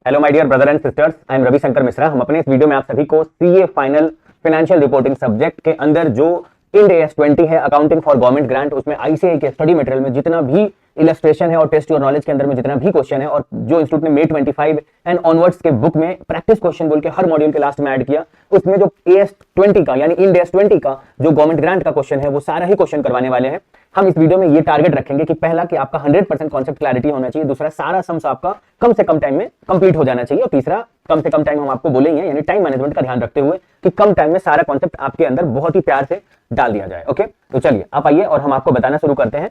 Hello my dear brother and sisters, I am Ravishankar Mishra. हम अपने इस वीडियो में आप सभी को CA final financial reporting subject के अंदर जो इंड एस 20 है, अकाउंटिंग फॉर गवर्नमेंट ग्रांट, उसमें आईसीएआई के स्टडी मटेरियल में जितना भी इलस्ट्रेशन है और टेस्ट योर नॉलेज के अंदर में जितना भी क्वेश्चन है, और जो इंस्टीट्यूट ने मे 25 एंड ऑनवर्ड्स के बुक में प्रैक्टिस क्वेश्चन बोल के हर मॉड्यूल के लास्ट में ऐड किया, उसमें जो एस 20 का यानी इंड एस 20 का जो गवर्नमेंट ग्रांट का क्वेश्चन है वो सारा ही क्वेश्चन करवाने वाले हैं। हम इस वीडियो में ये टारगेट रखेंगे कि पहला कि आपका 100% कॉन्सेप्ट क्लैरिटी होना चाहिए, दूसरा सारा सम्स आपका कम से कम टाइम में कंप्लीट हो जाना चाहिए, और तीसरा कम से कम टाइम हम आपको बोलेंगे यानी टाइम मैनेजमेंट का ध्यान रखते हुए कि कम टाइम में सारा कॉन्सेप्ट आपके अंदर बहुत ही प्यार से डाल दिया जाए। ओके, तो चलिए आप आइए और हम आपको बताना शुरू करते हैं।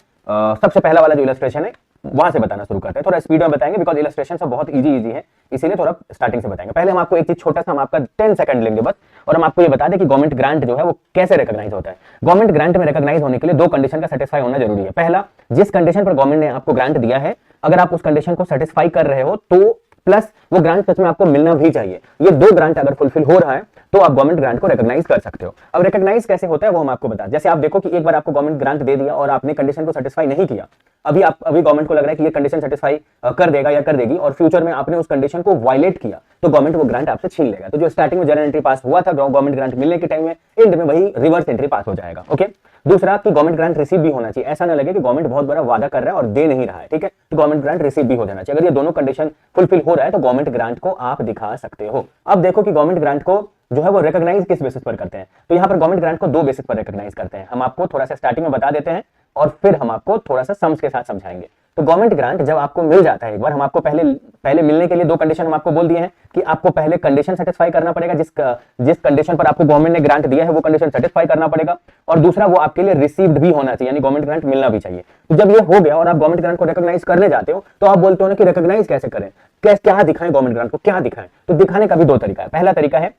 सबसे पहला वाला जो इलस्ट्रेशन है वहां से बताना शुरू करते हैं। थोड़ा स्पीड में बताएंगे बिकॉज इलस्ट्रेशन सब बहुत इजी है, इसीलिए थोड़ा स्टार्टिंग से बताएंगे। पहले हम आपको एक चीज छोटा सा, हम आपका 10 सेकंड लेंगे बस, और हम आपको ये बता दें कि गवर्नमेंट ग्रांट जो है वो कैसे रिकॉग्नाइज होता है। गवर्नमेंट ग्रांट में रिकॉग्नाइज होने के लिए दो कंडीशन का सेटिस्फाई होना जरूरी है। पहला, जिस कंडीशन पर गवर्नमेंट ने आपको ग्रांट दिया है, अगर आप उस कंडीशन को सेटिस्फाई कर रहे हो तो प्लस वो ग्रांट सच में आपको मिलना भी चाहिए। ये दो ग्रांट अगर फुलफिल हो रहा है तो आप गवर्नमेंट ग्रांट को रिकॉग्नाइज कर सकते हो। अब रिकॉग्नाइज कैसे होता है वो हम आपको बता। जैसे आप देखो कि एक बार आपको गवर्नमेंट ग्रांट दे दिया और आपने कंडीशन को सेटिस्फाई नहीं किया, अभी गवर्नमेंट को लग रहा है कि ये कंडीशन सेटिस्फाई कर देगा या कर देगी, और फ्यूचर में आपने उस कंडीशन को वायलेट किया तो गवर्नमेंट वो ग्रांट आपसे छीन लेगा। तो जो स्टार्टिंग में जनरल एंट्री पास हुआ था गवर्नमेंट ग्रांट मिलने के टाइम में, एंड में वही रिवर्स एंट्री पास हो जाएगा। ओके, दूसरा कि गवर्नमेंट ग्रांट रिसीव भी होना चाहिए। ऐसा ना लगे कि गवर्नमेंट बहुत बड़ा वादा कर रहा है और दे नहीं रहा है, ठीक है, तो गवर्नमेंट ग्रांट रिसीव भी हो जाना चाहिए। अगर ये दोनों कंडीशन फुलफिल हो रहा है तो गवर्नमेंट ग्रांट को आप दिखा सकते हो। अब देखो कि गवर्नमेंट ग्रांट को जो है वो रिकॉग्नाइज किस बेसिस पर करते हैं, तो यहाँ पर गवर्नमेंट ग्रांट को दो बेसिस पर रिकॉग्नाइज करते हैं। हम आपको थोड़ा सा स्टार्टिंग में बता देते हैं और फिर हम आपको थोड़ा सा सम्स के साथ समझाएंगे। तो गवर्नमेंट ग्रांट जब आपको मिल जाता है एक बार, हम आपको पहले मिलने के लिए दो कंडीशन हम आपको बोल दिए हैं कि आपको पहले कंडीशन सेटिस्फाई करना पड़ेगा, जिस कंडीशन पर आपको गवर्नमेंट ने ग्रांट दिया है वो कंडीशन सेटिस्फाई करना पड़ेगा, और दूसरा वो आपके लिए रिसीव्ड भी होना चाहिए, यानी गवर्नमेंट ग्रांट मिलना भी चाहिए। तो जब ये हो गया और आप गवर्नमेंट ग्रांट को रिकॉग्नाइज करने जाते हो तो आप बोलते हो ना कि रिकॉग्नाइज कैसे करें, क्या दिखाएं गवर्नमेंट ग्रांट को, क्या दिखाएं। तो दिखाने का भी दो तरीका है। पहला तरीका है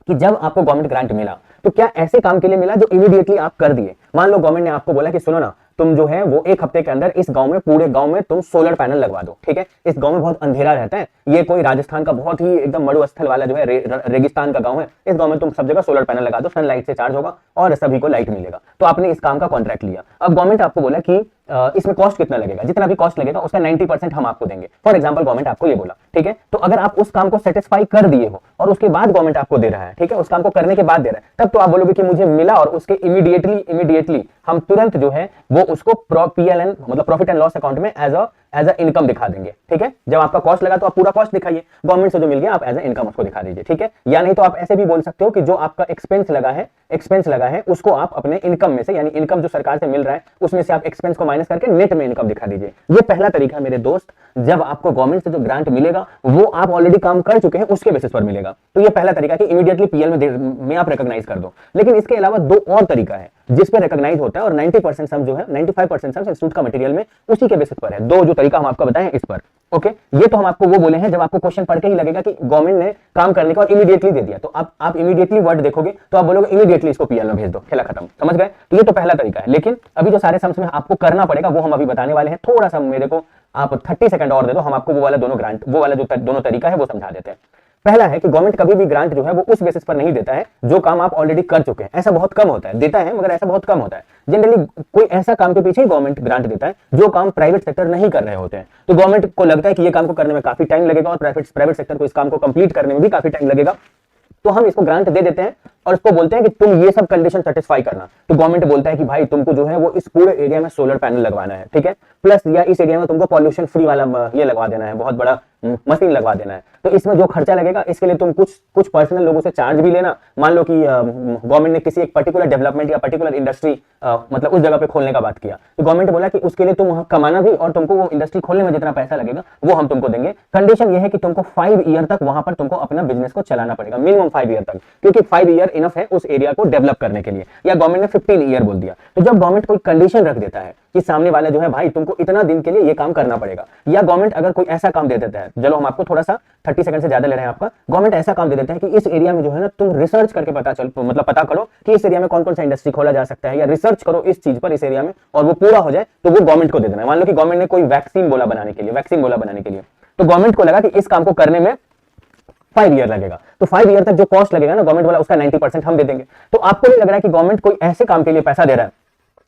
कि जब आपको गवर्नमेंट ग्रांट मिला तो क्या ऐसे काम के लिए मिला जो इमीडिएटली आप कर दिए। मान लो गवर्नमेंट ने आपको बोला कि सुनो ना, तुम जो है वो एक हफ्ते के अंदर इस गांव में, पूरे गांव में तुम सोलर पैनल लगवा दो, ठीक है। इस गांव में बहुत अंधेरा रहता है, ये कोई राजस्थान का बहुत ही एकदम मरुस्थल वाला जो है रेगिस्तान का गांव है, इस गांव में तुम सब जगह सोलर पैनल लगा दो, सनलाइट से चार्ज होगा और सभी को लाइट मिलेगा। तो आपने इस काम का कॉन्ट्रैक्ट लिया। अब गवर्नमेंट आपको बोला कि इसमें कॉस्ट कितना लगेगा, जितना भी कॉस्ट लगेगा उसका 90% हम आपको देंगे। फॉर एग्जांपल गवर्नमेंट आपको ये बोला, ठीक है। तो अगर आप उस काम को सेटिस्फाई कर दिए हो और उसके बाद गवर्नमेंट आपको दे रहा है, ठीक है, उस काम को करने के बाद दे रहा है, तब तो आप बोलोगे कि मुझे मिला, और उसके इमीडिएटली हम तुरंत जो है वो उसको पीएलएन मतलब प्रॉफिट एंड लॉस अकाउंट में एज अ इनकम दिखा देंगे, ठीक है। जब आपका कॉस्ट लगा तो आप पूरा कॉस्ट दिखाइए, गवर्नमेंट से जो मिल गया आप एज अ इनकम उसको दिखा दीजिए, ठीक है। या नहीं तो आप ऐसे भी बोल सकते हो कि जो आपका एक्सपेंस लगा है उसको आप अपने इनकम में से, यानी इनकम जो सरकार से मिल रहा है उसमें से आप एक्सपेंस को माइनस करके नेट में इनकम दिखा दीजिए। ये पहला तरीका है मेरे दोस्त। जब आपको गवर्नमेंट से जो ग्रांट मिलेगा वो आप ऑलरेडी काम कर चुके हैं उसके बेसिस पर मिलेगा, तो ये पहला तरीका कि इमीडिएटली पीएल में आप रिकॉग्नाइज कर दो। लेकिन इसके अलावा दो और तरीका है जिस पे रिकॉग्नाइज होता है, और 90% सम जो है 95% सम इंस्टीट्यूट का मटेरियल में उसी के बेसिस पर है। दो जो तरीका हम आपको बताएं इस पर। ओके, ये तो हम आपको वो बोले हैं जब आपको क्वेश्चन पढ़ के ही लगेगा कि गवर्नमेंट ने काम करने का और इमीडिएटली दे दिया, तो आप इमीडिएटली वर्ड देखोगे तो आप बोलोगे इमीडिएटली इसको पीएल में भेज दो, खेला खत्म, समझ गए। तो ये तो पहला तरीका है। लेकिन अभी जो सारे सम्स में आपको करना पड़ेगा वो हम अभी बताने वाले हैं। थोड़ा सा मेरे को आप 30 सेकंड और दे दो, हम आपको वो वाला जो दोनों तरीका है वो समझा देते हैं। पहला है कि गवर्नमेंट कभी भी ग्रांट जो है वो उस बेसिस पर नहीं देता है जो काम आप ऑलरेडी कर चुके हैं। ऐसा बहुत कम होता है, देता है मगर ऐसा बहुत कम होता है। जनरली कोई ऐसा काम के पीछे ही गवर्नमेंट ग्रांट देता है जो काम प्राइवेट सेक्टर नहीं कर रहे होते हैं। तो गवर्नमेंट को लगता है कि ये काम को करने में काफी टाइम लगेगा और प्राइवेट सेक्टर को इस काम को कंप्लीट करने में भी काफी टाइम लगेगा, तो हम इसको ग्रांट दे देते हैं और इसको बोलते हैं कि तुम ये सब कंडीशन सेटिस्फाई करना। तो गवर्नमेंट बोलता है कि भाई तुमको जो है वो इस पूरे एरिया में सोलर पैनल लगवाना है, ठीक है, प्लस या इस एरिया में तुमको पॉल्यूशन फ्री वाला ये लगवा देना है, बहुत बड़ा मशीन लगवा देना है। तो इसमें जो खर्चा लगेगा इसके लिए तुम कुछ पर्सनल लोगों से चार्ज भी लेना। मान लो कि गवर्नमेंट ने किसी एक पर्टिकुलर डेवलपमेंट या पर्टिकुलर इंडस्ट्री मतलब उस जगह पे खोलने का बात किया, तो गवर्नमेंट बोला कि उसके लिए तुम वहां कमाना भी और तुमको वो इंडस्ट्री खोलने में जितना पैसा लगेगा वो हम तुमको देंगे। कंडीशन ये है कि तुमको 5 ईयर तक वहां पर तुमको अपना बिजनेस को चलाना पड़ेगा, मिनिमम 5 ईयर तक, क्योंकि 5 ईयर इनफ है उस एरिया को डेवलप करने के लिए। या गवर्नमेंट ने 15 ईयर बोल दिया। तो जब गवर्नमेंट कोई कंडीशन रख देता है कि सामने वाला जो है भाई तुमको इतना दिन के लिए ये काम करना पड़ेगा, या गवर्नमेंट अगर कोई ऐसा काम दे देता है, चलो हम आपको थोड़ा सा 30 सेकंड से ज्यादा ले रहे हैं आपका, गवर्नमेंट ऐसा काम दे देता है कि इस एरिया में जो है ना तुम रिसर्च करके पता करो कि इस एरिया में कौन कौन सा इंडस्ट्री खोला जा सकता है, या रिसर्च करो इस चीज पर इस एरिया में, और वो पूरा हो जाए तो वो गवर्नमेंट को दे देना है। मान लो कि गवर्नमेंट ने कोई वैक्सीन बोला बनाने के लिए, तो गवर्नमेंट को लगा कि इस काम को करने में 5 ईयर लगेगा, तो 5 ईयर तक जो कॉस्ट लगेगा ना गवर्नमेंट वाला उसका 90% हम दे देंगे। तो आपको नहीं लग रहा है कि गवर्नमेंट कोई ऐसे काम के लिए पैसा दे रहा है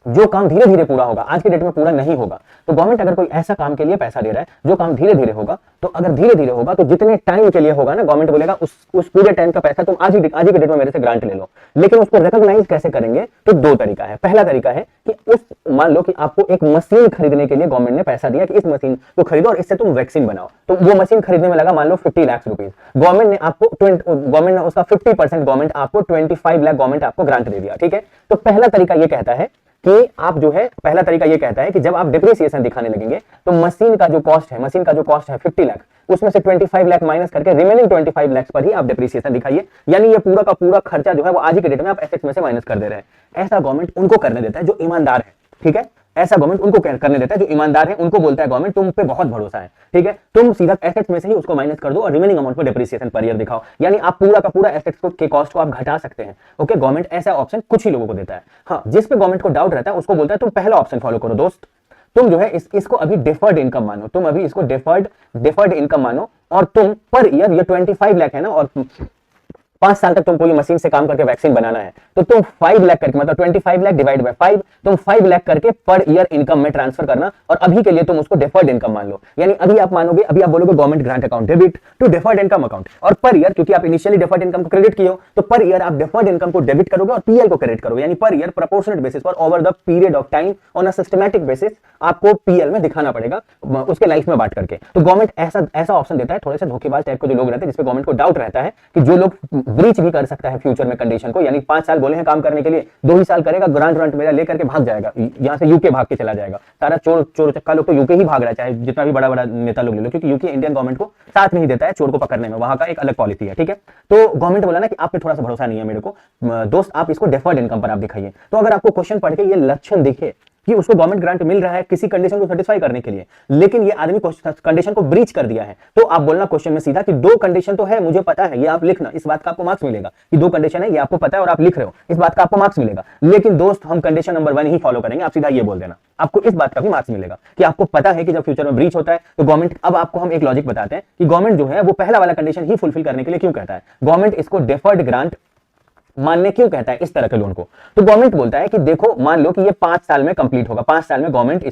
जो काम धीरे धीरे पूरा होगा, आज के डेट में पूरा नहीं होगा, तो गवर्नमेंट अगर कोई ऐसा काम के लिए पैसा दे रहा है जो काम धीरे धीरे होगा, तो अगर धीरे धीरे होगा तो जितने टाइम के लिए होगा ना, गवर्नमेंट बोलेगा उस पूरे टाइम का पैसा तुम आज ही के डेट में मेरे से ग्रांट ले लो। लेकिन उसको रिकॉग्नाइज कैसे करेंगे, तो दो तरीका है। पहला तरीका है कि मान लो कि आपको एक मशीन खरीदने के लिए गवर्नमेंट ने पैसा दिया कि इस मशीन को खरीदो और इससे तुम वैक्सीन बनाओ, तो वो मशीन खरीदने में लगा मान लो 50 लाख रुपीस। गवर्नमेंट ने उसका 50% गवर्नमेंट आपको 25 लाख गवर्नमेंट आपको ग्रांट दे दिया, ठीक है। तो पहला तरीका ये कहता है कि आप जो है, पहला तरीका ये कहता है कि जब आप डिप्रिसिएशन दिखाने लगेंगे तो मशीन का जो कॉस्ट है 50 लाख, उसमें से 25 लाख माइनस करके रिमेनिंग 25 लाख पर ही आप डिप्रिसिएशन दिखाइए। यानी ये पूरा का पूरा खर्चा जो है वो आज ही के डेट में आप एसेट्स में से माइनस कर दे रहे हैं। ऐसा गवर्नमेंट उनको करने देता है जो ईमानदार है, ठीक है। ऐसा गवर्नमेंट उनको करने देता है जो ईमानदार है, उनको बोलता है गवर्नमेंट तुम पे बहुत भरोसा है, ठीक है, तुम सीधा एसेट्स में से ही उसको माइनस कर दो और रिमेनिंग अमाउंट पर डिप्रिसिएशन पर ईयर दिखाओ। यानी आप पूरा का पूरा एसेट्स के कॉस्ट को आप घटा सकते हैं। ओके, गवर्नमेंट ऐसा ऑप्शन कुछ ही लोगों को देता है। हाँ, जिस पे गवर्नमेंट को डाउट रहता है उसको बोलता है तुम पहला ऑप्शन फॉलो करो दोस्त, तुम जो है इसको अभी डिफर्ड इनकम मानो, तुम अभी इसको डिफर्ड इनकम मानो, और तुम पर ईयर ये 25 लाख है ना, और 5 साल तक तुमको ये मशीन से काम करके वैक्सीन बनाना है, तो तुम 5 लाख करके, मतलब 25 लाख डिवाइड बाय 5, तुम 5 लाख करके पर ईयर इनकम में ट्रांसफर करना, और अभी के लिए तुम उसको डिफर्ड इनकम मान लो। यानी अभी आप मानोगे, अभी आप बोलोगे government grant account debit to deferred income account, और पर ईयर, क्योंकि आप इनिशियली डिफर्ड इनकम को क्रेडिट किए हो, तो पर ईयर आप डिफर्ड इनकम को डेबिट करोगे और पीएल को क्रेडिट करोगे। यानी पर ईयर प्रोपोर्शनेट बेसिस पर over the period of time on a systematic basis आपको पीएल में दिखाना पड़ेगा, उसके लाइफ में बांट करके। तो गवर्नमेंट ऐसा ऑप्शन देता है। थोड़े से धोखेबाज टाइप के जो लोग रहते हैं, जिसपे गवर्नमेंट को डाउट रहता है कि जो लोग ब्रीच भी कर सकता है फ्यूचर में कंडीशन को, यानी 5 साल बोले हैं काम करने के लिए, 2 ही साल करेगा, ग्रांट मेरा लेकर के भाग जाएगा, यहां से यूके भाग के चला जाएगा। सारा चोर चक्का लोग तो यूके ही भाग रहा है, चाहे जितना भी बड़ा बड़ा नेता लोग ले लो, क्योंकि यूके इंडियन गवर्नमेंट को साथ नहीं देता है चोर को पकड़ने में, वहां का एक अलग पॉलिसी है, ठीक है। तो गवर्नमेंट बोला ना कि आप पे थोड़ा सा भरोसा नहीं है मेरे को दोस्त, आप इसको डिफर्ड इनकम पर आप दिखाइए। तो अगर आपको क्वेश्चन पढ़ के ये लक्षण दिखे कि उसको गवर्नमेंट ग्रांट मिल रहा है किसी कंडीशन को सेटिस्फाई करने के लिए, लेकिन ये आदमी कंडीशन को ब्रीच कर दिया है, तो आप बोलना क्वेश्चन में सीधा कि 2 कंडीशन तो है, मुझे पता है, ये आप लिखना, इस बात का आपको मार्क्स मिलेगा कि 2 कंडीशन है, ये आपको पता है और आप लिख रहे हो, इस बात का आपको मार्क्स मिलेगा। लेकिन दोस्त हम कंडीशन नंबर 1 ही फॉलो करेंगे, आप सीधा ये बोल देना, आपको इस बात का भी मार्क्स मिलेगा कि आपको पता है कि जब फ्यूचर में ब्रीच होता है तो गवर्नमेंट, अब आपको हम एक लॉजिक बताते हैं कि गवर्नमेंट जो है वो पहला वाला कंडीशन ही फुलफिल करने के लिए क्यों कहता है। गवर्नमेंट इसको डिफर्ड ग्रांट मानने क्यों कहता है इस तरह के लोन को। तो गवर्नमेंट बोलता है कि देखो, मान लो कि ये 5 साल में कंप्लीट होगा, 5 साल में गवर्नमेंट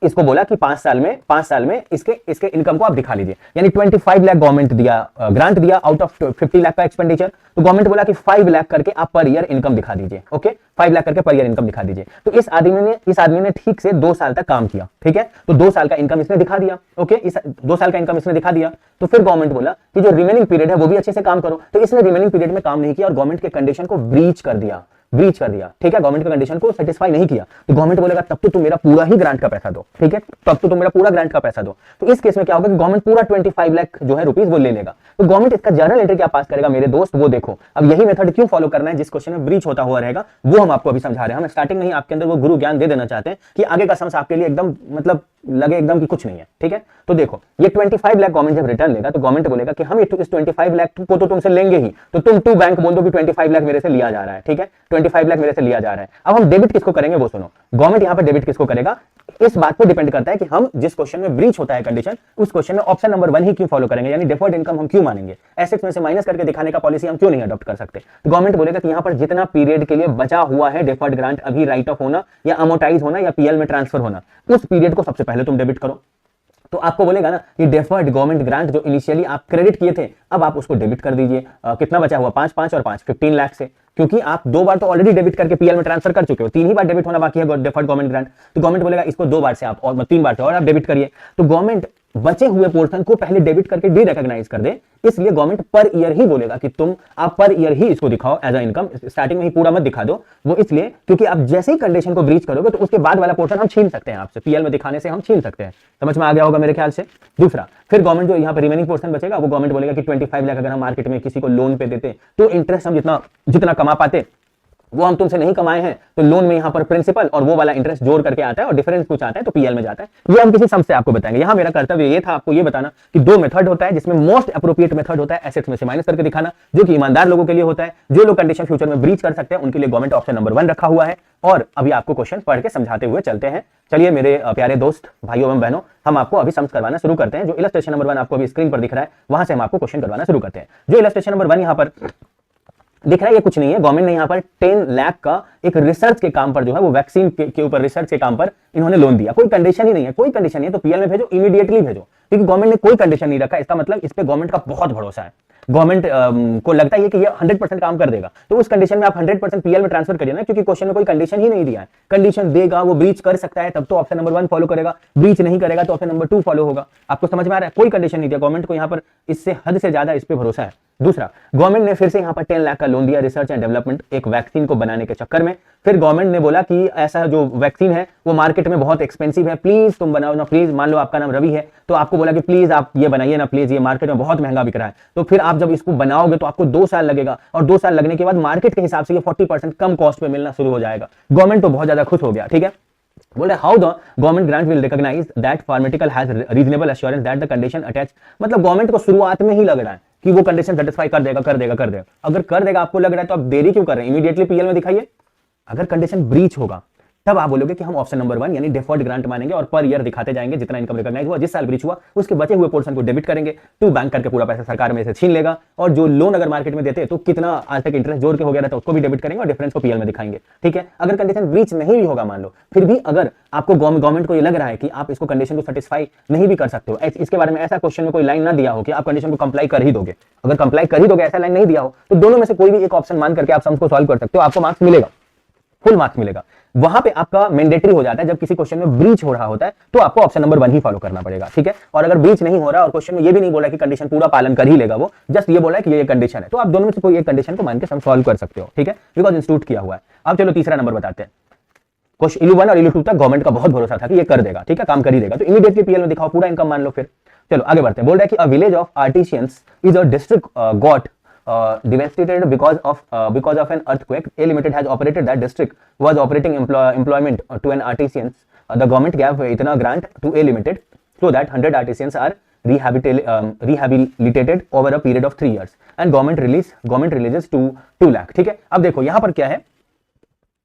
इसको बोला कि 5 साल में इसके इनकम को आप दिखा लीजिए। यानी 25 लाख गवर्नमेंट दिया, ग्रांट दिया आउट ऑफ 50 लाख का एक्सपेंडिचर, तो गवर्नमेंट बोला कि 5 लाख करके आप पर ईयर इनकम दिखा दीजिए। ओके, 5 लाख करके पर ईयर इनकम दिखा दीजिए। तो इस आदमी ने ठीक से 2 साल तक काम किया, ठीक है, तो 2 साल का इनकम इसने दिखा दिया। ओके, इस 2 साल का इनकम इसने दिखा दिया, तो फिर गवर्नमेंट बोला कि जो रिमेनिंग पीरियड है वो भी अच्छे से काम करो। तो इसने रिमेनिंग पीरियड में काम नहीं किया और गवर्नमेंट के कंडीशन को ब्रीच कर दिया, ठीक है, गवर्नमेंट की कंडीशन को सेटिस्फाई नहीं किया, तो गवर्नमेंट बोलेगा तब तो तुम मेरा पूरा ही ग्रांट का पैसा दो, ठीक है, तब तो तुम मेरा पूरा ग्रांट का पैसा दो। तो इस केस में क्या होगा कि गवर्नमेंट पूरा 25 लाख जो है रुपीस वो ले लेगा। तो गवर्नमेंट इसका जर्नल एंट्री क्या पास करेगा मेरे दोस्त, वो देखो। अब यही मेथड क्यों फॉलो करना है, जिस क्वेश्चन में ब्रीच होता हुआ रहेगा वो हम आपको अभी समझा रहे हैं। हम स्टार्टिंग में ही आपके अंदर वो गुरु ज्ञान दे देना चाहते हैं कि आगे का सम्स आपके लिए एकदम मतलब लगे एकदम कि कुछ नहीं है, ठीक है। तो देखो, ये 25 लाख गवर्नमेंट जब रिटर्न लेगा तो गवर्नमेंट बोलेगा कि हम इस 25 लाख को तो तुमसे लेंगे ही, तो तुम टू बैंक बोल दो कि 25 लाख मेरे से लिया जा रहा है, ठीक है, 25 लाख मेरे से लिया जा रहा है। अब हम डेबिट किसको करेंगे वो सुनो, गवर्नमेंट यहां पर डेबिट किसको करेगा, इस बात पर डिपेंड करता है कि हम जिस क्वेश्चन में ब्रीच होता है कंडीशन, उस क्वेश्चन में ऑप्शन नंबर 1 ही क्यों फॉलो करेंगे, यानी डिफर्ड इनकम हम क्यों मानेंगे, एसेट्स में से माइनस करके दिखाने का पॉलिसी हम क्यों नहीं अडॉप्ट कर सकते। तो गवर्नमेंट बोलेगा कि यहां पर जितना पीरियड के लिए बचा हुआ है डिफर्ड ग्रांट अभी राइट ऑफ होना या अमोटाइज होना या पीएल में ट्रांसफर होना, उस पीरियड को सबसे पहले तुम डेबिट करो। तो आपको बोलेगा ना कि डेफर्ड गवर्नमेंट ग्रांट जो इनिशियली आप क्रेडिट किए थे, अब आप उसको डेबिट कर दीजिए। कितना बचा हुआ, 5 और 5 15 लाख से, क्योंकि आप 2 बार तो ऑलरेडी डेबिट करके पीएल में ट्रांसफर कर चुके हो, 3 ही बार डेबिट होना बाकी है डेफर्ड गवर्नमेंट ग्रांट। तो गवर्नमेंट बोलेगा इसको 2 बार से आप और 3 बार से और आप डेबिट करिए। तो गवर्नमेंट बचे हुए पोर्शन को पहले डेबिट करके डी रिकॉग्नाइज कर दे, इसलिए गवर्नमेंट पर ईयर ही बोलेगा कि आप पर ईयर ही इसको दिखाओ एज अ इनकम, स्टार्टिंग में ही पूरा मत दिखा दो। वो इसलिए क्योंकि आप जैसे ही कंडीशन को ब्रीच करोगे तो उसके बाद वाला पोर्शन हम छीन सकते हैं आपसे, पीएल में दिखाने से हम छीन सकते हैं। समझ में आ गया होगा मेरे ख्याल से। दूसरा, फिर गवर्नमेंट जो यहाँ पर रिमेनिंग पोर्शन बचेगा वो गवर्नमेंट बोलेगा कि 25 लाख अगर हम मार्केट में किसी को लोन पे देते तो इंटरेस्ट हम जितना कमा पाते वो हम तुमसे नहीं कमाए हैं, तो लोन में यहां पर प्रिंसिपल और वो वाला इंटरेस्ट जोड़ करके आता है और डिफरेंस कुछ आता है तो पीएल में जाता है। ये हम किसी सम से आपको बताएंगे। यहां मेरा कर्तव्य ये था आपको ये बताना कि 2 मेथड होता है, जिसमें मोस्ट अप्रोप्रिएट मेथड होता है एसेट्स में से माइनस करके दिखाना, जो कि ईमानदार लोगों के लिए होता है। जो लोग कंडीशन फ्यूचर में ब्रीच कर सकते हैं उनके लिए गवर्नमेंट ऑप्शन नंबर 1 रखा हुआ है। और अभी आपको क्वेश्चन पढ़ के समझाते हुए चलते हैं। चलिए मेरे प्यारे दोस्त भाइयों एवं बहनों, हम आपको अभी सम्स करवाना शुरू करते हैं। जो इलस्ट्रेशन नंबर 1 आपको अभी स्क्रीन पर दिख रहा है वहां से हम आपको क्वेश्चन करवाना शुरू करते हैं। जो इलस्ट्रेशन नंबर 1 यहां पर दिख रहा है ये कुछ नहीं है, गवर्नमेंट ने यहाँ पर 10 लाख का एक रिसर्च के काम पर जो है वो वैक्सीन के ऊपर रिसर्च के काम पर इन्होंने लोन दिया। कोई कंडीशन ही नहीं है, कोई कंडीशन नहीं है, तो पीएल में भेजो, इमीडिएटली भेजो, क्योंकि गवर्नमेंट ने कोई कंडीशन नहीं रखा। इसका मतलब इस पे गवर्नमेंट का बहुत भरोसा है, गवर्नमेंट को लगता है कि ये 100% काम कर देगा, तो उस कंडीशन में आप 100% पीएल में ट्रांसफर करिए ना, क्योंकि क्वेश्चन में कोई कंडीशन ही नहीं दिया है। कंडीशन देगा, वो ब्रीच कर सकता है, तब तो ऑप्शन नंबर 1 फॉलो करेगा, ब्रीच नहीं करेगा तो ऑप्शन नंबर 2 फॉलो होगा। आपको समझ में आ रहा है? कोई कंडीशन नहीं दिया गवर्नमेंट को, यहाँ पर इससे हद से ज्यादा इस पे भरोसा है। दूसरा, गवर्नमेंट ने फिर से यहाँ पर 10 लाख का लोन दिया रिसर्च एंड डेवलपमेंट एक वैक्सीन को बनाने के चक्कर में। फिर गवर्नमेंट ने बोला कि ऐसा जो वैक्सीन है वो मार्केट में बहुत एक्सपेंसिव है, प्लीज तुम बनाओ ना, प्लीज। मान लो आपका नाम रवि है, तो आपको बोला कि प्लीज आप ये बनाइए ना प्लीज, ये मार्केट में बहुत महंगा बिक रहा है। तो फिर आप जब इसको बनाओगे तो आपको 2 साल लगेगा, और 2 साल लगने के बाद मार्केट के हिसाब से ये 40% कम कॉस्ट पे मिलना शुरू हो जाएगा। गवर्नमेंट तो बहुत ज्यादा खुश हो गया, ठीक है। बोल रहे how the government grant will recognise that pharmaceutical has reasonable assurance that the condition attach. मतलब गवर्नमेंट को शुरुआत में ही लग रहा है कि वो कंडीशन सेटिस्फाई कर देगा, कर देगा, कर देगा। अगर कर देगा आपको लग रहा है तो आप देरी क्यों कर रहे हैं? इमीडिएटली पीएल में दिखाइए। अगर कंडीशन ब्रीच होगा तब आप बोलोगे कि हम ऑप्शन नंबर 1 यानी डिफर्ड ग्रांट मानेंगे और पर ईयर दिखाते जाएंगे, जितना इनकम रिकॉग्नाइज हुआ, जिस साल ब्रीच हुआ उसके बचे हुए पोर्शन को डेबिट करेंगे, टू बैंक करके पूरा पैसा सरकार में से छीन लेगा, और जो लोन अगर मार्केट में देते तो कितना आज तक इंटरेस्ट जोड़ के हो गया था उसको भी डेबिट करेंगे और डिफरेंस को पीएल में दिखाएंगे, ठीक है। अगर कंडीशन ब्रीच नहीं भी होगा मान लो, फिर भी अगर आपको गवर्नमेंट को ये लग रहा है कि आप इसको कंडीशन को सेटिस्फाई नहीं भी कर सकते हो, इसके बारे में ऐसा क्वेश्चन में कोई लाइन ना दिया हो कि आप कंडीशन को कंप्लाई कर ही दोगे, अगर कंप्लाई कर ही दोगे ऐसा लाइन नहीं दिया हो, तो दोनों में से कोई भी एक ऑप्शन मान करके आप सम्स को सॉल्व कर सकते हो, आपको मार्क्स मिलेगा, फुल मार्क्स मिलेगा। वहां पे आपका मैंडेटरी हो जाता है जब किसी क्वेश्चन में ब्रीच हो रहा होता है तो आपको ऑप्शन नंबर 1 ही फॉलो करना पड़ेगा, ठीक है। और अगर ब्रीच नहीं हो रहा और क्वेश्चन में ये भी नहीं बोला कि कंडीशन पूरा पालन कर ही लेगा, वो जस्ट ये बोला है कि ये कंडीशन है, तो आप दोनों में से कोई एक कंडीशन को मान के सम सॉल्व कर सकते हो, ठीक है, बिकॉज इंस्टीट्यूट किया हुआ है। अब चलो तीसरा नंबर बताते हैं। क्वेश्चन इलू 1 और इलू 2 तक गवर्नमेंट का बहुत भरोसा था कि ये कर देगा, ठीक है, काम कर ही देगा, तो इमीडिएटली पीएल में दिखाओ, पूरा इनकम मान लो। फिर चलो आगे बढ़ते हैं। बोल रहा है कि a village of artisans is a district got devastated because of an earthquake. A Limited has operated that district was operating employment to an artisans. The government gave itna grant to A Limited so that 100 artisans are rehabilitated over a period of 3 years and government releases to 2 lakh, ठीक है। अब देखो यहाँ पर क्या है,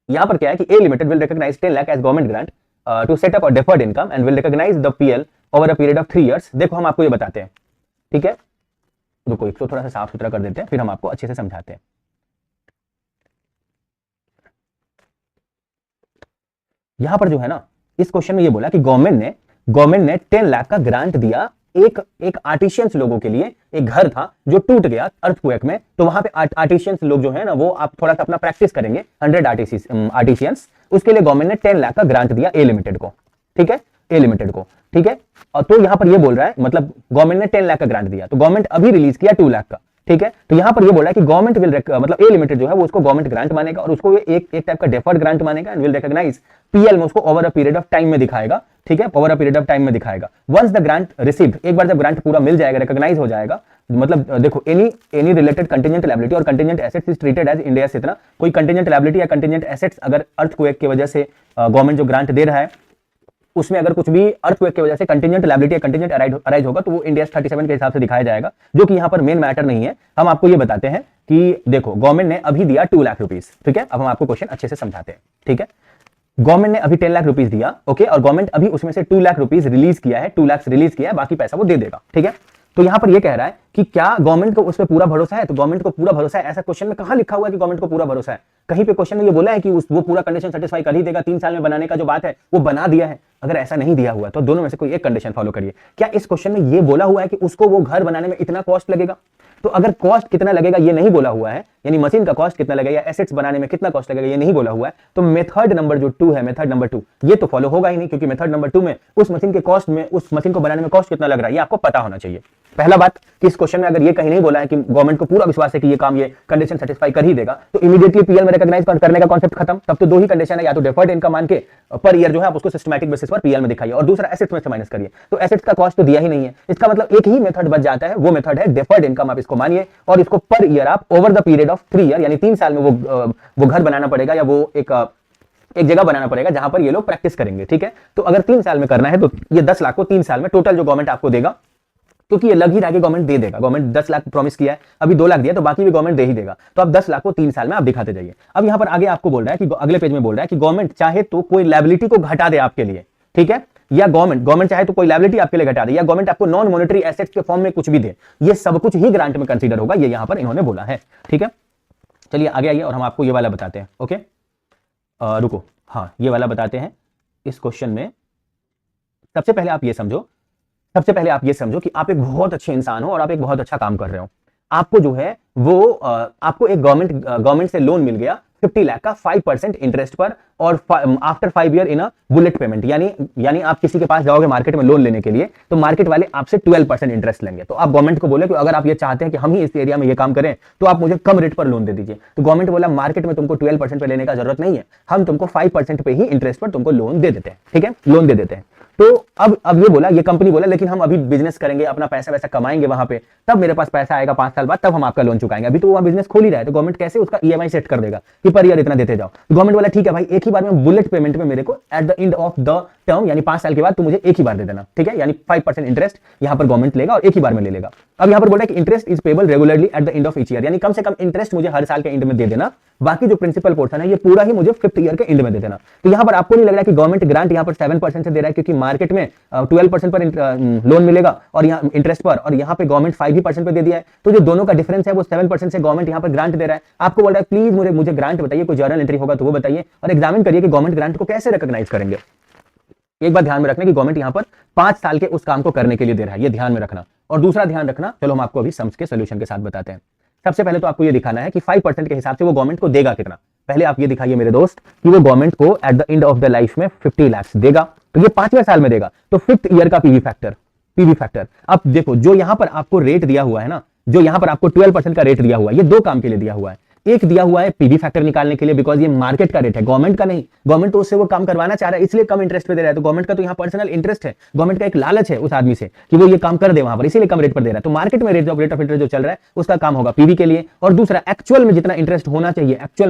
यहाँ पर क्या है कि A Limited will recognize 10 lakh as government grant to set up a deferred income and will recognize the PL over a period of 3 years। देखो हम आपको ये बताते हैं, ठीक है, रुको इसको थोड़ा सा साफ सुथरा कर देते हैं फिर हम आपको अच्छे से समझाते हैं। यहां पर जो है ना, इस क्वेश्चन में ये बोला कि गवर्नमेंट ने 10 लाख का ग्रांट दिया एक आर्टिशियंस लोगों के लिए। एक घर था जो टूट गया अर्थक्वेक में, तो वहां पे आर्टिशियंस लोग जो है ना वो आप थोड़ा सा अपना प्रैक्टिस करेंगे, 100 आर्टिशियंस, उसके लिए गवर्नमेंट ने 10 लाख का ग्रांट दिया ए लिमिटेड को, ठीक है, ए लिमिटेड को, ठीक है। और तो यहां पर ये बोल रहा है, मतलब गवर्नमेंट ने 10 लाख का ग्रांट दिया, तो गवर्नमेंट अभी रिलीज किया 2 लाख का, ठीक है। तो यहां पर ये बोल रहा है कि गवर्नमेंट विल मतलब ए लिमिटेड जो है वो उसको गवर्नमेंट ग्रांट मानेगा और उसको एक टाइप का डेफर्ड ग्रांट मानेगा एंड विल रिकॉग्नाइज पीएल में उसको over a period of time में दिखाएगा, ठीक है, over a period of time में दिखाएगा। वंस द ग्रांट रिसीव्ड, एक बार जब ग्रांट पूरा मिल जाएगा, रिकॉग्नाइज हो जाएगा, मतलब देखो एनी रिलेटेड कंटिजेंट लायबिलिटी और contingent assets is treated as India. इतना कोई कंटिजेंट लायबिलिटी या कंटिजेंट एसेट्स अगर अर्थक्वेक की वजह से गवर्नमेंट जो ग्रांट दे रहा है उसमें अगर कुछ भी अर्थक्वेक की वजह से कंटिजेंट लायबिलिटी या कंटिजेंट अराइज होगा तो वो इंडिया 37 के हिसाब से दिखाया जाएगा, जो कि यहां पर मेन मैटर नहीं है। हम आपको ये बताते हैं कि देखो गवर्नमेंट ने अभी दिया 2 लाख रुपीस, ठीक है। अब हम आपको क्वेश्चन अच्छे से समझाते हैं, ठीक है। गवर्नमेंट ने अभी 10 लाख रुपीस दिया, ओके, और गवर्नमेंट अभी उसमें से 2 लाख रुपीस रिलीज किया है, 2 लाख रिलीज किया है, बाकी पैसा वो दे देगा, ठीक है। तो यहां पर ये कह रहा है कि क्या गवर्नमेंट को उस पर पूरा भरोसा है, तो गवर्नमेंट को पूरा भरोसा है, ऐसा क्वेश्चन में कहां लिखा हुआ है कि गवर्नमेंट को पूरा भरोसा है? कहीं पे क्वेश्चन में ये बोला है कि वो पूरा कंडीशन सेटिस्फाई कर ही देगा, 3 साल में बनाने का जो बात है वो बना दिया है? अगर ऐसा नहीं दिया हुआ तो दोनों में से कोई एक कंडीशन फॉलो करिए। क्या इस क्वेश्चन में ये बोला हुआ है कि उसको वो घर बनाने में इतना कॉस्ट लगेगा? तो अगर कॉस्ट कितना लगेगा ये नहीं बोला हुआ है, यानी मशीन का कॉस्ट कितना लगेगा, एसेट्स बनाने में कितना कॉस्ट लगेगा ये नहीं बोला हुआ है, तो मेथड नंबर जो 2 है, मेथड नंबर 2 ये तो फॉलो होगा ही नहीं, क्योंकि मेथड नंबर 2 में उस मशीन के कॉस्ट में, उस मशीन को बनाने में कॉस्ट कितना लग रहा है ये आपको पता होना चाहिए। पहला बात कि इस क्वेश्चन में अगर ये कहीं नहीं बोला है कि गवर्नमेंट को पूरा विश्वास है कि ये काम ये कंडीशन सेटिस्फाई कर ही देगा, तो इमीडिएटली पीएल में रिकॉग्नाइज करने का कॉन्सेप्ट खत्म। तब तो 2 ही कंडीशन है, या तो डेफर्ड इनकम मान के पर ईयर जो है आप उसको सिस्टमैटिक बेसिस पर पीएल में दिखाइए, और दूसरा एसेट्स में से माइनस करिए। तो एसेट्स का कॉस्ट तो दिया ही नहीं है, इसका मतलब एक ही मेथड बच जाता है, वो मेथड है डेफर्ड इनकम। आप इसको मानिए और इसको पर ईयर आप over the period of 3 year यानी 3 साल में वो घर बनाना पड़ेगा, या वो एक जगह बनाना पड़ेगा जहां पर ये लोग प्रैक्टिस करेंगे, ठीक है। तो अगर 3 साल में करना है तो ये 10 लाख को 3 साल में टोटल जो गवर्नमेंट आपको देगा, क्योंकि ये लग ही रहा है कि गवर्नमेंट दे देगा, गवर्नमेंट 10 लाख प्रॉमिस किया है, अभी 2 लाख दिया तो बाकी भी गवर्नमेंट दे ही देगा, तो आप 10 लाख को 3 साल में आप दिखाते जाइए। अब यहां पर आगे आपको बोल रहा है कि अगले पेज में बोल रहा है कि गवर्नमेंट चाहे तो कोई लायबिलिटी को घटा दे आपके लिए, ठीक है, या गवर्नमेंट चाहे तो कोई लायबिलिटी आपके लिए घटा दे, या गवर्नमेंट आपको नॉन मॉनेटरी एसेट्स के फॉर्म में कुछ भी दे, ये सब कुछ ही ग्रांट में कंसीडर होगा, ये यहां पर इन्होंने बोला है, ठीक है। चलिए आगे आइए और हम आपको ये वाला बताते हैं। ओके रुको, हाँ ये वाला बताते हैं। इस क्वेश्चन में सबसे पहले आप ये समझो, सबसे पहले आप ये समझो कि आप एक बहुत अच्छे इंसान हो और आप एक बहुत अच्छा काम कर रहे हो। आपको जो है वो आपको एक गवर्नमेंट से लोन मिल गया 50 लाख का 5% इंटरेस्ट पर, और after 5 year in a bullet payment, यानी आप किसी के पास जाओगे मार्केट में लोन लेने के लिए, तो मार्केट वाले आपसे 12% इंटरेस्ट लेंगे। तो आप गवर्नमेंट को बोले कि अगर आप ये चाहते हैं कि हम ही इस एरिया में ये काम करें तो आप मुझे कम रेट पर लोन दे दीजिए। तो गवर्नमेंट बोला मार्केट में तुमको 12% पे लेने का जरूरत नहीं है, हम तुमको 5% पे ही इंटरेस्ट पर तुमको लोन दे देते हैं। ठीक है, लोन दे देते हैं। तो अब ये बोला, ये कंपनी बोला लेकिन हम अभी बिजनेस करेंगे, अपना पैसा वैसा कमाएंगे वहां पे, तब मेरे पास पैसा आएगा 5 साल बाद, तब हम आपका लोन चुकाएंगे। अभी तो वहां बिजनेस खोल ही रहा है, तो गवर्नमेंट कैसे उसका ईएमआई सेट कर देगा कि पर ईयर इतना देते जाओ। तो गवर्नमेंट बोला ठीक है भाई, एक ही बार में बुलेट पेमेंट में मेरे को at the end of the term, यानी 5 साल के बाद तू मुझे एक ही बार दे देना। ठीक है, यानी 5% इंटरेस्ट यहां पर गवर्नमेंट लेगा और एक ही बार में ले लेगा। अब यहां पर बोला कि interest is payable regularly at the end of each year, यानी कम से कम इंटरेस्ट मुझे हर साल के एंड में दे देना, बाकी जो प्रिंसिपल पोर्शन है ये पूरा ही मुझे 5th ईयर के एंड में दे देना। तो यहां पर आपको नहीं लग रहा है कि गवर्नमेंट ग्रांट यहां पर 7% से दे रहा है, क्योंकि मार्केट में 12% पर लोन मिलेगा और यहां इंटरेस्ट पर, और यहां पे गवर्नमेंट 5% पे दे दिया है। तो जो दोनों का डिफरेंस है वो 7% से गवर्नमेंट यहां पर ग्रांट दे रहा है। आपको बोल रहा है प्लीज मुझे ग्रांट बताइए, कोई जर्नल एंट्री होगा तो वो बताइए, और एग्जामिन करिए कि गवर्नमेंट ग्रांट को कैसे रिकॉग्नाइज करेंगे। एक बात ध्यान में रखना कि गवर्नमेंट यहां पर 5 साल के उस काम को करने के लिए दे रहा है, ये ध्यान में रखना। और दूसरा ध्यान रखना, चलो हम आपको अभी सम्स के सोल्यूशन के साथ बताते हैं। सबसे पहले तो आपको ये दिखाना है कि 5% के हिसाब से वो गवर्नमेंट को देगा कितना। पहले आप ये दिखाइए मेरे दोस्त कि वो गवर्नमेंट को at the end of the life में 50 लाख देगा, तो ये 5वें साल में देगा। तो 5th ईयर का पीवी फैक्टर अब देखो, जो यहां पर आपको रेट दिया हुआ है ना, जो यहां पर आपको 12% का रेट दिया हुआ है, ये दो काम के लिए दिया हुआ है। एक दिया हुआ है पीवी फैक्टर निकालने के लिए, बिकॉज ये मार्केट का रेट है, गवर्नमेंट का नहीं। गवर्नमेंट तो उससे वो काम करवाना चाह रहा है, इसलिए कम इंटरेस्ट पे दे रहा है। तो गवर्नमेंट का तो यहाँ पर्सनल इंटरेस्ट है, गवर्नमेंट का एक लालच है उस आदमी से कि वो ये काम कर दे वहां पर, इसीलिए कम रेट पर दे रहा है। तो मार्केट में रेट ऑफ इंटरेस्ट जो चल रहा है उसका काम होगा पीवी के लिए। और दूसरा, एक्चुअल में जितना इंटरेस्ट होना चाहिए, एक्चुअल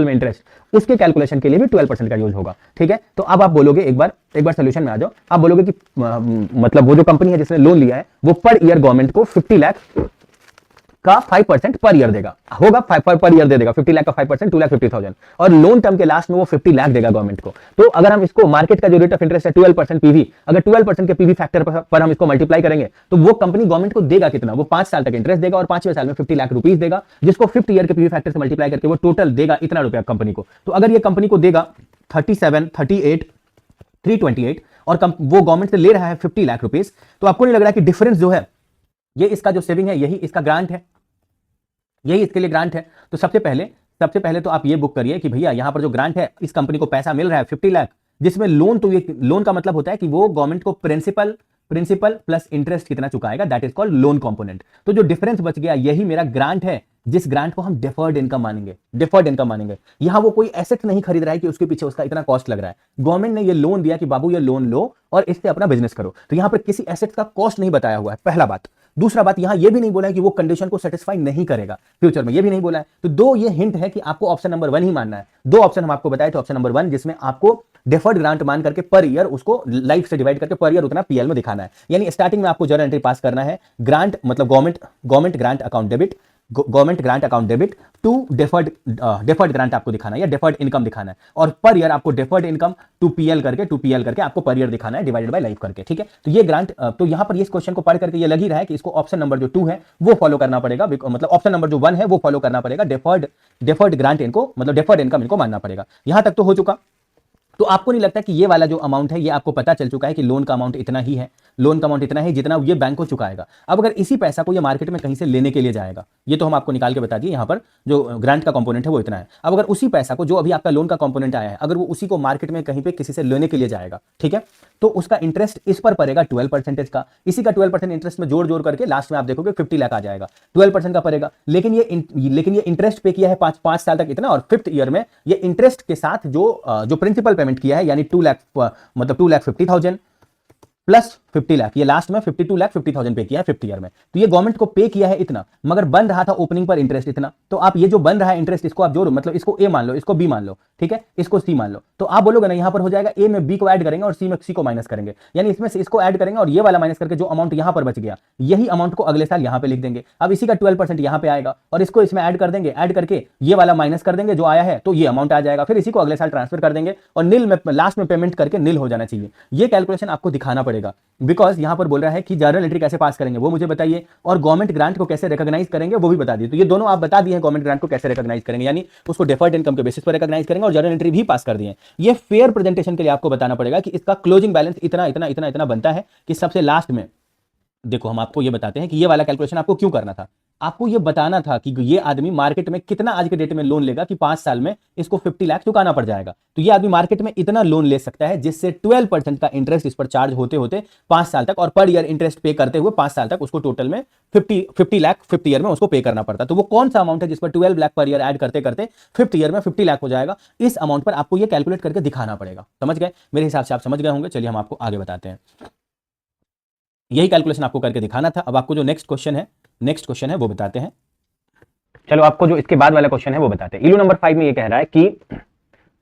में इंटरेस्ट, उसके कैलकुलेशन के लिए भी 12% का यूज होगा। ठीक है, तो अब आप बोलोगे, एक बार सोल्यूशन में आ जाओ। आप बोलोगे कि मतलब वो जो कंपनी है जिसने लोन लिया है वो पर ईयर गवर्नमेंट को 50 लाख का 5% पर ईयर देगा, होगा पर ईयर दे देगा 50 लाख का 5%, 2,50,000, और लोन टर्म के लास्ट में वो 50 लाख देगा गवर्नमेंट को। तो अगर हम इसको मार्केट का जो रेट ऑफ इंटरेस्ट है 12% पीवी, अगर 12% के पीवी फैक्टर पर हम इसको मल्टीप्लाई करेंगे तो वो कंपनी गवर्नमेंट को देगा कितना, वो 5 साल तक इंटरेस्ट देगा और 5वें साल में 50 लाख रुपीस देगा, जिसको 5th ईयर के पीवी फैक्टर से मल्टीप्लाई करके वो टोटल देगा इतना रुपया कंपनी को। तो अगर ये कंपनी को देगा 37, 38, 328 और वो गवर्नमेंट से ले रहा है 50 लाख रुपीस, तो आपको नहीं लग रहा कि डिफरेंस जो है ये इसका जो सेविंग है यही इसका ग्रांट है, यही इसके लिए ग्रांट है। तो सबसे पहले तो आप ये बुक करिए कि भैया यहां पर जो ग्रांट है, इस कंपनी को पैसा मिल रहा है 50 लाख, जिसमें लोन, तो ये लोन का मतलब होता है कि वो गवर्नमेंट को प्रिंसिपल प्लस इंटरेस्ट कितना चुकाएगा, that is called loan component. तो जो डिफरेंस बच गया यही मेरा ग्रांट है, जिस ग्रांट को हम डेफर्ड इनकम मानेंगे। यहां वो कोई एसेट नहीं खरीद रहा है कि उसके पीछे उसका इतना कॉस्ट लग रहा है। गवर्नमेंट ने ये लोन दिया कि बाबू ये लोन लो और इससे अपना बिजनेस करो, तो यहां पर किसी एसेट का कॉस्ट नहीं बताया हुआ है, पहला बात। दूसरा बात, यहां ये भी नहीं बोला है कि वो कंडीशन को सेटिस्फाई नहीं करेगा फ्यूचर में, ये भी नहीं बोला है। तो दो ये हिंट है कि आपको ऑप्शन नंबर 1 ही मानना है। दो ऑप्शन हम आपको बताए थे, ऑप्शन नंबर 1 जिसमें आपको डेफर्ड ग्रांट मान करके पर ईयर उसको लाइफ से डिवाइड करके पर ईयर उतना पीएल में दिखाना है। यानी स्टार्टिंग में आपको जर्नल एंट्री पास करना है, ग्रांट मतलब government grant account debit to deferred grant आपको दिखाना है या डेफर्ड इनकम दिखाना है, और पर ईयर आपको डेफर्ड इनकम टू पीएल करके आपको पर ईयर दिखाना है डिवाइडेड बाय लाइफ करके। ठीक है, तो ये ग्रांट, तो यहां पर इस क्वेश्चन को पढ़ करके ये लग ही रहा है कि इसको ऑप्शन नंबर जो 2 है वो फॉलो करना पड़ेगा, मतलब ऑप्शन नंबर जो 1 है वो फॉलो करना पड़ेगा, डेफर्ड ग्रांट इनको, मतलब डेफर्ड इनकम इनको मानना पड़ेगा। यहां तक तो हो चुका। तो आपको नहीं लगता कि ये वाला जो अमाउंट है ये आपको पता चल चुका है कि लोन का अमाउंट इतना ही है, लोन का अमाउंट इतना है जितना ये बैंक को चुकाएगा। अब अगर इसी पैसा को ये मार्केट में कहीं से लेने के लिए जाएगा, ये तो हम आपको निकाल के बता दिए, यहाँ पर जो ग्रांट का कंपोनेंट है वो इतना है। अब अगर उसी पैसा को, जो अभी आपका लोन का कंपोनेंट आया है, अगर वो उसी को मार्केट में कहीं पे किसी से लेने के लिए जाएगा, ठीक है, तो उसका इंटरेस्ट इस पर पड़ेगा 12% का, इसी का 12% इंटरेस्ट में जोड़ करके लास्ट में आप देखोगे 50 लाख आ जाएगा, 12% का पड़ेगा। लेकिन ये इंटरेस्ट पे किया है 5 साल तक इतना, और 5th ईयर में ये इंटरेस्ट के साथ जो प्रिंसिपल पेमेंट किया है, यानी 2,50,000 प्लस 50 लाख, ये लास्ट में 52,50,000 पे किया है 5th ईयर में। तो ये गवर्नमेंट को पे किया है इतना, मगर बन रहा था ओपनिंग पर इंटरेस्ट इतना। तो आप ये जो बन रहा है इंटरेस्ट, इसको आप जोड़ो, मतलब इसको ए मान लो, इसको बी मान लो, ठीक है, इसको सी मान लो। तो आप बोलोगे ना, यहां पर हो जाएगा ए में बी को ऐड करेंगे और सी में सी को माइनस करेंगे, यानी इसमें से इसको ऐड करेंगे और ये वाला माइनस करके जो अमाउंट यहां पर बच गया, यही अमाउंट को अगले साल यहां पे लिख देंगे। अब इसी का 12% यहां पे आएगा और इसको इसमें ऐड कर देंगे, ऐड करके ये वाला माइनस कर देंगे जो आया है, तो ये अमाउंट आ जाएगा। फिर इसी को अगले साल ट्रांसफर कर देंगे और निल में लास्ट में पेमेंट करके निल हो जाना चाहिए। ये कैलकुलेशन आपको दिखाना पड़ेगा। बिकॉज यहां पर बोल रहा है कि जर्नल एंट्री कैसे पास करेंगे वो मुझे बताइए, और गवर्नमेंट ग्रांट को कैसे रिकॉग्नाइज करेंगे वो भी बता दिए। तो ये दोनों आप बता दिए हैं, गवर्नमेंट ग्रांट को कैसे रिकॉग्नाइज करेंगे, यानी उसको डिफर्ड इनकम के बेसिस पर रिकॉग्नाइज करेंगे, और जर्नल एंट्री भी पास कर दिए। ये फेयर प्रेजेंटेशन के लिए आपको बताना पड़ेगा कि इसका क्लोजिंग बैलेंस इतना इतना इतना इतना बनता है कि सबसे लास्ट में देखो हम आपको ये बताते हैं कि ये वाला कैलकुलेशन आपको क्यों करना था। आपको ये बताना था कि ये आदमी मार्केट में कितना आज के डेट में लोन लेगा कि 5 साल में इसको 50 लाख चुकाना पड़ जाएगा। तो ये आदमी मार्केट में इतना लोन ले सकता है जिससे 12% का इंटरेस्ट इस पर चार्ज होते होते 5 साल तक, और पर ईयर इंटरेस्ट पे करते हुए 5 साल तक उसको टोटल में 50 लाख 50 ईयर में उसको पे करना पड़ता। तो वो कौन सा अमाउंट है जिस पर 12 लाख पर ईयर ऐड करते करते 50 ईयर में 50 लाख हो जाएगा। इस अमाउंट पर आपको ये कैलकुलेट करके दिखाना पड़ेगा। समझ गए? मेरे हिसाब से आप समझ गए होंगे। चलिए हम आपको आगे बताते हैं। यही कैलकुलेशन आपको करके दिखाना था। अब आपको जो नेक्स्ट क्वेश्चन है वो बताते हैं। चलो आपको जो इसके बाद वाला क्वेश्चन है वो बताते हैं। इलू नंबर 5 में ये कह रहा है कि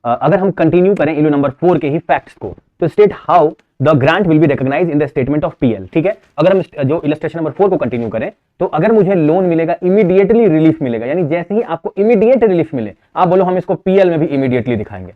अगर हम कंटिन्यू करें इलू नंबर 4 के ही फैक्ट्स को, तो state how the grant will be recognise in the statement of PL. ठीक है, अगर हम जो इलस्ट्रेशन नंबर 4 को कंटिन्यू करें, तो अगर मुझे लोन मिलेगा इमीडिएटली रिलीफ मिलेगा, यानी जैसे ही आपको इमीडिएट रिलीफ मिले आप बोलो हम इसको पीएल में भी इमीडिएटली दिखाएंगे,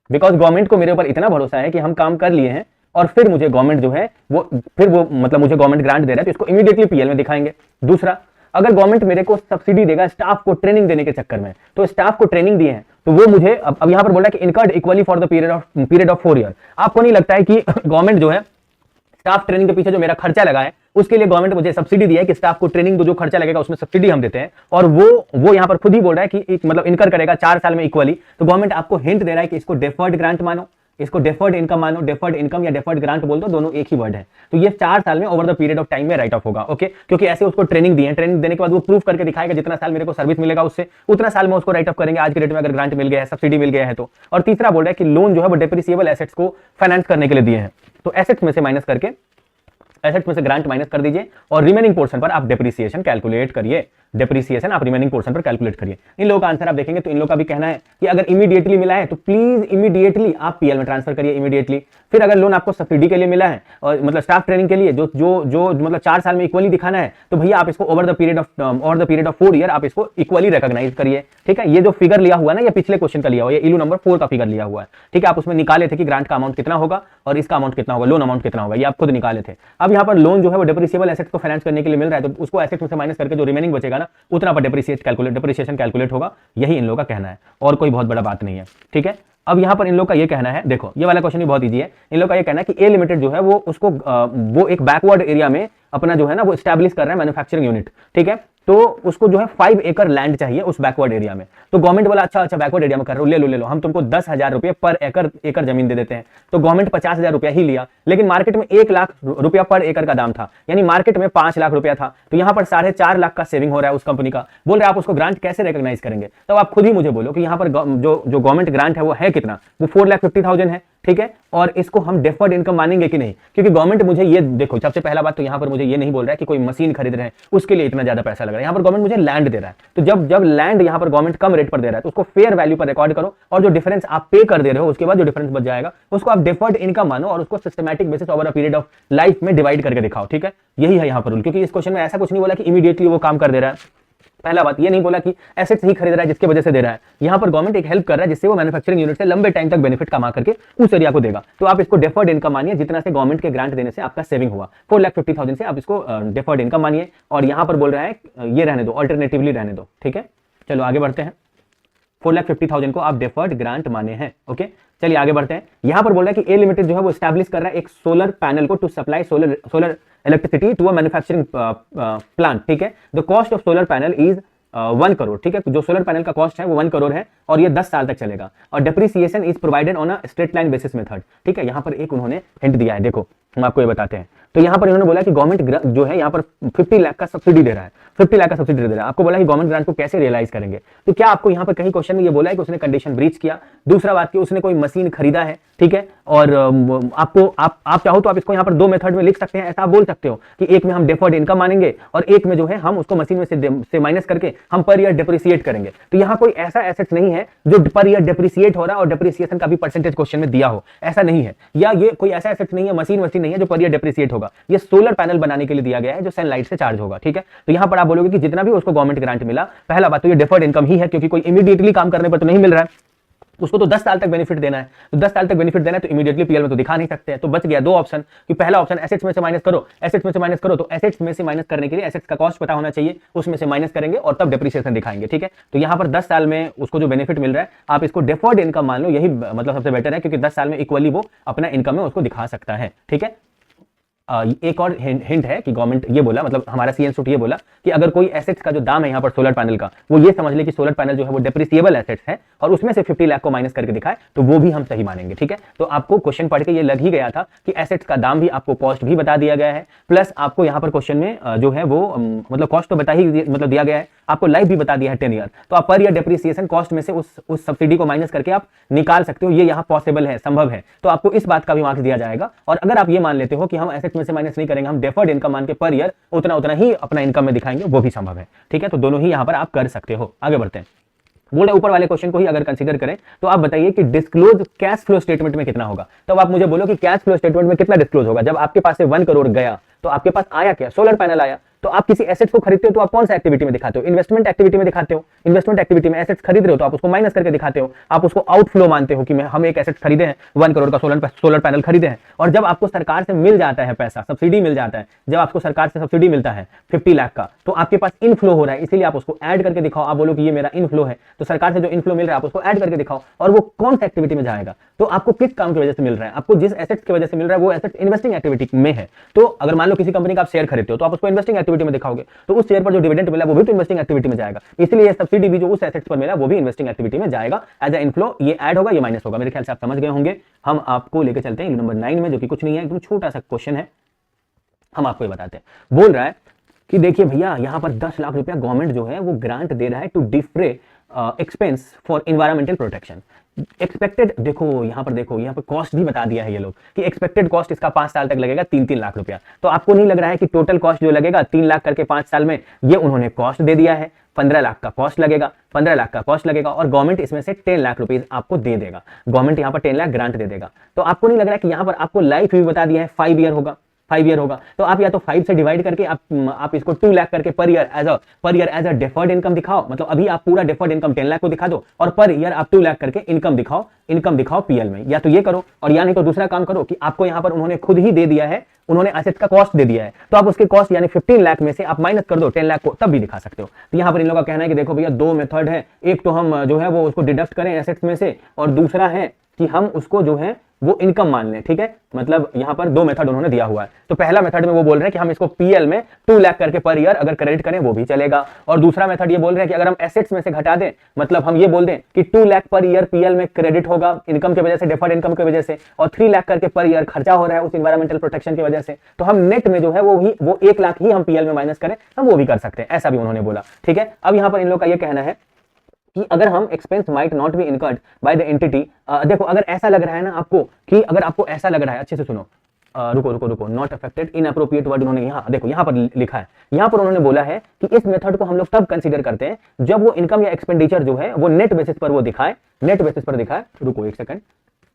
बिकॉज गवर्नमेंट को मेरे ऊपर इतना भरोसा है कि हम काम कर लिए हैं और फिर मुझे गवर्नमेंट जो है वो मतलब मुझे गवर्नमेंट ग्रांट दे रहा है, तो इसको इमीडिएटली पीएल में दिखाएंगे। दूसरा, अगर गवर्नमेंट मेरे को सब्सिडी देगा स्टाफ को ट्रेनिंग देने के चक्कर में, तो स्टाफ को ट्रेनिंग दी है तो वो मुझे अब यहां पर बोल रहा है कि incurred equally for the period of 4 year. आपको नहीं लगता है कि गवर्नमेंट जो है स्टाफ ट्रेनिंग के पीछे जो मेरा खर्चा लगा है उसके लिए गवर्नमेंट मुझे सब्सिडी दिया है कि स्टाफ को ट्रेनिंग जो खर्चा लगेगा उसमें सब्सिडी हम देते हैं, और वो यहां पर खुद ही बोल रहा है कि मतलब इनकर करेगा 4 साल में इक्वली। तो गवर्नमेंट आपको हिंट दे रहा है कि इसको डेफर्ड ग्रांट मानो, इसको डेफर्ड इनकम मानो, डेफर्ड इनकम या डेफर्ड ग्रांट बोल दो, दोनों एक ही वर्ड है। तो ये 4 साल में over the period of time में राइट ऑफ होगा। ओके, क्योंकि ऐसे उसको ट्रेनिंग दी है, ट्रेनिंग देने के बाद वो प्रूफ करके दिखाएगा जितना साल मेरे को सर्विस मिलेगा उससे उतना साल में उसको राइट ऑफ करेंगे आज के डेट में, अगर ग्रांट मिल गया है, सब्सिडी मिल गया है तो। और तीसरा बोल रहा है कि लोन जो है वो डेप्रिसिएबल एसेट्स को फाइनेंस करने के लिए दिए हैं, तो एसेट्स में से माइनस करके एसेट्स में से ग्रांट माइनस कर दीजिए और रिमेनिंग पोर्शन पर आप डेप्रिसिएशन कैलकुलेट करिए। डेप्रिसिएशन आप रिमेनिंग पोर्शन पर कैलकुलेट करिए। इन लोगों का आंसर आप देखेंगे तो इन लोगों का भी कहना है कि अगर इमीडिएटली मिला है तो प्लीज इमीडिएटली आप पीएल में ट्रांसफर करिए इमीडिएटली। फिर अगर लोन आपको सब्सिडी के लिए मिला है और मतलब स्टाफ ट्रेनिंग के लिए जो जो जो मतलब 4 साल में इक्वली दिखाना है, तो भैया आप इसको over the period of 4 year आप इसको इक्वली रिकॉग्नाइज करिए। ठीक है, ये जो फिगर लिया हुआ है ना, ये पिछले क्वेश्चन का लिया हुआ है, ये इलू नंबर 4 का फिगर लिया हुआ है। ठीक है, आप उसमें निकाले थे कि ग्रांट का अमाउंट कितना होगा और इसका अमाउंट कितना होगा, लोन अमाउंट कितना होगा, ये आप खुद निकाले थे। अब यहाँ पर लोन जो है वो डेप्रिसिएबल एसेट्स को फाइनेंस करने के लिए मिल रहा है, तो उसको एसेट्स में से माइनस करके जो रिमेनिंग बचेगा ना उतना पर डेप्रिसिएशन कैलकुलेट होगा। यही इन लोगों का कहना है और कोई बहुत बड़ा बात नहीं है। ठीक है, अब यहां पर इन लोग का ये कहना है, देखो ये वाला क्वेश्चन भी बहुत इजी है। इन लोग का ये कहना है कि ए लिमिटेड जो है वो उसको वो एक बैकवर्ड एरिया में अपना जो है ना वो एस्टैब्लिश कर रहा है मैन्युफैक्चरिंग यूनिट। ठीक है, तो उसको जो है 5 एकड़ लैंड चाहिए उस बैकवर्ड एरिया में। तो गवर्नमेंट बोला अच्छा बैकवर्ड एरिया में कर रहे हो, ले लो हम तुमको 10,000 रुपए पर एकड़ जमीन दे देते हैं। तो गवर्नमेंट 50,000 रुपया ही लिया, लेकिन मार्केट में 1 लाख रुपया पर एकड़ का दाम था, यानी मार्केट में 5 लाख रुपया था। तो यहां पर 4.5 लाख का सेविंग हो रहा है उस कंपनी का। बोल रहे आप उसको ग्रांट कैसे रिकॉग्नाइज करेंगे? तो आप खुद ही मुझे बोलो कि यहां पर जो गवर्नमेंट ग्रांट है वो है कितना, वो 4,50,000 है। ठीक है, और इसको हम डेफर्ड इनकम मानेंगे कि नहीं? क्योंकि गवर्नमेंट मुझे ये देखो, सबसे पहला बात तो यहां पर मुझे ये नहीं बोल रहा है कि कोई मशीन खरीद रहे हैं उसके लिए इतना ज्यादा पैसा लग रहा है। यहां पर गवर्नमेंट मुझे लैंड दे रहा है, तो जब लैंड यहां पर गवर्नमेंट कम रेट पर दे रहा है तो उसको फेयर वैल्यू पर रिकॉर्ड करो, और जो डिफरेंस आप पे कर दे रहे हो उसके बाद जो डिफरेंस बच जाएगा उसको आप डेफर्ड इनकम मानो और उसको systematic basis over a period of life में डिवाइड करके दिखाओ। ठीक है, यही है यहां पर रूल, क्योंकि इस क्वेश्चन में ऐसा कुछ नहीं बोला कि इमीडिएटली वो काम कर दे रहा है। पहला बात ये नहीं बोला कि एसेट्स ही खरीद रहा है जिसकी वजह से दे रहा है। यहां पर गवर्नमेंट एक हेल्प कर रहा है जिससे वो मैन्युफैक्चरिंग यूनिट से लंबे टाइम तक बेनिफिट कमा करके उस एरिया को देगा। तो आप इसको डेफर्ड इनकम मानिए, जितना से गवर्नमेंट के ग्रांट देने से आपका सेविंग हुआ 4,50,000 से आप इसको डेफर्ड इनकम मानिए। और यहां पर बोल रहा है ये रहने दो, ऑल्टरनेटिवली रहने दो। ठीक है, चलो आगे बढ़ते हैं। 4,50,000 को आप डेफर्ड ग्रांट माने हैं। ओके, चलिए आगे बढ़ते हैं। यहां पर बोल रहा है कि ए लिमिटेड जो है वो एस्टैब्लिश कर रहा है एक सोलर पैनल को to supply solar electricity to a manufacturing plant. ठीक है, the cost of solar panel is 1 crore. ठीक है, जो सोलर पैनल का कॉस्ट है वो 1 करोड़ है और ये 10 साल तक चलेगा, और depreciation is provided on a straight line basis method. ठीक है, यहां पर एक उन्होंने हिंट दिया है, देखो हम आपको ये बताते हैं। तो यहां पर इन्होंने बोला कि गवर्नमेंट जो है यहां पर 50 लाख का सब्सिडी दे रहा है, 50 लाख का सब्सिडी दे रहा है। आपको बोला कि गवर्नमेंट ग्रांट को कैसे रियलाइज करेंगे, तो क्या आपको यहां पर कहीं क्वेश्चन में ये बोला है कि उसने कंडीशन ब्रीच किया? दूसरा बात कि उसने कोई मशीन खरीदा है। ठीक है, और आपको आप चाहो तो आप इसको यहां पर 2 मेथड में लिख सकते हैं। ऐसा आप बोल सकते हो कि एक में हम डेफर्ड इनकम मानेंगे और एक में जो है हम उसको मशीन में से माइनस करके हम पर ईयर डेप्रिसिएट करेंगे। तो यहां कोई ऐसा एसेट नहीं है जो पर ईयर डेप्रिसिएट हो रहा है और डेप्रिसिएशन का भी परसेंटेज क्वेश्चन में दिया हो, ऐसा नहीं है। या ये कोई ऐसा एसेट नहीं है, मशीन नहीं है जो पर ईयर डेप्रिसिएट होगा। ये सोलर पैनल बनाने के लिए दिया गया है जो सनलाइट से चार्ज होगा। ठीक है, तो यहां पर आप बोलोगे कि जितना भी उसको गवर्नमेंट ग्रांट मिला, पहला बात तो ये डेफर्ड इनकम ही है, क्योंकि कोई इमीडिएटली काम करने पर तो नहीं मिल रहा है। उसको तो 10 साल तक बेनिफिट देना है, तो 10 साल तक बेनिफिट देना है तो इमीडिएटली पीएल में तो दिखा नहीं सकते हैं। तो बच गया दो ऑप्शन कि पहला ऑप्शन एसेट्स में से माइनस करो, एसेट्स में से माइनस करो, तो एसेट्स में से माइनस करने के लिए एसेट्स का कॉस्ट पता होना चाहिए, उसमें से माइनस करेंगे और तब डेप्रिसिएशन दिखाएंगे। ठीक है, तो यहां पर 10 साल में उसको जो बेनिफिट मिल रहा है आप इसको डेफर्ड इनकम मान लो, यही मतलब सबसे बेटर है, क्योंकि 10 साल में इक्वली वो अपना इनकम में उसको दिखा सकता है। ठीक है, एक और हिंट है कि गवर्नमेंट ये बोला, मतलब हमारा सी इंस्टीट्यूट ये बोला कि अगर कोई एसेट्स का जो दाम है यहाँ पर सोलर पैनल का, वो ये समझ ले कि सोलर पैनल जो है वो डेप्रिसिएबल एसेट्स है और उसमें से 50 लाख को माइनस करके दिखाए तो वो भी हम सही मानेंगे। ठीक है, तो आपको क्वेश्चन पढ़ के ये लग ही गया था कि एसेट्स का दाम भी आपको कॉस्ट भी बता दिया गया है, प्लस आपको यहाँ पर क्वेश्चन में जो है वो मतलब कॉस्ट तो बता ही मतलब दिया गया है, आपको लाइफ भी बता दिया है 10 ईयर, तो आप पर ईयर डेप्रिसिएशन कॉस्ट में से उस सब्सिडी को माइनस करके आप निकाल सकते हो, ये यहाँ पॉसिबल है, संभव है, तो आपको इस बात का भी मार्क्स दिया जाएगा। और अगर आप ये मान लेते हो कि हम एसेट्स में से माइनस नहीं करेंगे, हम डेफर्ड इनकम मान के पर ईयर उतना ही अपना इनकम में दिखाएंगे, वो भी संभव है। ठीक है, तो दोनों ही यहां पर आप कर सकते हो। आगे बढ़ते हैं, बोल रहे ऊपर वाले क्वेश्चन को ही अगर कंसीडर करें तो आप बताइए कि डिस्क्लोज कैश फ्लो स्टेटमेंट में कितना होगा। तब आप मुझे बोलो कि कैश फ्लो स्टेटमेंट में कितना डिस्क्लोज होगा। जब आपके पास से 1 करोड़ गया तो आपके पास आया क्या, सोलर पैनल आया। तो आप किसी एसेट्स को खरीदते हो तो आप कौन सा एक्टिविटी में दिखाते हो, इन्वेस्टमेंट एक्टिविटी में दिखाते हो। इन्वेस्टमेंट एक्टिविटी में एसेट्स खरीद रहे हो तो आप उसको माइनस करके दिखाते हो, आप उसको आउटफ्लो मानते हो कि हम एक एसेट खरीदे हैं, 1 करोड़ का सोलर पैनल खरीदे हैं, और जब आपको सरकार से मिल जाता है पैसा, सब्सिडी मिल जाता है, जब आपको सरकार से सब्सिडी मिलता है 50 लाख का, तो आपके पास इनफ्लो हो रहा है, इसीलिए आप उसको ऐड करके दिखाओ। आप बोलो कि ये मेरा इनफ्लो है, तो सरकार से जो इनफ्लो मिल रहा है आप उसको ऐड करके दिखाओ, और वो कौन सा एक्टिविटी में जाएगा, तो आपको किस काम की वजह से मिल रहा है, आपको जिस एसेट्स की वजह से मिल रहा है वो एसेट इन्वेस्टिंग एक्टिविटी में है। तो अगर मान लो किसी कंपनी का आप शेयर खरीदते हो तो आप उसको इन्वेस्टिंग एक्टिविटी में दिखाओगे, तो उस शेयर पर जो डिविडेंड मिला वो भी तो इन्वेस्टिंग एक्टिविटी में जाएगा, इसलिए सब्सिडी भी जो उस एसेट्स पर मिला वो भी इन्वेस्टिंग एक्टिविटी में जाएगा। एज अ इनफ्लो ये ऐड होगा, ये माइनस होगा। मेरे ख्याल से आप समझ गए होंगे। हम आपको लेके चलते हैं नंबर 9 में, जो कि कुछ नहीं है, एकदम छोटा सा क्वेश्चन है, हम आपको ये बताते हैं। बोल रहा है कि देखिए भैया यहां पर 10 लाख रुपया गवर्नमेंट जो है वो ग्रांट दे रहा है to defray expense for environmental protection. Expected देखो यहाँ पर कॉस्ट भी बता दिया है ये लोग कि एक्सपेक्टेड कॉस्ट इसका 5 साल तक लगेगा 3-3 लाख रुपया। तो आपको नहीं लग रहा है कि टोटल कॉस्ट जो लगेगा 3 लाख करके 5 साल में, ये उन्होंने कॉस्ट दे दिया है, 15 लाख का कॉस्ट लगेगा, 15 लाख का कॉस्ट लगेगा और गवर्नमेंट इसमें से 10 लाख रुपीज आपको दे देगा। गवर्नमेंट यहाँ पर 10 लाख ग्रांट दे देगा। तो आपको नहीं लग रहा है कि यहाँ पर आपको लाइफ भी बता दिया है 5 ईयर होगा, 5 ईयर होगा, तो आप या तो 5 से डिवाइड करके आप इसको 2 लाख करके per year as a deferred income दिखाओ। मतलब अभी आप पूरा डेफर्ड इनकम 10 लाख को दिखा दो और पर ईयर आप 2 लाख करके इनकम दिखाओ पीएल में। या तो ये करो, और या नहीं तो दूसरा काम करो कि आपको यहाँ पर उन्होंने खुद ही दे दिया है, उन्होंने एसेट्स का कॉस्ट दे दिया है, तो आप उसके कॉस्ट यानी 15 लाख में से आप माइनस कर दो 10 लाख को, तब भी दिखा सकते हो। तो यहाँ पर इन लोगों का कहना है कि देखो भैया 2 मेथड है, एक तो हम जो है वो उसको डिडक्ट करें एसेट्स में से, और दूसरा है कि हम उसको जो है वो इनकम मान लें। ठीक है, मतलब यहां पर 2 मेथड उन्होंने दिया हुआ है। तो पहला मेथड में वो बोल रहे हैं कि हम इसको पीएल में 2 लाख करके पर ईयर अगर क्रेडिट करें वो भी चलेगा, और दूसरा मेथड ये बोल रहे हैं कि अगर हम एसेट्स में से घटा दें, मतलब हम ये बोल दें कि 2 लाख पर ईयर पीएल में क्रेडिट होगा इनकम की वजह से, डेफर्ड इनकम की वजह से, और 3 लाख करके पर ईयर खर्चा हो रहा है उस एनवायरमेंटल प्रोटेक्शन की वजह से, तो हम नेट में जो है वो 1 लाख ही हम पीएल में माइनस करें, हम वो भी कर सकते हैं, ऐसा भी उन्होंने बोला। ठीक है, अब यहां पर इन लोग का ये कहना है कि अगर हम expense might not be incurred by the entity, देखो अगर ऐसा लग रहा है ना आपको, कि अगर आपको ऐसा लग रहा है, अच्छे से सुनो, रुको, नॉट अफेक्टेड, इनअप्रोप्रिएट वर्ड उन्होंने यहाँ देखो यहाँ पर लिखा है, यहाँ पर उन्होंने बोला है कि इस मेथड को हम लोग तब कंसीडर करते हैं जब वो इनकम या एक्सपेंडिचर जो है वो नेट बेसिस पर वो दिखाए, नेट बेसिस पर दिखाए। रुको एक सेकंड,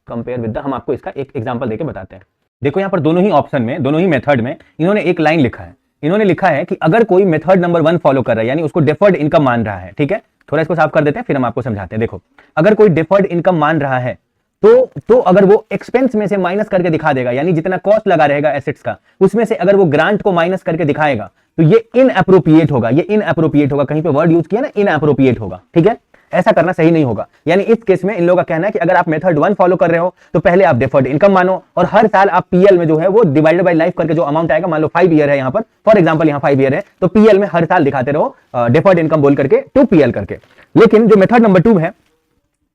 कंपेयर विद द, हम आपको इसका एक एग्जांपल देके बताते हैं। देखो यहाँ पर दोनों ही ऑप्शन में, दोनों ही मेथड में इन्होंने एक लाइन लिखा है, इन्होंने लिखा है कि अगर कोई मेथड नंबर 1 फॉलो कर रहा है, यानी उसको डेफर्ड इनकम मान रहा है, ठीक है, थोड़ा इसको साफ कर देते हैं फिर हम आपको समझाते हैं। देखो अगर कोई डेफर्ड इनकम मान रहा है तो अगर वो एक्सपेंस में से माइनस करके दिखा देगा, यानी जितना कॉस्ट लगा रहेगा एसेट्स का उसमें से अगर वो ग्रांट को माइनस करके दिखाएगा तो ये इनअप्रोप्रिएट होगा, ये इनअप्रोप्रिएट होगा, कहीं पे वर्ड यूज किया ना इनअप्रोप्रिएट होगा। ठीक है, ऐसा करना सही नहीं होगा। यानी इस केस में इन लोगों का कहना है कि अगर आप मेथड 1 फॉलो कर रहे हो तो पहले आप डेफर्ड इनकम मानो, और हर साल आप पीएल में जो है वो डिवाइडेड बाय लाइफ करके जो अमाउंट आएगा, मान लो 5 ईयर है यहाँ पर, फॉर एग्जांपल यहाँ 5 ईयर है, तो पीएल में हर साल दिखाते रहो डेफर्ड इनकम बोल करके टू पीएल करके। लेकिन जो मेथड नंबर 2 है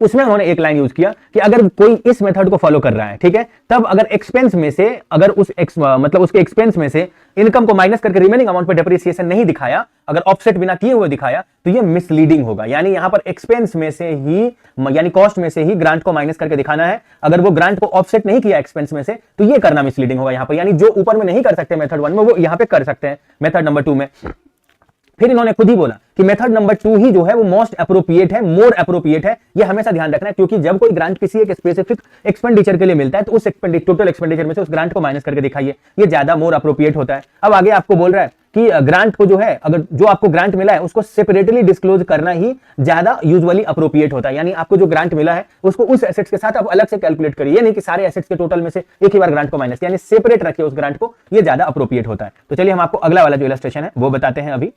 उसमें उन्होंने एक लाइन यूज किया कि अगर कोई इस मेथड को फॉलो कर रहा है, ठीक है, तब अगर एक्सपेंस में से, अगर मतलब उसके एक्सपेंस में से इनकम को माइनस करके रिमेनिंग अमाउंट पे डेप्रिसिएशन नहीं दिखाया, अगर ऑफसेट बिना किए हुए दिखाया, तो ये मिसलीडिंग होगा। यानी यहां पर एक्सपेंस में से ही, यानी कॉस्ट में से ही ग्रांट को माइनस करके दिखाना है। अगर वो ग्रांट को ऑफसेट नहीं किया एक्सपेंस में से, तो ये करना मिसलीडिंग होगा यहां पर। यानी जो ऊपर में नहीं कर सकते मेथड 1 में, वो यहां पे कर सकते हैं मेथड नंबर 2 में। फिर इन्होंने खुद ही बोला कि मेथड नंबर 2 ही जो है वो मोस्ट अप्रोप्रिएट है, मोर अप्रोप्रिएट है। ये हमेशा ध्यान रखना है, क्योंकि जब कोई ग्रांट किसी एक स्पेसिफिक एक्सपेंडिचर के लिए मिलता है तो उस टोटल एक्सपेंडिचर में से उस ग्रांट को माइनस करके दिखाइए, ये ज्यादा मोर अप्रोप्रिएट होता है। अब आगे आपको बोल रहा है कि ग्रांट को जो है, अगर जो आपको ग्रांट मिला है उसको सेपरेटली डिस्क्लोज करना ही ज्यादा यूजुअली अप्रोप्रिएट होता है। यानी आपको जो ग्रांट मिला है उसको उस एसेट्स के साथ आप अलग से कैलकुलेट करिए, नहीं कि सारे एसेट्स के टोटल में से एक ही बार ग्रांट को माइनस, यानी सेपरेट रखिए उस ग्रांट को, ये ज्यादा अप्रोप्रिएट होता है। तो चलिए हम आपको अगला वाला जो इलस्ट्रेशन है वो बताते हैं। अभी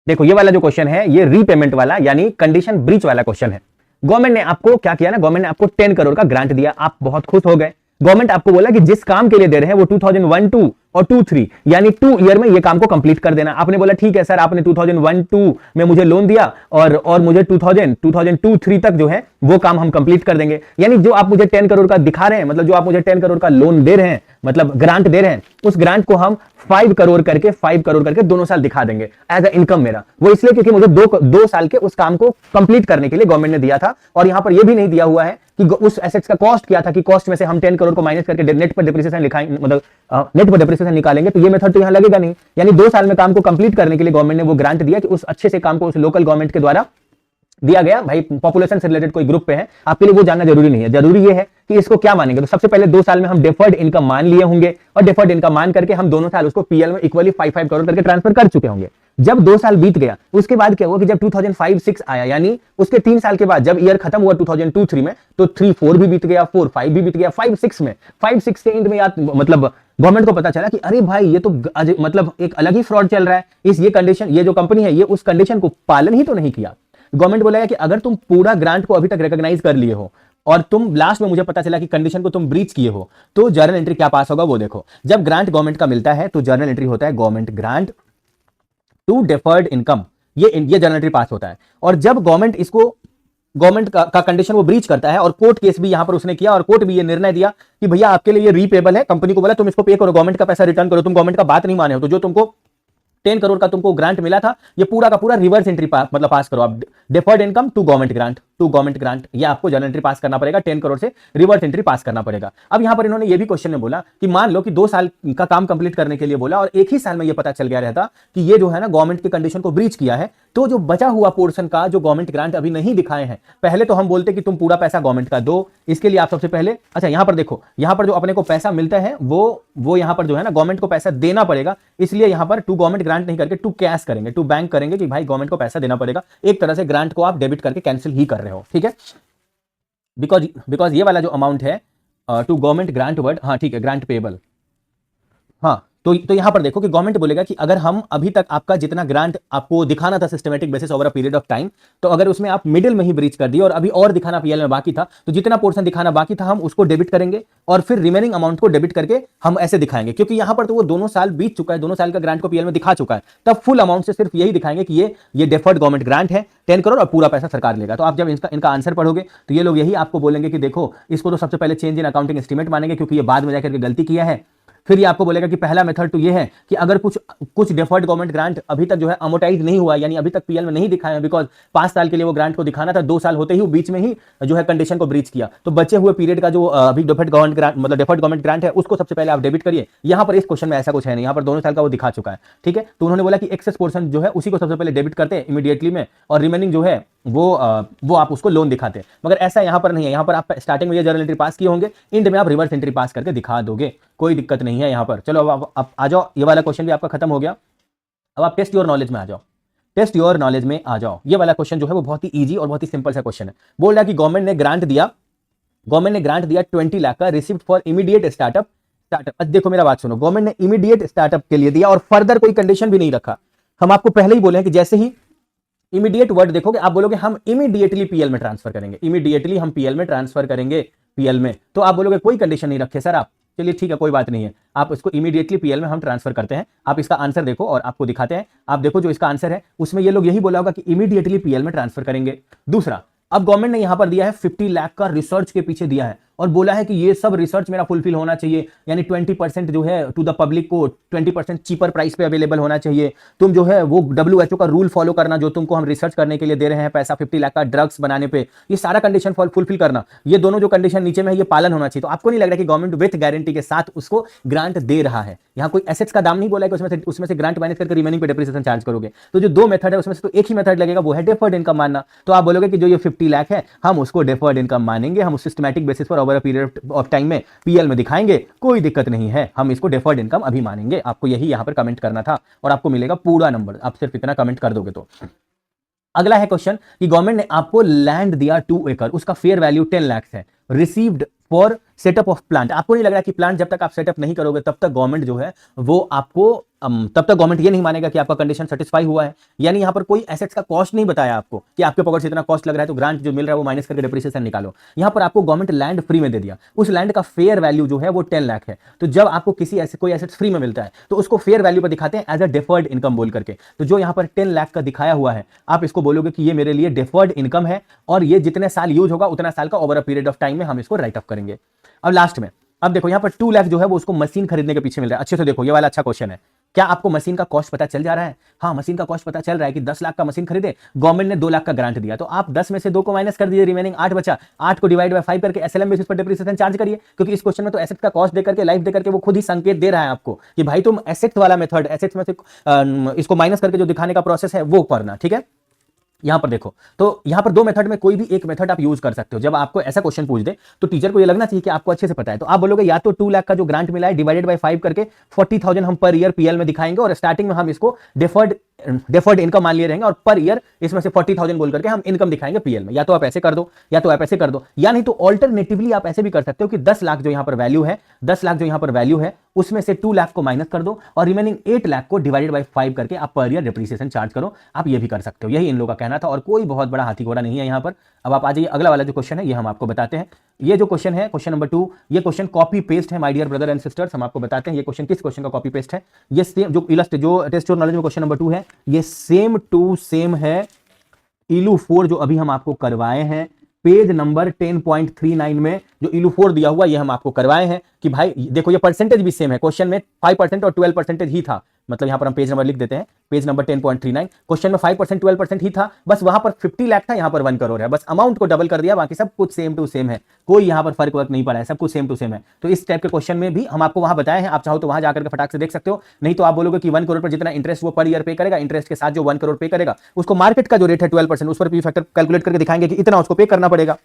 देखो ये वाला जो क्वेश्चन है ये रीपेमेंट वाला यानी कंडीशन ब्रीच वाला क्वेश्चन है। गवर्नमेंट ने आपको क्या किया ना, गवर्नमेंट ने आपको 10 करोड़ का ग्रांट दिया, आप बहुत खुश हो गए। गवर्नमेंट आपको बोला कि जिस काम के लिए दे रहे हैं वो 2001-2 और 2-3 यानी 2 ईयर में ये काम को कंप्लीट कर देना। आपने बोला ठीक है सर, आपने 2001-2 में मुझे लोन दिया और मुझे 2002-3 तक जो है वो काम हम कंप्लीट कर देंगे। यानी जो आप मुझे 10 करोड़ का दिखा रहे हैं, मतलब जो आप मुझे 10 करोड़ का लोन दे रहे हैं, मतलब ग्रांट दे रहे हैं, उस ग्रांट को हम 5 करोड़ करके दोनों साल दिखा देंगे एज अ इनकम मेरा। वो इसलिए क्योंकि मुझे 2 साल के उस काम को कंप्लीट करने के लिए गवर्नमेंट ने दिया था। और यहां पर यह भी नहीं दिया हुआ है कि उस एसेट्स का कॉस्ट क्या था, कि कॉस्ट में से हम 10 करोड़ को माइनस करके नेट पर डिप्रिसिएशन लिखाएंगे, मतलब नेट पर डिप्रिसिएशन निकालेंगे, तो ये मेथड तो यहां लगेगा नहीं। यानी 2 साल में काम को कंप्लीट करने के लिए गवर्नमेंट ने वो ग्रांट दिया कि उस अच्छे से काम को उस लोकल गवर्नमेंट के द्वारा दिया गया। भाई पॉपुलेशन से रिलेटेड कोई ग्रुप पे है, आपके लिए वो जानना जरूरी नहीं है। जरूरी ये है कि इसको क्या मानेंगे। तो सबसे पहले 2 साल में हम डेफर्ड इनकम मान लिए होंगे और डेफर्ड इनकम मान करके हम दोनों साल उसको पीएल में इक्वली 5-5 करोड़ करके ट्रांसफर कर चुके होंगे। जब 2 साल बीत गया उसके बाद क्या हुआ कि जब 2005-6 आया, यानी उसके 3 साल के बाद जब ईयर खत्म हुआ 2002-3 में, तो 3-4 भी बीत गया, 4-5 भी बीत गया, 5-6 में, 5-6 के एंड में यार मतलब गवर्नमेंट को पता चला कि अरे भाई ये तो मतलब एक अलग ही फ्रॉड चल रहा है। ये कंडीशन, ये जो कंपनी है ये उस कंडीशन को पालन ही तो नहीं किया। गवर्नमेंट बोला कि अगर तुम पूरा ग्रांट को अभी तक रिकॉग्नाइज कर लिए हो और तुम लास्ट में मुझे पता चला कि कंडीशन को तुम ब्रीच किए हो, तो जर्नल एंट्री क्या पास होगा वो देखो। जब ग्रांट गवर्नमेंट का मिलता है तो जर्नल एंट्री होता है government grant to deferred income, ये जर्नल एंट्री पास होता है। और जब गवर्नमेंट का कंडीशन वो ब्रीच करता है, और कोर्ट केस भी यहां पर उसने किया और कोर्ट भी ये निर्णय दिया कि भैया आपके लिए ये रीपेबल है, कंपनी को बोला तुम इसको पे करो, गवर्नमेंट का पैसा रिटर्न करो, तुम गवर्नमेंट का बात नहीं माने हो, तो जो तुमको 10 करोड़ का तुमको ग्रांट मिला था ये पूरा का पूरा रिवर्स एंट्री मतलब पास करो आप, deferred income to government grant, ये आपको जर्नल एंट्री पास करना पड़ेगा। 10 करोड़ से रिवर्स एंट्री पास करना पड़ेगा। अब यहां पर इन्होंने ये भी क्वेश्चन में बोला कि मान लो कि 2 साल का काम कंप्लीट करने के लिए बोला और एक ही साल में ये पता चल गया रहता कि ये जो है ना गवर्नमेंट की कंडीशन को ब्रीच किया है, तो जो बचा हुआ पोर्शन का जो गवर्नमेंट ग्रांट अभी नहीं दिखाए हैं, पहले तो हम बोलते कि तुम पूरा पैसा गवर्नमेंट का दो, इसके लिए आप सबसे पहले, अच्छा यहां पर देखो, यहां पर जो अपने को पैसा मिलता है वो यहां पर जो है ना गवर्नमेंट को पैसा देना पड़ेगा, इसलिए यहां पर टू गवर्नमेंट ग्रांट नहीं करके टू कैश करेंगे, टू बैंक करेंगे कि भाई गवर्नमेंट को पैसा देना पड़ेगा। एक तरह से ग्रांट को आप डेबिट करके कैंसिल ही कर रहे हो, ठीक है, बिकॉज ये वाला जो अमाउंट है टू गवर्नमेंट ग्रांट वर्ड, हाँ ठीक है, ग्रांट पेबल, हाँ तो यहां पर देखो कि गवर्नमेंट बोलेगा कि अगर हम अभी तक आपका जितना ग्रांट आपको दिखाना था systematic basis over a period of time, तो अगर उसमें आप मिडिल में ही ब्रीच कर दिए और अभी और दिखाना पीएल में बाकी था, तो जितना पोर्शन दिखाना बाकी था हम उसको डेबिट करेंगे और फिर रिमेनिंग अमाउंट को डेबिट करके हम ऐसे दिखाएंगे, क्योंकि यहां पर तो वो दोनों साल बीत चुका है, दोनों साल का ग्रांट को पीएल में दिखा चुका है, तब फुल अमाउंट से सिर्फ यही दिखाएंगे कि ये डेफर्ड गवर्नमेंट ग्रांट है 10 करोड़ और पूरा पैसा सरकार लेगा। तो आप जब इनका आंसर पढ़ोगे तो ये लोग यही आपको बोलेंगे कि देखो इसको तो सबसे पहले चेंज इन अकाउंटिंग एस्टीमेट मानेंगे क्योंकि ये बाद में जाकर के गलती किया है। फिर ये आपको बोलेगा कि पहला मेथड तो ये है कि अगर कुछ डेफर्ड गवर्नमेंट ग्रांट अभी तक जो है अमोटाइज नहीं हुआ, यानी अभी तक पीएल में नहीं दिखाया है, बिकॉज 5 साल के लिए वो ग्रांट को दिखाना था, 2 साल होते ही बीच में ही जो है कंडीशन को ब्रीच किया, तो बचे हुए पीरियड का जो अभी डेफर्ड गवर्नमेंट ग्रांट है उसको सबसे पहले आप डेबिट करिए। यहां पर इस क्वेश्चन में ऐसा कुछ है नहीं, यहां पर दोनों साल का वो दिखा चुका है, ठीक है। तो उन्होंने बोला कि एक्सेस पोर्शन जो है उसी को सबसे पहले डेबिट करते हैं इमीडिएटली में, और रिमेनिंग जो है वो आप उसको लोन दिखाते हैं। मगर ऐसा यहां पर नहीं है, यहां पर आप स्टार्टिंग में ये जर्नल एंट्री पास किए होंगे, एंड में आप रिवर्स एंट्री पास करके दिखा दोगे, कोई दिक्कत नहीं है यहां पर। चलो अब आप आ जाओ, ये वाला क्वेश्चन भी आपका खत्म हो गया। अब आप टेस्ट योर नॉलेज में आ जाओ, टेस्ट योर नॉलेज में आ जाओ। ये वाला क्वेश्चन जो है वो बहुत ही इजी और बहुत ही सिंपल सा क्वेश्चन है। बोल रहा है कि गवर्नमेंट ने ग्रांट दिया 20 लाख का रिसिप्ट फॉर इमीडिएट स्टार्टअप। देखो मेरा बात सुनो, गवर्नमेंट ने इमीडिएट स्टार्टअप के लिए दिया और फर्दर कोई कंडीशन भी नहीं रखा। हम आपको पहले ही बोले हैं कि जैसे ही इमीडिएट वर्ड देखोगे आप बोलोगे हम इमीडिएटली पीएल में ट्रांसफर करेंगे, इमीडिएटली हम पीएल में ट्रांसफर करेंगे पीएल में, तो आप बोलोगे कोई कंडीशन नहीं रखे सर आप, चलिए ठीक है कोई बात नहीं है, आप इसको इमीडिएटली पीएल में हम ट्रांसफर करते हैं। आप इसका आंसर देखो और आपको दिखाते हैं। आप देखो जो इसका आंसर है उसमें ये लोग यही बोला होगा कि इमीडिएटली पीएल में ट्रांसफर करेंगे। दूसरा, अब गवर्नमेंट ने यहां पर दिया है 50 लाख का रिसर्च के पीछे दिया है और बोला है कि ये सब रिसर्च मेरा फुलफिल होना चाहिए, यानी 20% जो है टू द पब्लिक को 20% चीपर प्राइस पे अवेलेबल होना चाहिए। तुम जो है वो WHO का रूल फॉलो करना, जो तुमको हम रिसर्च करने के लिए दे रहे हैं पैसा 50 लाख का ड्रग्स बनाने पे, ये सारा कंडीशन फुलफिल करना, ये दोनों जो कंडीशन नीचे में है ये पालन होना चाहिए। तो आपको नहीं लग रहा कि गवर्नमेंट विथ गारंटी के साथ उसको ग्रांट दे रहा है। यहाँ कोई एसेट्स का दाम नहीं बोला है कि उसमें से ग्रांट माइनस करके रिमेनिंग पे डेप्रिसिएशन चार्ज करोगे। तो जो 2 मेथड है उसमें से तो एक ही मेथड लगेगा, वो है डेफर्ड इनकम मानना। तो आप बोलोगे कि जो ये 50 लाख है हम उसको डेफर्ड इनकम मानेंगे, हम सिस्टमैटिक बेसिस पर over a period of time में पीएल में दिखाएंगे, कोई दिक्कत नहीं है, हम इसको डेफर्ड इनकम अभी मानेंगे। आपको यही यहां पर कमेंट करना था और आपको मिलेगा पूरा नंबर, आप सिर्फ इतना कमेंट कर दोगे तो। अगला है क्वेश्चन कि गवर्नमेंट ने आपको लैंड दिया 2 एकड़, उसका फेयर वैल्यू 10 लाख है, received for setup of plant. आपको नहीं लग रहा कि प्लांट जब तक आप सेटअप नहीं करोगे तब तक गवर्नमेंट जो है वो आपको तब तक गवर्नमेंट ये नहीं मानेगा कि आपका कंडीशन सेटिस्फाई हुआ है। यानी यहां पर कोई एसेट्स का कॉस्ट नहीं बताया आपको कि आपके पॉकेट से इतना कॉस्ट लग रहा है तो ग्रांट जो मिल रहा है वो माइनस करके डिप्रिसिएशन निकालो। यहां पर आपको गवर्नमेंट लैंड फ्री में दे दिया, उस लैंड का फेयर वैल्यू जो है वो 10 लाख है। तो जब आपको किसी ऐसे कोई एसेट्स फ्री में मिलता है तो उसको फेयर वैल्यू पर दिखाते हैं एज अ डिफर्ड इनकम बोल करके। तो जो यहां पर 10 लाख का दिखाया हुआ है आप इसको बोलोगे कि ये मेरे लिए डिफर्ड इनकम है और ये जितने साल यूज होगा उतना साल का over a period of time में हम इसको राइट ऑफ करेंगे। अब लास्ट में अब देखो यहां पर 2 लाख जो है वो उसको मशीन खरीदने के पीछे मिल रहा है। अच्छे से देखो, ये वाला अच्छा क्वेश्चन है। क्या आपको मशीन का कॉस्ट पता चल जा रहा है? हाँ, मशीन का कॉस्ट पता चल रहा है कि 10 लाख का मशीन खरीदे, गवर्नमेंट ने 2 लाख का ग्रांट दिया, तो आप 10 में से 2 को माइनस कर दीजिए, रिमेनिंग 8 बचा। 8 को डिवाइड बाय 5 करके एसएलएम बेसिस पर डिप्रिसिएशन चार्ज करिए, क्योंकि इस क्वेश्चन में तो एसेट का कॉस्ट देकर के लाइफ देकर के वो खुद ही संकेत दे रहा है आपको कि भाई तुम एसेट वाला मेथड, एसेट्स में से इसको माइनस करके जो दिखाने का प्रोसेस है वो करना। ठीक है, यहां पर देखो, तो यहां पर 2 मेथड में कोई भी एक मेथड आप यूज कर सकते हो। जब आपको ऐसा क्वेश्चन पूछ दे तो टीचर को ये लगना चाहिए कि आपको अच्छे से पता है। तो आप बोलोगे या तो 2 लाख का जो ग्रांट मिला है डिवाइडेड बाय 5 करके 40,000 हम पर ईयर पीएल में दिखाएंगे और स्टार्टिंग में हम इसको डिफर्ड इनकम मान लिए रहेंगे और पर ईयर इसमें से 40,000 बोल करके हम इनकम दिखाएंगे पीएल में। या तो आप ऐसे कर दो या तो आप ऐसे कर दो, या नहीं तो ऑल्टरनेटिवली आप ऐसे भी कर सकते हो कि 10 लाख जो यहां पर वैल्यू है, 10 लाख जो यहां पर वैल्यू है उसमें से 2 लाख को माइनस कर दो और रिमेनिंग 8 लाख को डिवाइडेड बाय 5 करके आप पर ईयर डिप्रिसिएशन चार्ज करो। आप ये भी कर सकते हो, यही इन लोगों का कहना था और कोई बहुत बड़ा हाथी घोड़ा नहीं है यहां पर। अब आप आ जाइए, अगला वाला जो क्वेश्चन है ये हम आपको बताते हैं। ये जो क्वेश्चन है क्वेश्चन नंबर 2, ये क्वेश्चन कॉपी पेस्ट है my dear brother and sisters. हम आपको बताते हैं ये क्वेश्चन किस क्वेश्चन का कॉपी पेस्ट है। ये सेम जो टेस्ट और नॉलेज में क्वेश्चन नंबर 2 है, ये सेम टू सेम है इलू 4 जो अभी हम आपको करवाए हैं पेज नंबर 10.39 में। जो इलू 4 दिया हुआ ये हम आपको करवाए हैं कि भाई देखो ये परसेंटेज भी सेम है, क्वेश्चन में 5% और 12% ही था। मतलब यहां पर हम पेज नंबर लिख देते हैं, पेज नंबर 10.39, क्वेश्चन में 5% 12% ही था, बस वहां पर 50 लाख था, यहां पर 1 करोड़ है, बस अमाउंट को डबल कर दिया, बाकी सब कुछ सेम टू सेम है, कोई यहां पर फर्क वर्क नहीं पड़ा है, सब कुछ सेम टू सेम है। तो इस टाइप के क्वेश्चन में भी हम आपको वहां बताए हैं, आप चाहो तो वहां जाकर के फटाक से देख सकते हो। नहीं तो आप बोलोगे कि 1 करोड़ पर जितना इंटरेस्ट वो पर ईयर पे करेगा, इंटरेस्ट के साथ जो 1 करोड़ पे करेगा उसको मार्केट का जो रेट है 12% उस पर पी फैक्टर कैलकुलेट करके दिखाएंगे कि इतना उसको पे करना पड़ेगा।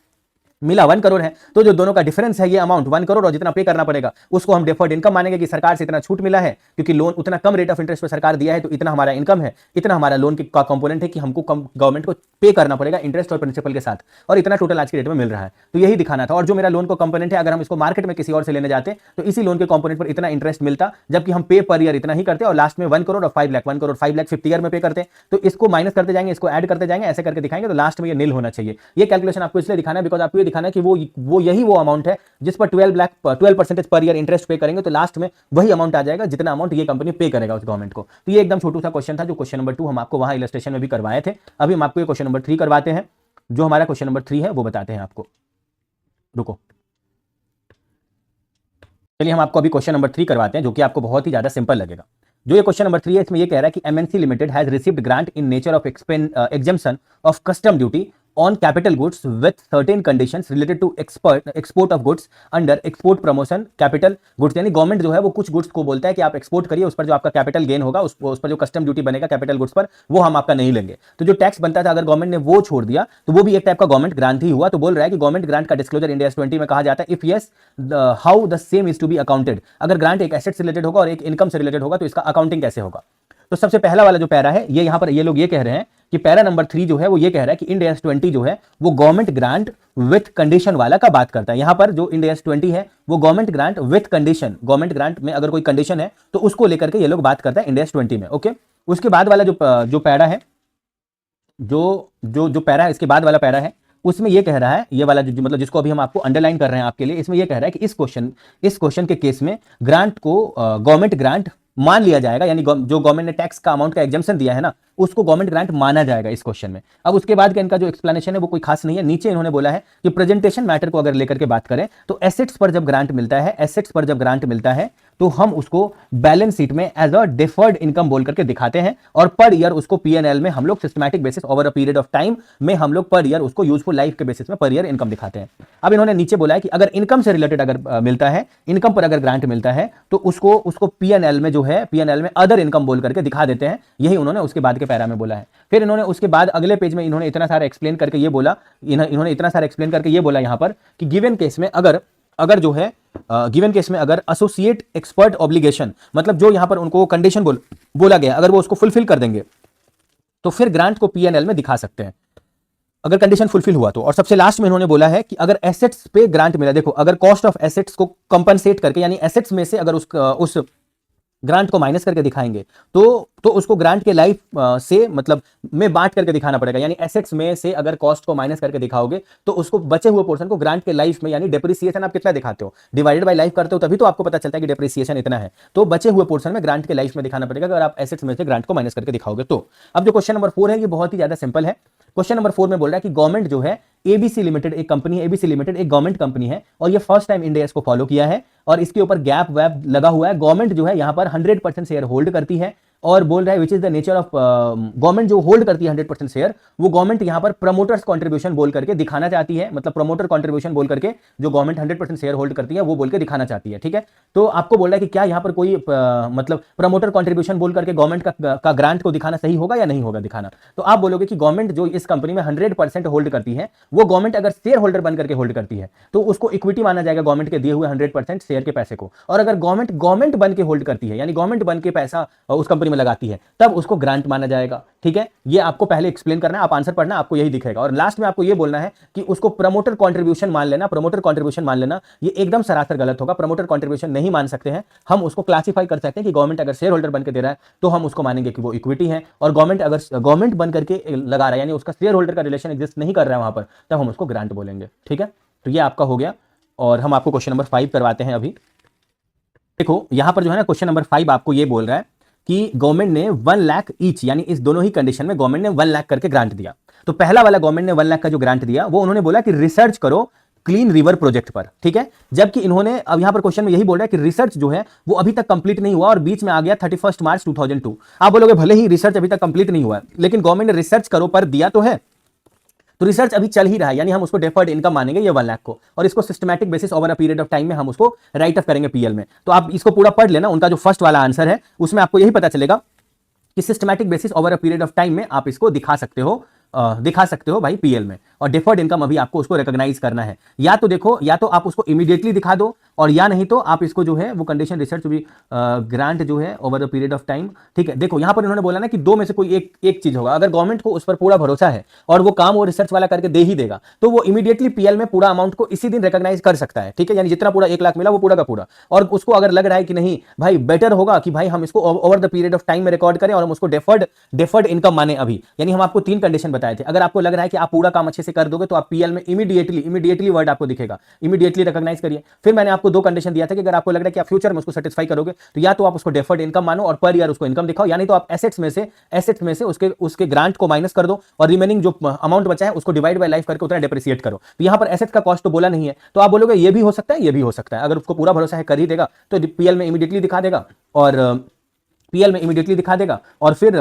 मिला 1 करोड़ है तो जो दोनों का डिफरेंस है ये अमाउंट 1 करोड़ और जितना पे करना पड़ेगा उसको हम डिफर्ड इनकम मानेंगे कि सरकार से इतना छूट मिला है क्योंकि लोन उतना कम रेट ऑफ इंटरेस्ट पे सरकार दिया है, तो इतना हमारा इनकम है, इतना हमारा लोन का कंपोनेंट है कि हमको गवर्नमेंट को पे करना पड़ेगा इंटरेस्ट और प्रिंसिपल के साथ, और इतना टोटल आज के डेट में मिल रहा है। तो यही दिखाना था। और जो मेरा लोन का कंपोनेंट है अगर हम इसको मार्केट में किसी और से लेने जाते तो इसी लोन के कंपोनेंट पर इतना इंटरेस्ट मिलता, जबकि हम पे पर ईयर इतना ही करते और लास्ट में 1 करोड़ और 5 लाख 1 करोड़ 5 लाख 50 ईयर में पे करते। तो इसको माइनस करते जाएंगे, इसको ऐड करते जाएंगे, ऐसे करके दिखाएंगे तो लास्ट में ये नील होना चाहिए। ये कैलकुलेशन आपको इसलिए दिखाना है बिकॉज आपको ये दिखाना है कि वो अमाउंट है जिस पर 12% पर ईयर इंटरेस्ट पे करेंगे तो लास्ट में वही अमाउंट आ जाएगा जितना अमाउंट ये कंपनी पे करेगा उस गवर्नमेंट को। तो ये एकदम छोटू सा क्वेश्चन था जो क्वेश्चन नंबर 2 हम आपको वहां इलस्ट्रेशन में भी करवाए थे। अभी हम आपको ये क्वेश्चन नंबर 3 करवाते हैं। जो हमारा क्वेश्चन नंबर 3 है वो बताते हैं आपको, रुको, चलिए हम आपको अभी क्वेश्चन नंबर 3 करवाते हैं जो कि आपको बहुत ही ज्यादा सिंपल लगेगा। जो ये क्वेश्चन नंबर 3 है इसमें ये कह रहा है कि MNC limited has received grant in nature of exemption of custom duty on capital goods with certain conditions related to export of goods under export promotion capital goods। यानी गवर्नमेंट जो है वो कुछ गुड्स को बोलता है कि आप एक्सपोर्ट करिए, उस पर जो आपका कैपिटल गेन होगा उस पर जो कस्टम ड्यूटी बनेगा कैपिटल गुड्स पर वो हम आपका नहीं लेंगे। तो जो टैक्स बनता था अगर गवर्नमेंट ने वो छोड़ दिया तो वो भी एक टाइप का गवर्नमेंट ग्रांट ही हुआ। तो बोल रहा है कि गवर्नमेंट ग्रांट का डिस्क्लोजर इंडिया 20 में कहा जाता है if yes how the same is to be accounted. अगर ग्रांट एक एसेट से रिलेटेड होगा और एक इनकम से रिलेटेड होगा तो इसका अकाउंटिंग कैसे होगा। तो सबसे पहला वाला जो पैरा है ये यहां पर ये लोग ये कह रहे हैं कि पैरा नंबर 3 जो है वो ये कह रहा है कि इंड AS 20 जो है वो गवर्नमेंट ग्रांट विथ कंडीशन वाला का बात करता है। यहां पर जो इंड AS 20 है वो government grant with condition, government grant में अगर कोई कंडीशन है तो उसको लेकर के ये लोग बात करता है इंड AS 20 में। ओके, उसके बाद वाला जो पैरा है, जो पैरा है इसके बाद वाला पैरा है उसमें ये कह रहा है, ये वाला जो मतलब जिसको अभी हम आपको अंडरलाइन कर रहे हैं आपके लिए, इसमें ये कह रहा है कि इस क्वेश्चन के केस में ग्रांट को गवर्नमेंट ग्रांट मान लिया जाएगा, यानी जो गवर्नमेंट ने टैक्स का अमाउंट का एग्जेम्पशन दिया है ना उसको गवर्नमेंट ग्रांट माना जाएगा इस क्वेश्चन में। अब उसके बाद का इनका जो एक्सप्लेनेशन है वो कोई खास नहीं है। नीचे इन्होंने बोला है कि प्रेजेंटेशन मैटर को अगर लेकर के बात करें तो एसेट्स पर जब ग्रांट मिलता है तो हम उसको बैलेंस शीट में एज अ डिफर्ड इनकम बोल करके दिखाते हैं और पर ईयर उसको पीएनएल में हम लोग systematic basis over a period of time में हम लोग पर ईयर उसको यूजफुल लाइफ के बेसिस में पर ईयर इनकम दिखाते हैं। अब इन्होंने नीचे बोला है कि अगर इनकम से रिलेटेड अगर मिलता है, इनकम पर अगर ग्रांट मिलता है तो उसको पीएनएल में जो है पीएनएल में अदर इनकम बोल करके दिखा देते हैं। यही उन्होंने उसके बाद के पैरा में बोला है। फिर इन्होंने उसके बाद अगले पेज में इन्होंने इतना सारा एक्सप्लेन करके ये बोला, यहां पर कि गिवन केस में अगर अगर जो है गिवन केस में अगर एसोसिएट एक्सपर्ट ऑब्लिगेशन, मतलब जो यहां पर उनको कंडीशन बोला गया, अगर वो उसको फुलफिल कर देंगे तो फिर ग्रांट को पीएनएल में दिखा सकते हैं, अगर कंडीशन फुलफिल हुआ तो। और सबसे लास्ट में इन्होंने बोला है कि अगर एसेट्स पे ग्रांट मिला, देखो अगर कॉस्ट ऑफ एसेट्स को कंपनसेट करके, यानी एसेट्स में से अगर उस ग्रांट को माइनस करके दिखाएंगे तो उसको ग्रांट के लाइफ से मतलब में बांट करके दिखाना पड़ेगा। यानी एसेट्स में से अगर कॉस्ट को माइनस करके दिखाओगे तो उसको बचे हुए पोर्शन को ग्रांट के लाइफ में, यानी डेप्रिसिएशन आप कितना दिखाते हो, डिवाइडेड बाय लाइफ करते हो, तभी तो आपको पता चलता है कि डेप्रिसिएशन इतना है। तो बचे हुए पोर्शन में ग्रांट के लाइफ में दिखाना पड़ेगा अगर आप एसेट्स में से ग्रांट को माइनस करके दिखाओगे तो। अब जो क्वेश्चन नंबर 4 है ये बहुत ही ज्यादा सिंपल है। क्वेश्चन नंबर 4 में बोल रहा है कि गवर्नमेंट जो है एबीसी लिमिटेड एक कंपनी है, एबीसी लिमिटेड एक गवर्नमेंट कंपनी है और ये फर्स्ट टाइम इंड एस को फॉलो किया है और इसके ऊपर गैप वैप लगा हुआ है। गवर्नमेंट जो है यहां पर 100% शेयर होल्ड करती है और बोल रहा है which is the nature of government जो होल्ड करती है 100% शेयर, वो गवर्नमेंट यहां पर प्रमोटर्स कंट्रीब्यूशन बोल करके दिखाना चाहती है, मतलब प्रमोटर कंट्रीब्यूशन बोल करके जो गवर्नमेंट 100% शेयर होल्ड करती है वो बोल के दिखाना चाहती है। ठीक है, तो आपको बोल रहा है कि क्या यहां पर कोई मतलब प्रमोटर कंट्रीब्यूशन बोल करके गवर्नमेंट का ग्रांट को दिखाना सही होगा या नहीं होगा दिखाना। तो आप बोलोगे कि गवर्नमेंट जो इस कंपनी में 100% होल्ड करती है, वो गवर्नमेंट अगर शेयर होल्डर बन करके होल्ड करती है तो उसको इक्विटी माना जाएगा गवर्नमेंट के दिए हुए 100% शेयर के पैसे को। और अगर गवर्नमेंट बन के होल्ड करती है, यानी गवर्नमेंट बन के पैसा उस कंपनी में लगाती है, तब उसको ग्रांट माना जाएगा। ठीक है, ये आपको पहले एक्सप्लेन करना है, आप आंसर पढ़ना, आपको यही दिखेगा। और लास्ट में आपको ये बोलना है कि उसको प्रमोटर कंट्रीब्यूशन मान लेना, प्रमोटर कंट्रीब्यूशन मान लेना, ये एकदम सरासर गलत होगा। प्रमोटर कंट्रीब्यूशन नहीं मान सकते हैं हम, उसको क्लासिफाई कर सकते हैं कि गवर्नमेंट अगर शेयर होल्डर बनकर दे रहा है तो हम उसको मानेंगे कि वो इक्विटी है, और गवर्नमेंट अगर गवर्नमेंट बन करके लगा रहा है, यानी उसका शेयर होल्डर का रिलेशन एग्जिस्ट नहीं कर रहा है वहां पर, तब हम उसको ग्रांट बोलेंगे। ठीक है, तो ये आपका हो गया और हम आपको क्वेश्चन नंबर 5 करवाते हैं अभी। देखो यहां पर जो है ना क्वेश्चन नंबर 5 आपको ये बोल रहा है कि गवर्नमेंट ने 1 लाख ईच, यानी इस दोनों ही कंडीशन में गवर्नमेंट ने 1 लाख करके ग्रांट दिया। तो पहला वाला गवर्नमेंट ने 1 लाख का जो ग्रांट दिया वो उन्होंने बोला कि रिसर्च करो क्लीन रिवर प्रोजेक्ट पर। ठीक है, जबकि इन्होंने अब यहां पर क्वेश्चन में यही बोल रहा है कि रिसर्च जो है वो अभी तक कंप्लीट नहीं हुआ और बीच में आ गया 31 मार्च 2002। आप बोलोगे भले ही रिसर्च अभी तक कंप्लीट नहीं हुआ है, लेकिन गवर्नमेंट ने रिसर्च करो पर दिया तो है, तो रिसर्च अभी चल ही रहा है, यानी हम उसको डेफर्ड इनकम मानेंगे ये 1 लाख को, और इसको systematic basis over a period of time में हम उसको राइट ऑफ करेंगे पीएल में। तो आप इसको पूरा पढ़ लेना, उनका जो फर्स्ट वाला आंसर है उसमें आपको यही पता चलेगा कि systematic basis over a period of time में आप इसको दिखा सकते हो भाई पीएल में। और डिफर्ड इनकम अभी आपको उसको रिकॉग्नाइज करना है, या तो देखो या तो आप उसको इमीडिएटली दिखा दो, और या नहीं तो आप इसको जो है वो कंडीशन रिसर्च भी ग्रांट जो है over the period of time. ठीक है, देखो यहां पर इन्होंने बोला ना कि दो में से कोई एक चीज होगा। अगर गवर्नमेंट को उस पर पूरा भरोसा है और वो काम वो रिसर्च वाला करके दे ही देगा, तो वो इमीडिएटली पीएल में पूरा अमाउंट को इसी दिन रिकॉग्नाइज कर सकता है। ठीक है, यानी जितना पूरा 1 लाख मिला वो पूरा का पूरा, और उसको अगर लग रहा है कि नहीं भाई बेटर होगा कि भाई हम इसको over the period of time में रिकॉर्ड करें और हम उसको डेफर्ड इनकम माने अभी, यानी हम आपको 3 कंडीशन बताए थे। अगर आपको लग रहा है कि आप पूरा काम अच्छे से कर दोगे तो आप पीएल में इमीडिएटली वर्ड आपको दिखेगा, इमीडिएटली रिकॉग्नाइज करिए। फिर मैंने आपको 2 कंडीशन दिया था कि अगर आपको लग रहा है कि आप फ्यूचर में उसको सेटिस्फाई करोगे तो या तो आप उसको डेफर्ड इनकम मानो और पर ईयर उसको इनकम दिखाओ, यानी तो आप एसेट्स में से उसके ग्रांट को माइनस कर दो और रिमेनिंग जो अमाउंट बचा है उसको डिवाइड बाय लाइफ करके उतना डेप्रिसिएट करो। तो यहां पर एसेट्स का कॉस्ट तो बोला नहीं है, तो आप बोलोगे ये भी हो सकता है, ये भी हो सकता है। अगर उसको पूरा भरोसा है कर ही देगा तो पीएल में इमीडिएटली दिखा देगा, और पीएल में इमीडिएटली दिखा देगा, और फिर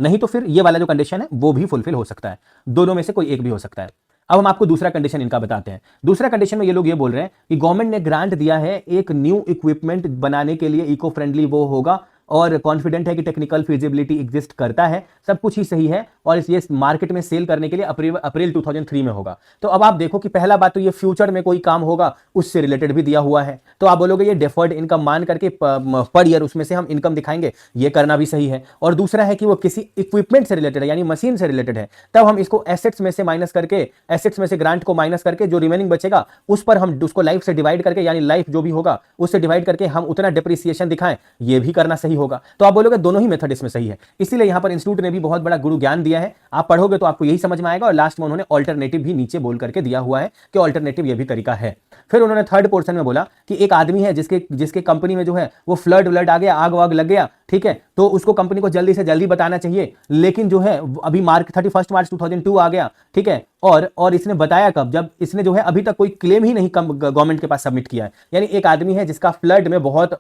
नहीं तो फिर ये वाला जो कंडीशन है वो भी फुलफिल हो सकता है। दोनों में से कोई एक भी हो सकता है। अब हम आपको दूसरा कंडीशन इनका बताते हैं। दूसरा कंडीशन में ये लोग ये बोल रहे हैं कि गवर्नमेंट ने ग्रांट दिया है एक न्यू इक्विपमेंट बनाने के लिए, इको फ्रेंडली वो होगा, और कॉन्फिडेंट है कि टेक्निकल फिजिबिलिटी एग्जिस्ट करता है, सब कुछ ही सही है, और ये मार्केट में सेल करने के लिए अप्रैल 2003 में होगा। तो अब आप देखो कि पहला बात तो ये फ्यूचर में कोई काम होगा उससे रिलेटेड भी दिया हुआ है, तो आप बोलोगे ये डेफर्ड इनकम मान करके पर ईयर उसमें से हम इनकम दिखाएंगे, ये करना भी सही है। और दूसरा है कि वो किसी इक्विपमेंट से रिलेटेड है, यानी मशीन से रिलेटेड है, तब हम इसको एसेट्स में से माइनस करके, एसेट्स में से ग्रांट को माइनस करके जो रिमेनिंग बचेगा उस पर हम उसको लाइफ से डिवाइड करके, यानी लाइफ जो भी होगा उससे डिवाइड करके हम उतना डेप्रिसिएशन दिखाएं, ये भी करना सही होगा। तो आप बोलोगे दोनों ही मेथड इसमें सही है, इसीलिए यहां पर इंस्टीट्यूट ने भी बहुत बड़ा गुरु ज्ञान दिया है। आप पढ़ोगे तो आपको यही समझ में आएगा, और लास्ट में उन्होंने ऑल्टरनेटिव भी नीचे बोल करके दिया हुआ है कि ऑल्टरनेटिव ये भी तरीका है। फिर उन्होंने थर्ड पोर्शन में बोला कि एक आदमी है जिसके कंपनी में जो है वो फ्लड आ गया, आग वाग लग गया, ठीक है, तो उसको कंपनी को जल्दी से जल्दी बताना चाहिए, लेकिन जो है अभी 31 मार्च 2002 आ गया, ठीक है, और इसने बताया कब, जब इसने जो है अभी तक कोई क्लेम ही नहीं गवर्नमेंट के पास सबमिट किया है। यानी एक आदमी है जिसका फ्लड में बहुत,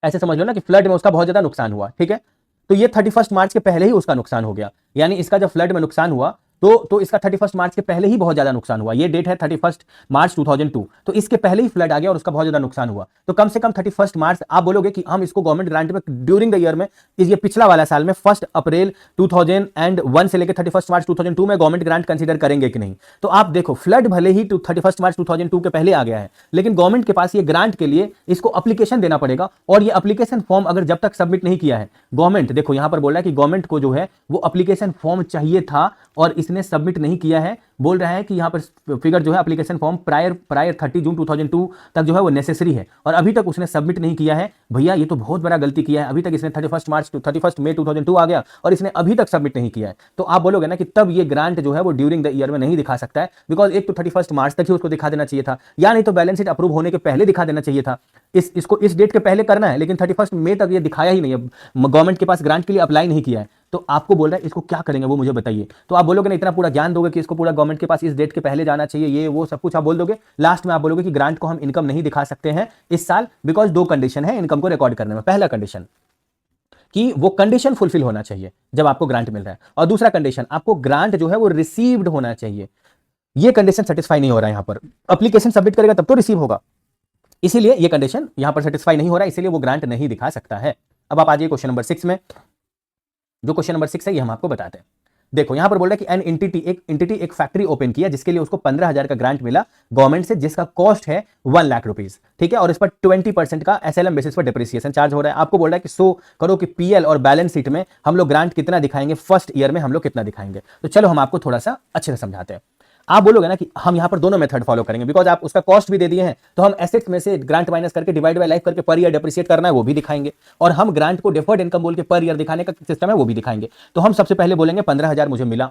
ऐसे समझ लो ना कि फ्लड में उसका बहुत ज्यादा नुकसान हुआ, ठीक है, तो ये 31 मार्च के पहले ही उसका नुकसान हो गया, यानी इसका जब फ्लड में नुकसान हुआ तो इसका 31 मार्च के पहले ही बहुत ज्यादा नुकसान हुआ। ये डेट है 31 मार्च 2002, तो इसके पहले ही फ्लड आ गया और उसका बहुत ज्यादा नुकसान हुआ। तो कम से कम 31 मार्च आप बोलोगे कि हम इसको गवर्नमेंट ग्रांट में ड्यूरिंग द ईयर में, ये पिछला वाला साल में 1 अप्रैल 2001 से लेकर 31 मार्च 2002 में गवर्नमेंट ग्रांट कंसीडर करेंगे कि नहीं। तो आप देखो, फ्लड भले ही 31 मार्च 2002 के पहले आ गया है, लेकिन गवर्नमेंट के पास ये ग्रांट के लिए इसको एप्लीकेशन देना पड़ेगा, और ये एप्लीकेशन फॉर्म अगर जब तक सबमिट नहीं किया है गवर्नमेंट, देखो यहां पर बोल रहा है कि गवर्नमेंट को जो है वो एप्लीकेशन फॉर्म चाहिए था और इसने सबमिट नहीं किया है। बोल रहा है कि यहां पर फिगर जो है एप्लीकेशन फॉर्म प्रायर 30 जून 2002 तक जो है वो नेसेसरी है, और अभी तक उसने सबमिट नहीं किया है। भैया ये तो बहुत बड़ा गलती किया है, अभी तक इसने 31 मई 2002 आ गया और इसने अभी तक सबमिट नहीं किया है। तो आप बोलोगे ना कि तब ये ग्रांट जो है वो ड्यूरिंग द ईयर में नहीं दिखा सकता है, बिकॉज एक तो 31 मार्च तक ही उसको दिखा देना चाहिए था, या नहीं तो बैलेंस शीट अप्रूव होने के पहले दिखा देना चाहिए था। इसको इस डेट के पहले करना है, लेकिन 31 मई तक ये दिखाया ही नहीं है, गवर्नमेंट के पास ग्रांट के लिए अप्लाई नहीं किया है। तो आपको बोल रहा है इसको क्या करेंगे वो मुझे बताइए। तो आप बोलोगे ना, इतना पूरा ज्ञान दोगे कि इसको पूरा गवर्नमेंट के पास इस डेट के पहले जाना चाहिए, ये वो सब कुछ आप बोल दोगे। लास्ट में आप बोलोगे कि ग्रांट को हम इनकम नहीं दिखा सकते हैं इस साल, बिकॉज 2 कंडीशन है इनकम को रिकॉर्ड करने में। पहला कंडीशन कि वो कंडीशन फुलफिल होना चाहिए जब आपको ग्रांट मिल रहा है, और दूसरा कंडीशन आपको ग्रांट जो है वो रिसीव्ड होना चाहिए। ये कंडीशन सेटिस्फाई नहीं हो रहा है, यहां पर एप्लीकेशन सबमिट करेगा तब तो रिसीव होगा, इसीलिए ये कंडीशन यहां पर सेटिस्फाई नहीं हो रहा है, इसीलिए वो ग्रांट नहीं दिखा सकता है। अब आप आ जाइए क्वेश्चन नंबर 6 में। जो क्वेश्चन नंबर 6 है ये हम आपको बताते हैं। देखो यहां पर बोल रहा है कि एन एंटिटी एक फैक्ट्री ओपन किया जिसके लिए उसको 15,000 का ग्रांट मिला गवर्नमेंट से, जिसका कॉस्ट है 1 लाख रुपीस, ठीक है, और इस पर 20% का एसएलएम बेसिस पर डिप्रिसिएशन चार्ज हो रहा है। आपको बोल रहा है कि शो करो कि पीएल और बैलेंस शीट में हम लोग ग्रांट कितना दिखाएंगे, फर्स्ट ईयर में हम लोग कितना दिखाएंगे। तो चलो हम आपको थोड़ा सा अच्छे से समझाते हैं। आप बोलोगे ना कि हम यहां पर दोनों मेथड फॉलो करेंगे, बिकॉज आप उसका कॉस्ट भी दे दिए हैं, तो हम एसेट्स में से ग्रांट माइनस करके डिवाइड बाय लाइफ करके पर ईयर डेप्रिसिएट करना है वो भी दिखाएंगे, और हम ग्रांट को डिफर्ड इनकम बोल के पर ईयर दिखाने का सिस्टम है वो भी दिखाएंगे। तो हम सबसे पहले बोलेंगे 15,000 मुझे मिला,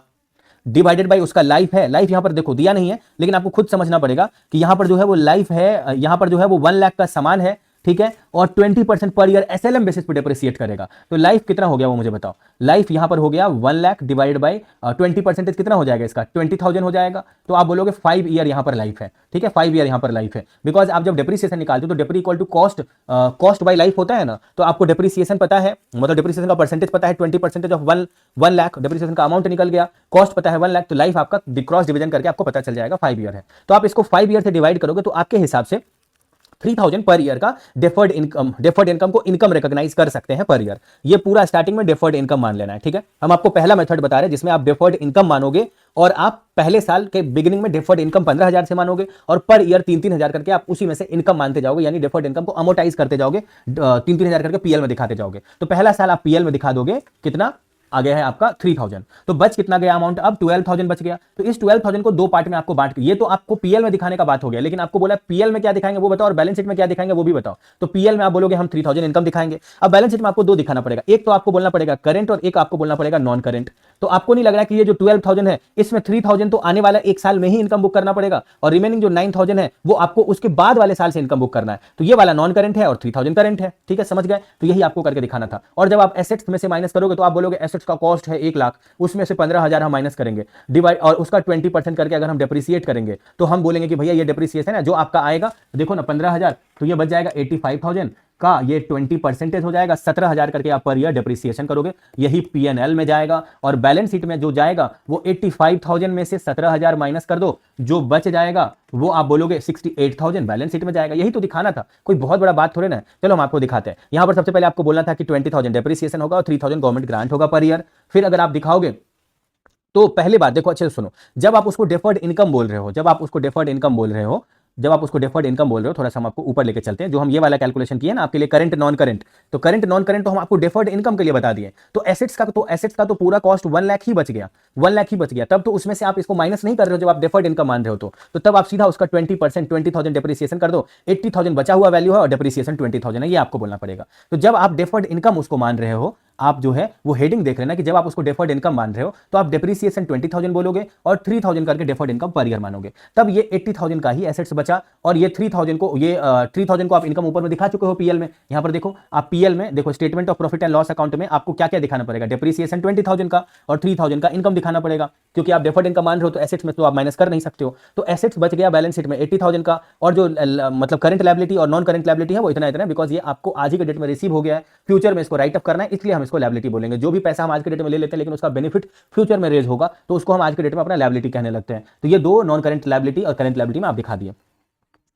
डिवाइडेड बाय उसका लाइफ है। लाइफ यहां पर देखो दिया नहीं है, लेकिन आपको खुद समझना पड़ेगा कि यहां पर जो है वो लाइफ है, यहां पर जो है वो 1 लाख का सामान है, ठीक है, और 20% पर ईयर एसएलएम बेसिस पे डिप्रिसिएट करेगा। तो लाइफ कितना हो गया वो मुझे बताओ। लाइफ यहां पर हो गया 1 लाख डिवाइडेड बाय 20% कितना हो जाएगा इसका, 20,000 हो जाएगा। तो आप बोलोगे 5 ईयर यहां पर लाइफ है, ठीक है, 5 ईयर यहां पर लाइफ है, बिकॉज आप जब डिप्रिसिएशन निकालते हो तो depre equal to cost by life होता है ना। तो आपको डिप्रिसिएशन पता है, मतलब डिप्रिसिएशन का परसेंटेज पता है, 20% ऑफ 1 लाख डिप्रिसिएशन का अमाउंट निकल गया, कॉस्ट पता है 1 लाख, तो लाइफ आपका क्रॉस डिवीजन करके आपको पता चल जाएगा 5 ईयर है। तो आप इसको 5 ईयर से डिवाइड करोगे तो आपके हिसाब से 3,000 पर ईयर का डेफर्ड इनकम को इनकम रिकॉग्नाइज कर सकते हैं पर ईयर। ये पूरा स्टार्टिंग में डेफर्ड इनकम मान लेना है, ठीक है। हम आपको पहला मेथड बता रहे हैं जिसमें आप डेफर्ड इनकम मानोगे, और आप पहले साल के बिगिनिंग में डेफर्ड इनकम 15,000 से मानोगे, और पर ईयर 3-3 करके आप उसी में से इनकम मानते जाओगे, यानी डेफर्ड इनकम को अमोटाइज करते जाओगे, 3-3 करके पीएल में दिखाते जाओगे। तो पहला साल आप पीएल में दिखा दोगे, कितना आ गया है आपका 3,000। तो बच कितना गया अमाउंट, अब 12,000 बच गया। तो इस 12,000 को 2 पार्ट में आपको बांट के, ये तो आपको पीएल में दिखाने का बात हो गया, लेकिन आपको बोला पीएल में क्या दिखाएंगे वो बताओ, और बैलेंस शीट में क्या दिखाएंगे वो भी बताओ। तो पीएल में आप बोलोगे हम 3,000 इनकम दिखाएंगे। अब बैलेंस शीट में आपको 2 दिखाना पड़ेगा, एक तो आपको बोलना पड़ेगा करंट और एक आपको बोलना पड़ेगा नॉन करंट। तो आपको नहीं लग रहा है कि ये जो 12,000 है इसमें 3,000 तो आने वाला एक साल में ही इनकम बुक करना पड़ेगा, और रिमेनिंग जो 9,000 है वो आपको उसके बाद वाले साल से इनकम बुक करना है। तो ये वाला नॉन करंट है और 3,000 करंट है, ठीक है, समझ गए। तो यही आपको करके दिखाना था। और जब आप एसेट्स में से माइनस करोगे तो आप बोलोगे एसेट्स का कॉस्ट है 1 लाख, उसमें से 15,000 हम माइनस करेंगे डिवाइड, और उसका 20% करके अगर हम डेप्रिसिएट करेंगे तो हम बोलेंगे कि भैया ये डेप्रिसिएशन है जो आपका आएगा, देखो ना 15,000, तो ये बच जाएगा 85,000 का, ये 20% हो जाएगा, 17,000 करके आप पर ईयर डेप्रिसिएशन करोगे, यही पीएनएल में जाएगा। और बैलेंस शीट में जो जाएगा वो 85,000 में से 17,000 माइनस कर दो, जो बच जाएगा वो आप बोलोगे 68,000 बैलेंस शीट में जाएगा। यही तो दिखाना था, कोई बहुत बड़ा बात थोड़े ना है। चलो हम आपको दिखाते हैं। यहां पर सबसे पहले आपको बोलना था कि 20,000 डेप्रिसिएशन होगा और 3,000 गवर्नमेंट ग्रांट होगा पर ईयर। फिर अगर आप दिखाओगे तो पहली बात देखो, अच्छे से सुनो, जब आप उसको डेफर्ड इनकम बोल रहे हो, थोड़ा सा हम आपको ऊपर लेके चलते हैं। जो हम ये वाला कैलकुलेशन किए ना आपके लिए करंट नॉन करंट, तो करंट नॉन करंट तो हम आपको डेफर्ड इनकम के लिए बता दिए। तो एसेट्स का तो पूरा कॉस्ट 1 लाख ही बच गया, 1 लाख ही बच गया। तब तो उसमें से आप इसको माइनस नहीं कर रहे हो जब आप डेफर्ड इनकम मान रहे हो, तो तब आप सीधा उसका 20% 20,000 डेप्रिसिएशन कर दो, 80,000 बचा हुआ वैल्यू है और डेप्रिसिएशन 20,000 है, ये आपको बोलना पड़ेगा। तो जब आप डेफर्ड इनकम उसको मान रहे हो, आप जो है वो हेडिंग देख लेना कि जब आप उसको डेफर्ड इनकम मान रहे हो तो आप डेप्रिसिएशन 20,000 बोलोगे और 3,000 करके डेफर्ड इनकम पर ईयर मानोगे। तब ये 80,000 का ही एसेट्स बचा, और ये 3,000 को आप इनकम ऊपर में दिखा चुके हो पीएल में। यहां पर देखो, आप पीएल में देखो statement of profit and loss account में आपको क्या क्या दिखाना पड़ेगा, डेप्रिसिएशन 20,000 का और 3,000 का इनकम दिखाना पड़ेगा, क्योंकि आप डेफर्ड इनकम मान रहे हो तो एसेट्स में तो आप माइनस कर नहीं सकते हो। तो एसेट्स बच गया बैलेंस शीट में 80,000 का, और जो मतलब करंट लायबिलिटी और नॉन करंट लायबिलिटी है वो इतना, बिकॉज ये आपको आज ही के डेट में रिसीव हो गया है, फ्यूचर में इसको राइट अप करना है, इसलिए हम इसको लायबिलिटी बोलेंगे। जो भी पैसा हम आज के डेट में ले लेते हैं लेकिन उसका बेनिफिट फ्यूचर में रेज होगा तो उसको हम आज के डेट में अपना लायबिलिटी कहने लगते हैं। तो ये दो नॉन करंट लायबिलिटी और करंट लायबिलिटी में आप दिखा दिए।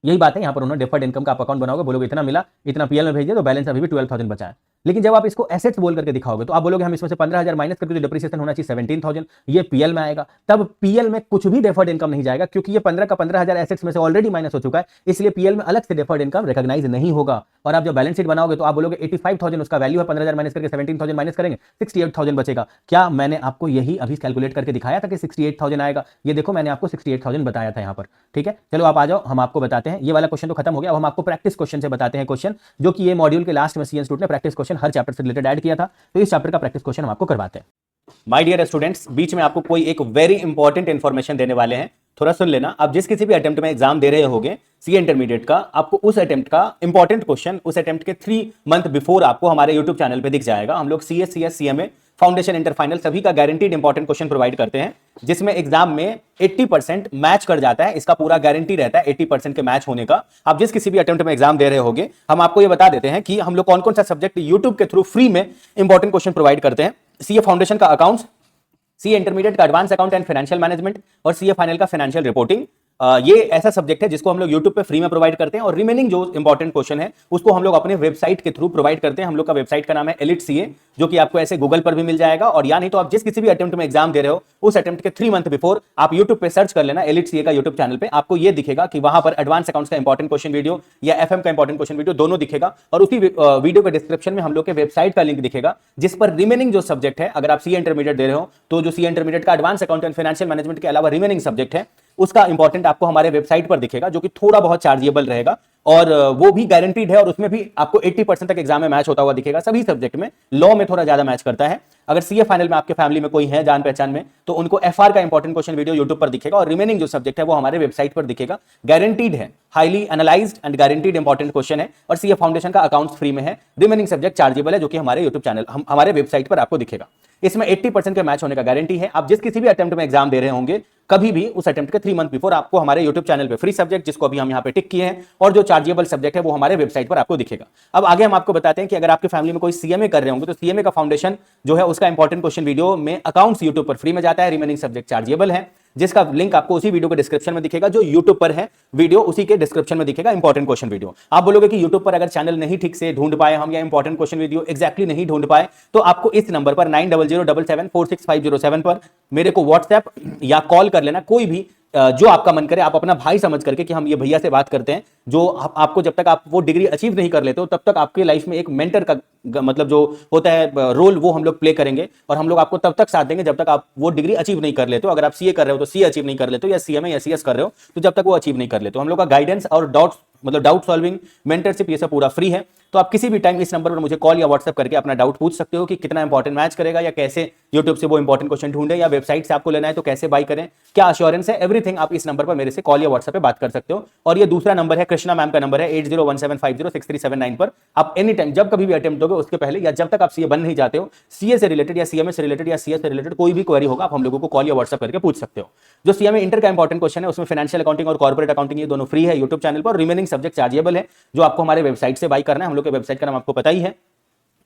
यही बात है यहाँ पर उन्होंने डिफर्ड इनकम का आप अकाउंट बनाओगे, बोलोगे इतना मिला, इतना पीएल में भेज दिया तो बैलेंस अभी भी 12,000 बचा है। लेकिन जब आप इसको एसेट्स बोल करके दिखाओगे तो आप बोलोगे हम इसमें से 15,000 माइनस करके जो डिप्रिसिएशन होना चाहिए 17,000 ये पीएल में आएगा। तब पीएल में कुछ भी डिफर्ड इनकम नहीं जाएगा क्योंकि ये 15 का 15,000 एसेट्स में से ऑलरेडी माइनस हो चुका है, इसलिए पीएल में अलग से डिफर्ड इनकम रिकॉग्नाइज नहीं होगा। और आप जब बैलेंस शीट बनाओगे तो आप बोलोगे 85,000 उसका वैल्यू है, 15,000 माइनस करके 17,000 माइनस करेंगे 68,000 बचेगा। क्या मैंने आपको यही अभी कैलकुलेट करके दिखाया था कि 68,000 आएगा? ये देखो मैंने आपको 68,000 बताया था यहाँ पर। ठीक है, चलो आप आ जाओ, हम आपको बताते हैं। ये वाला क्वेश्चन तो खत्म हो गया, अब हम आपको प्रैक्टिस क्वेश्चन से बताते हैं क्वेश्चन, जो कि ये मॉड्यूल के लास्ट में सीएन स्टूडेंट ने प्रैक्टिस क्वेश्चन हर चैप्टर से रिलेटेड ऐड किया था। तो इस चैप्टर का प्रैक्टिस क्वेश्चन हम आपको करवाते हैं। माय डियर स्टूडेंट्स, बीच में आपको कोई एक वेरी इंपॉर्टेंट इंफॉर्मेशन देने वाले हैं, थोड़ा सुन लेना। आप जिस किसी भी अटेम्प्ट में एग्जाम दे रहे होगे सीए इंटरमीडिएट का, आपको उस अटेम्प्ट का इंपॉर्टेंट क्वेश्चन उस अटेम्प्ट के 3 मंथ बिफोर आपको हमारे यूट्यूब चैनल पे दिख जाएगा। हम लोग CS, CS, CMA, foundation, inter, final सभी का गारंटीड इंपॉर्टेंट क्वेश्चन प्रोवाइड करते हैं, जिसमें एग्जाम में 80% मैच कर जाता है। इसका पूरा गारंटी रहता है 80% के मैच होने का। आप जिस किसी भी अटेम्प्ट में एग्जाम दे रहे होगे, हम आपको ये बता देते हैं कि हम लोग कौन कौन सा सब्जेक्ट यूट्यूब के थ्रू फ्री में इंपॉर्टेंट क्वेश्चन प्रोवाइड करते हैं। सीए फाउंडेशन का अकाउंट्स, सीए इंटरमीडिएट का advance account and financial management और सीए फाइनल का फाइनेंशियल रिपोर्टिंग। ये ऐसा सब्जेक्ट है जिसको हम लोग YouTube पे फ्री में प्रोवाइड करते हैं, और रिमेनिंग जो इंपॉर्टेंट क्वेश्चन है उसको हम लोग अपने वेबसाइट के थ्रू प्रोवाइड करते हैं। हम लोग का वेबसाइट का नाम है एलिट सीए, जो कि आपको ऐसे गूगल पर भी मिल जाएगा, और या नहीं तो आप जिस किसी भी अटेम्प्ट में एग्जाम दे रहे हो उस अटेम्प्ट के 3 मंथ बिफोर आप YouTube पे सर्च कर लेना, एलिट सीए का YouTube चैनल पे आपको ये दिखेगा कि वहां पर एडवांस अकाउंट्स का इंपॉर्टेंट क्वेश्चन वीडियो या एफएम का इंपॉर्टेंट क्वेश्चन वीडियो दोनों दिखेगा, और उसी वीडियो के डिस्क्रिप्शन में हम लोग के वेबसाइट का लिंक दिखेगा, जिस पर रिमेनिंग जो सब्जेक्ट है, अगर आप सीए इंटरमीडिएट दे रहे हो तो जो सीए इंटरमीडिएट का advance account and financial management के अलावा रिमेनिंग सब्जेक्ट है उसका इंपॉर्टेंट आपको हमारे वेबसाइट पर दिखेगा, जो कि थोड़ा बहुत चार्जेबल रहेगा, और वो भी गारंटीड है, और उसमें भी आपको 80% तक एग्जाम में मैच होता हुआ दिखेगा। सभी सब्जेक्ट में, लॉ में थोड़ा ज्यादा मैच करता है। अगर सीए फाइनल में आपके फैमिली में कोई है जान पहचान में, तो उनको एफआर का इंपॉर्टेंट क्वेश्चन वीडियो यूट्यूब पर दिखेगा, और रिमेनिंग जो सब्जेक्ट है वो हमारे वेबसाइट पर दिखेगा। गारंटीड है, highly analysed and guaranteed important question है, और सीए फाउंडेशन का अकाउंट्स फ्री में है, रिमेनिंग सब्जेक्ट चार्जेबल है, जो कि हमारे यूट्यूब चैनल हमारे वेबसाइट पर आपको दिखेगा। इसमें 80% के मैच होने का गारंटी है। आप जिस किसी भी अटेम्प्ट में एग्जाम दे रहे होंगे, कभी भी उस अटेम्प्ट के 3 मंथ बिफोर आपको हमारे YouTube चैनल पे फ्री सब्जेक्ट, जिसको अभी हम यहाँ पे टिक किए हैं, और जो चार्जेबल सब्जेक्ट है वो हमारे वेबसाइट पर आपको दिखेगा। अब आगे हम आपको बताते हैं कि अगर आपके फैमिली में कोई सीएमए कर रहे होंगे तो सीएमए का फाउंडेशन जो है उसका इंपॉर्टेंट क्वेश्चन वीडियो में अकाउंट्स यूट्यूब पर फ्री में जाता है, रिमेनिंग सब्जेक्ट चार्जेबल है, जिसका लिंक आपको उसी वीडियो के डिस्क्रिप्शन में दिखेगा। जो YouTube पर है वीडियो उसी के डिस्क्रिप्शन में दिखेगा, इंपॉर्टेंट क्वेश्चन वीडियो। आप बोलोगे कि YouTube पर अगर चैनल नहीं ठीक से ढूंढ पाए हम, या इंपॉर्टेंट क्वेश्चन वीडियो एग्जैक्टली नहीं ढूंढ पाए, तो आपको इस नंबर पर 9007746507 पर मेरे को व्हाट्सएप या कॉल कर लेना। कोई भी जो आपका मन करे, आप अपना भाई समझ करके कि हम ये भैया से बात करते हैं, जो आपको जब तक आप वो डिग्री अचीव नहीं कर लेते हो तब तक आपके लाइफ में एक मेंटर का मतलब जो होता है रोल, वो हम लोग प्ले करेंगे, और हम लोग आपको तब तक साथ देंगे जब तक आप वो डिग्री अचीव नहीं कर लेते हो। अगर आप सीए कर रहे हो तो सीए अचीव नहीं कर लेते हो, या सीएमए या सीएस कर रहे हो तो जब तक वो अचीव नहीं कर लेते हो। हम लोग का गाइडेंस और डाउट सॉल्विंग, मेंटरशिप, ये सब पूरा फ्री है। तो आप किसी भी टाइम इस नंबर पर मुझे कॉल या व्हाट्सएप करके अपना डाउट पूछ सकते हो कि कितना इंपॉर्टेंट मैच करेगा, या कैसे यूट्यूब से वो इंपॉर्टेंट क्वेश्चन ढूंढे, या वेबसाइट से आपको लेना है तो कैसे बाय करें, क्या अश्योरेंस है, एवरीथिंग आप इस नंबर पर मेरे से कॉल या व्हाट्सएप पे बात कर सकते हो। और ये दूसरा नंबर है, कृष्णा मैम का नंबर है 8017506379 पर। आप एनी टाइम जब कभी भी अटेम्प्ट दोगे उसके पहले, या जब तक आप सीए बन नहीं जाते हो, सीए से रिलेटेड या सीएमए से रिलेटेड या सीएस से रिलेटेड कोई भी क्वेरी होगा, आप हम लोगों को कॉल या व्हाट्सएप करके पूछ सकते हो। जो सीएमए इंटर का इंपॉर्टेंट क्वेश्चन है उसमें फाइनेंशियल अकाउंटिंग और कॉर्पोरेट अकाउंटिंग ये दोनों फ्री है यूट्यूब चैनल पर, रिमेनिंग सब्जेक्ट चार्जेबल है, जो आपको हमारे वेबसाइट से बाय करना है। हम लोग के वेबसाइट का नाम आपको पता ही है,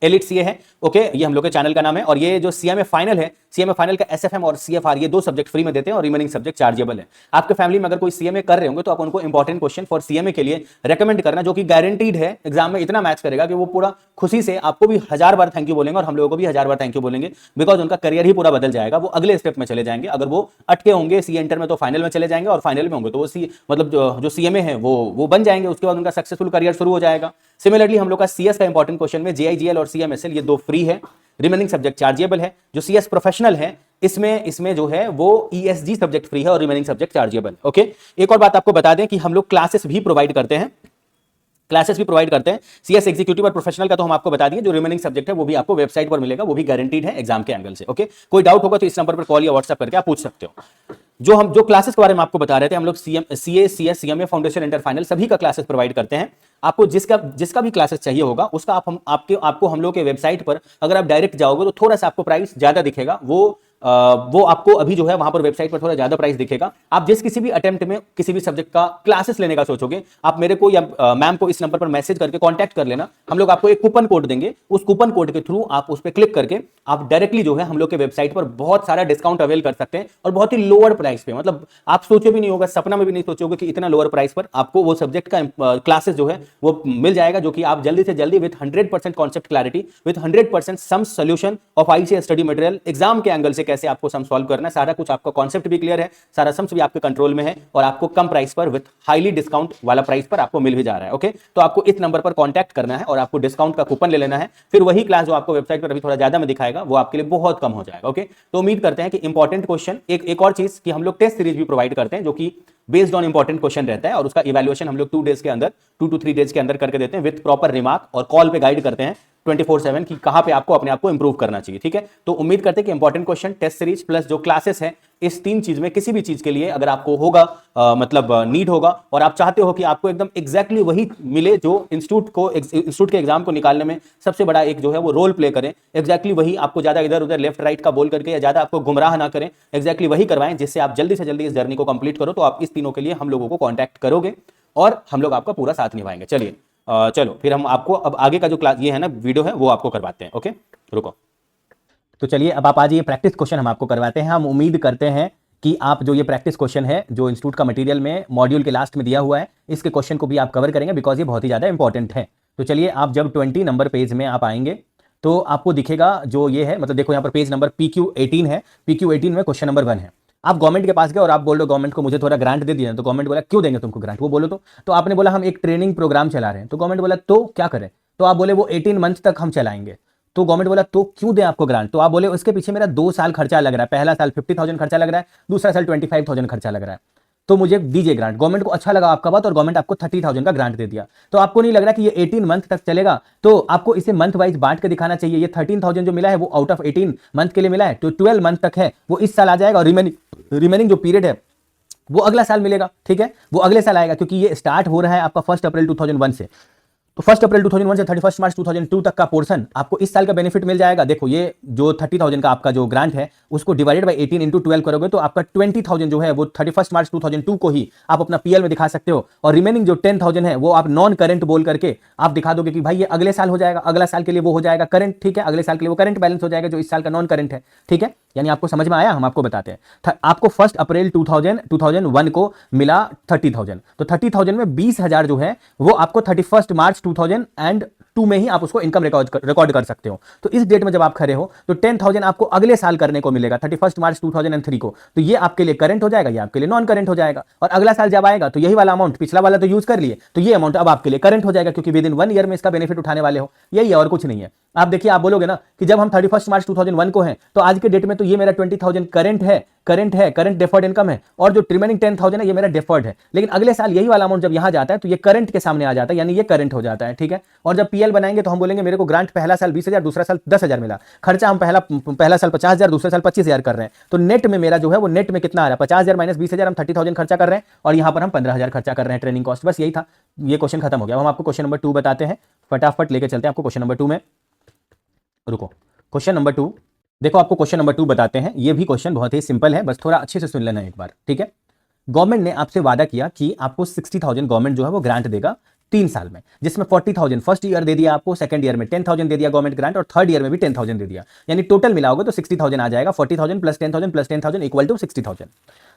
एलिट सीए है। ओके, ये हम लोग के चैनल का नाम है। और ये जो सीएमए फाइनल है, सीएमए फाइनल का एसएफएम और सीएफआर ये 2 सब्जेक्ट फ्री में देते हैं, और रिमेनिंग सब्जेक्ट चार्जेबल है। आपके फैमिली में अगर कोई सीएमए कर रहे होंगे तो आप उनको इंपॉर्टेंट क्वेश्चन फॉर सीएमए के लिए रेकमेंड करना, जो कि गारंटीड है एग्जाम में इतना मैच करेगा कि वो पूरा खुशी से आपको भी 1000 बार थैंक यू बोलेंगे, और हम लोगों को भी 1000 बार थैंक यू बोलेंगे, बिकॉज उनका करियर ही पूरा बदल जाएगा। वो अगले स्टेप में चले जाएंगे। अगर वो अटके होंगे सीए इंटर में तो फाइनल में चले जाएंगे, और फाइनल में होंगे तो वो मतलब जो सीएमए है वो बन जाएंगे। उसके बाद उनका सक्सेसफुल करियर शुरू हो जाएगा। सिमिलरली हम लोग का सीएस का इंपॉर्टेंट क्वेश्चन में जेआईजीएल और सीएमएसएल ये 2 फ्री है, रिमेनिंग सब्जेक्ट चार्जेबल है। जो सीएस प्रोफेशनल है इसमें जो है वो ईएसजी सब्जेक्ट फ्री है, और रिमेनिंग सब्जेक्ट चार्जेबल। ओके, एक और बात आपको बता दें कि हम लोग क्लासेस भी प्रोवाइड करते हैं, सीएस एग्जीक्यूटिव और प्रोफेशनल का तो हम आपको बता दिए। जो रिमेनिंग सब्जेक्ट है वो भी आपको वेबसाइट पर मिलेगा, वो भी गारंटीड है एग्जाम के एंगल से। ओके, कोई डाउट होगा तो इस नंबर पर कॉल या व्हाट्सएप करके आप पूछ सकते हो। जो क्लासेस के बारे में आपको बता रहे थे, हम लोग CA, CS, CMA, foundation, inter, final सभी का क्लासेस प्रोवाइड करते हैं। आपको जिसका भी क्लासेस चाहिए होगा उसका आपको हम लोग के वेबसाइट पर अगर आप डायरेक्ट जाओगे तो थोड़ा सा आपको प्राइस ज्यादा दिखेगा। वो वो आपको अभी जो है वहां पर वेबसाइट पर थोड़ा ज्यादा प्राइस दिखेगा। आप जिस किसी भी अटेम्प्ट में किसी भी सब्जेक्ट का क्लासेस लेने का सोचोगे, आप मेरे को या मैम को इस नंबर पर मैसेज करके कांटेक्ट कर लेना। हम लोग आपको एक कूपन कोड देंगे, उस कूपन कोड के थ्रू आप उस पर क्लिक करके आप डायरेक्टली जो है हम लोग के वेबसाइट पर बहुत सारा डिस्काउंट अवेल कर सकते हैं और बहुत ही लोअर प्राइस पे। मतलब आप सोचे भी नहीं होगा, सपना में भी नहीं सोचोगे कि इतना लोअर प्राइस पर आपको वो सब्जेक्ट का क्लासेस जो है वो मिल जाएगा, जो कि आप जल्दी से जल्दी with 100% concept clarity, with 100% some solution of ICS study material, exam के एंगल से कैसे आपको सम सॉल्व करना है, सारा कुछ आपका कॉन्सेप्ट भी क्लियर है, सारा सम्स भी आपके कंट्रोल में है और आपको कम प्राइस पर विद हाईली डिस्काउंट वाला प्राइस पर आपको मिल भी जा रहा है। ओके, तो आपको इस नंबर पर कॉन्टैक्ट करना है और आपको डिस्काउंट का कूपन ले लेना है। फिर वही क्लास जो आपको वेबसाइट पर अभी थोड़ा ज्यादा में दिखाएगा वो आपके लिए बहुत कम हो जाएगा। ओके, तो उम्मीद करते हैं कि इंपॉर्टेंट क्वेश्चन, एक और चीज कि हम लोग टेस्ट सीरीज भी प्रोवाइड करते हैं जो कि बेस्ड ऑन इंपॉर्टेंट क्वेश्चन रहता है और उसका इवैल्यूएशन हम लोग 2 डेज के अंदर, 2 to 3 डेज के अंदर करके देते हैं विद प्रॉपर रिमार्क और कॉल पे गाइड करते हैं 24/7 कि कहां पे आपको अपने आप को इंप्रूव करना चाहिए। ठीक है, तो उम्मीद करते हैं कि important question, test series plus जो क्लासेस है, इस 3 चीज में किसी भी चीज के लिए अगर आपको होगा मतलब नीड होगा और आप चाहते हो कि आपको एकदम एग्जैक्टली वही मिले जो इंस्टीट्यूट के एग्जाम को निकालने में सबसे बड़ा एक जो है वो रोल प्ले करें, एग्जैक्टली वही, आपको ज्यादा इधर उधर लेफ्ट राइट का बोल करके या ज्यादा आपको गुमराह ना करें, एग्जैक्टली वही करवाएं जिससे आप जल्दी से जल्दी इस जर्नी को कंप्लीट करो। तो आप इस तीनों के लिए हम लोगों को कॉन्टैक्ट करोगे और हम लोग आपका पूरा साथ निभाएंगे। चलिए चलो फिर हम आपको अब आगे का जो क्लास ये है ना वीडियो है वो आपको करवाते हैं। ओके, रुको। तो चलिए अब आप आज ये प्रैक्टिस क्वेश्चन हम आपको करवाते हैं। हम उम्मीद करते हैं कि आप जो ये प्रैक्टिस क्वेश्चन है जो इंस्टीट्यूट का मटेरियल में मॉड्यूल के लास्ट में दिया हुआ है, इसके क्वेश्चन को भी आप कवर करेंगे बिकॉज ये बहुत ही ज्यादा इंपॉर्टेंट है। तो चलिए, आप जब 20 नंबर पेज में आप आएंगे तो आपको दिखेगा जो ये है, मतलब देखो यहाँ पर पेज नंबर PQ18 है। PQ18 में क्वेश्चन नंबर 1 है। आप गवर्नमेंट के पास गए और आप बोल रहे हो गवर्नमेंट को मुझे थोड़ा ग्रांट दे दिया, तो गवर्नमेंट बोला क्यों देंगे तुमको ग्रांट, वो बोलो तो आपने बोला हम एक ट्रेनिंग प्रोग्राम चला रहे हैं, तो गवर्नमेंट बोला तो क्या करें, तो आप बोले वो 18 मंथ तक हम चलाएंगे, तो गवर्नमेंट बोला तो क्यों दें आपको ग्रांट, तो आप बोले उसके पीछे मेरा 2 साल खर्चा लग रहा है, पहला साल 50,000 खर्चा लग रहा है, दूसरा साल 25,000 खर्चा लग रहा है, तो मुझे दीजिए ग्रांट। गवर्नमेंट को अच्छा लगा आपका बात और गवर्नमेंट आपको 30,000 का ग्रांट दे दिया। तो आपको नहीं लग रहा कि ये 18 मंथ तक चलेगा, तो आपको इसे मंथ वाइज बांट के दिखाना चाहिए। ये 13,000 जो मिला है वो आउट ऑफ 18 मंथ के लिए मिला है, तो 12 मंथ तक है वो इस साल आ जाएगा और रिमेनिंग जो पीरियड है वो अगला साल मिलेगा। ठीक है, वो अगले साल आएगा क्योंकि ये स्टार्ट हो रहा है आपका 1 अप्रैल 2001 से। तो 1 अप्रैल 2001 से 31 मार्च 2002 तक का पोर्शन आपको इस साल का बेनिफिट मिल जाएगा। देखो ये जो 30,000 का आपका जो ग्रांट है उसको डिवाइडेड बाय 18 इंटू 12 करोगे तो आपका 20,000 जो है वो 31 मार्च 2002 को ही आप अपना पीएल में दिखा सकते हो, और रिमेनिंग जो 10,000 है वो आप नॉन करंट बोल करके आप दिखा दोगे कि भाई ये अगले साल हो जाएगा, अगला साल के लिए वो हो जाएगा करंट। ठीक है, अगले साल के लिए वो करंट बैलेंस हो जाएगा जो इस साल का नॉन करंट है। ठीक है, यानी आपको समझ में आया, हम आपको बताते हैं। आपको 1 अप्रैल 2001 को मिला 30,000, तो 30,000 में 20,000 जो है वो आपको 31 मार्च 2002 में ही आप उसको इनकम रिकॉर्ड कर सकते हो। तो इस डेट में जब आप खड़े हो तो 10,000 आपको अगले साल करने को मिलेगा 31 मार्च 2003 को, तो ये आपके लिए करंट हो जाएगा, ये आपके लिए नॉन करंट हो जाएगा। और अगला साल जब आएगा तो यही वाला अमाउंट, पिछला वाला तो यूज कर लिए, तो ये अमाउंट अब आपके लिए करंट हो जाएगा क्योंकि विद इन 1 ईयर में इसका बेनिफिट उठाने वाले हो। यही है और कुछ नहीं है। आप देखिए, आप बोलोगे ना कि जब हम 31 मार्च 2001 को हैं तो आज के डेट में तो ये मेरा 20,000 करंट डेफर्ड इनकम है, और जो रिमेनिंग 10,000 है ये मेरा डेफर्ड है। लेकिन अगले साल यही वाला अमाउंट जब यहां जाता है तो ये करंट के सामने आ जाता है, यानी ये करंट हो जाता है। ठीक है, और जब पीएल बनाएंगे तो हम बोलेंगे मेरे को ग्रांट पहला साल 20,000, दूसरा साल 10,000 मिला, खर्चा हम पहला साल 50,000, दूसरा साल 25,000 कर रहे हैं, तो नेट में मेरा जो है वो नेट में कितना आ रहा है 50,000 माइनस 20,000, हम 30,000 खर्चा कर रहे हैं और यहां पर हम 15,000 खर्चा कर रहे हैं ट्रेनिंग कॉस्ट। बस यही था, ये क्वेश्चन खत्म हो गया। हम आपको क्वेश्चन नंबर 2 बताते हैं, फटाफट लेके चलते हैं आपको क्वेश्चन नंबर 2 में। रुको, क्वेश्चन नंबर 2 देखो, आपको क्वेश्चन नंबर 2 बताते हैं। ये भी क्वेश्चन बहुत ही सिंपल है, बस थोड़ा अच्छे से सुन लेना एक बार। ठीक है, गवर्नमेंट ने आपसे वादा किया कि आपको 60,000 गवर्नमेंट जो है वो ग्रांट देगा 3 साल में, जिसमें 40,000 फर्स्ट ईयर दे दिया आपको, सेकंड ईयर में 10,000 दे दिया गवर्नमेंट ग्रांट, और थर्ड ईयर में भी 10,000 दे दिया, यानी टोटल मिलाओगे तो 60,000 आ जाएगा। 40,000 प्लस 10,000 प्लस 10,000 इक्वल टू 60,000।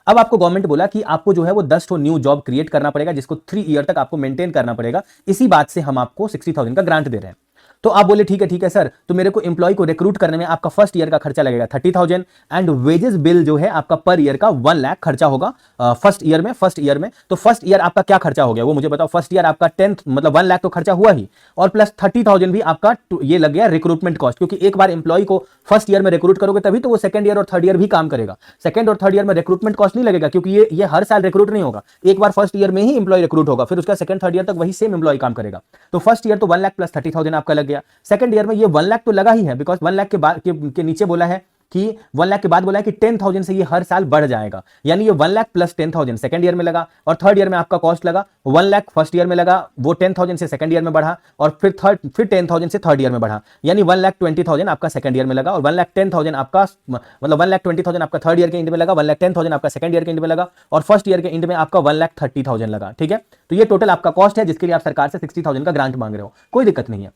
अब आपको गवर्नमेंट बोला कि आपको जो है वो 10 न्यू जॉब क्रिएट करना पड़ेगा जिसको 3 ईयर तक आपको मेंटेन करना पड़ेगा। इसी बात से हम आपको 60,000 का ग्रांट दे रहे हैं। तो आप बोले ठीक है सर, तो मेरे को एम्प्लॉय को रिक्रूट करने में आपका फर्स्ट ईयर का खर्चा लगेगा 30,000 एंड वेजेस बिल जो है आपका पर ईयर का 1 लाख खर्चा होगा फर्स्ट ईयर में। तो फर्स्ट ईयर आपका क्या खर्चा हो गया वो मुझे बताओ। फर्स्ट ईयर आपका 10 मतलब 1 लाख तो खर्चा हुआ ही, और प्लस 30,000 भी आपका ये लग गया रिक्रूटमेंट कॉस्ट, क्योंकि एक बार एम्प्लॉय को फर्स्ट ईयर में रिक्रूट करोगे तभी तो वो सेकंड ईयर और थर्ड ईयर भी काम करेगा। सेकंड और थर्ड ईयर में रिक्रूटमेंट कॉस्ट नहीं लगेगा क्योंकि ये हर साल रिक्रूट नहीं होगा, एक बार फर्स्ट ईयर में ही एम्प्लॉय रिक्रूट होगा, फिर उसका सेकंड थर्ड ईयर तक वही सेम एम्प्लॉय काम करेगा। तो फर्स्ट ईयर तो 1 लाख प्लस 30,000 आपका लग गया। सेकंड ईयर में ये 1 लाख तो लगा ही है, बिकॉज 1 लाख के नीचे बोला है कि 1 लाख के बाद बोला है कि 10,000 से ये हर साल बढ़ जाएगा, यानी ये 1 लाख प्लस 10,000 सेकंड ईयर में लगा और थर्ड ईयर में आपका कॉस्ट लगा 1 लाख फर्स्ट ईयर में लगा, वो 10,000 से सेकंड ईयर में बढ़ा और फिर 10,000 से थर्ड ईयर में बढ़ा, यानी 1,20,000 आपका सेकंड ईयर में लगा और 1,10,000 आपका मतलब 1,20,000 आपका थर्ड ईयर के एंड में लगा, 1,10,000 आपका सेकंड ईयर के एंड में लगा और फर्स्ट ईयर के एंड में आपका 1,30,000 लगा। ठीक है, तो ये टोटल आपका कॉस्ट है जिसके लिए आप सरकार से 60,000 का ग्रांट मांग रहे हो, कोई दिक्कत नहीं है।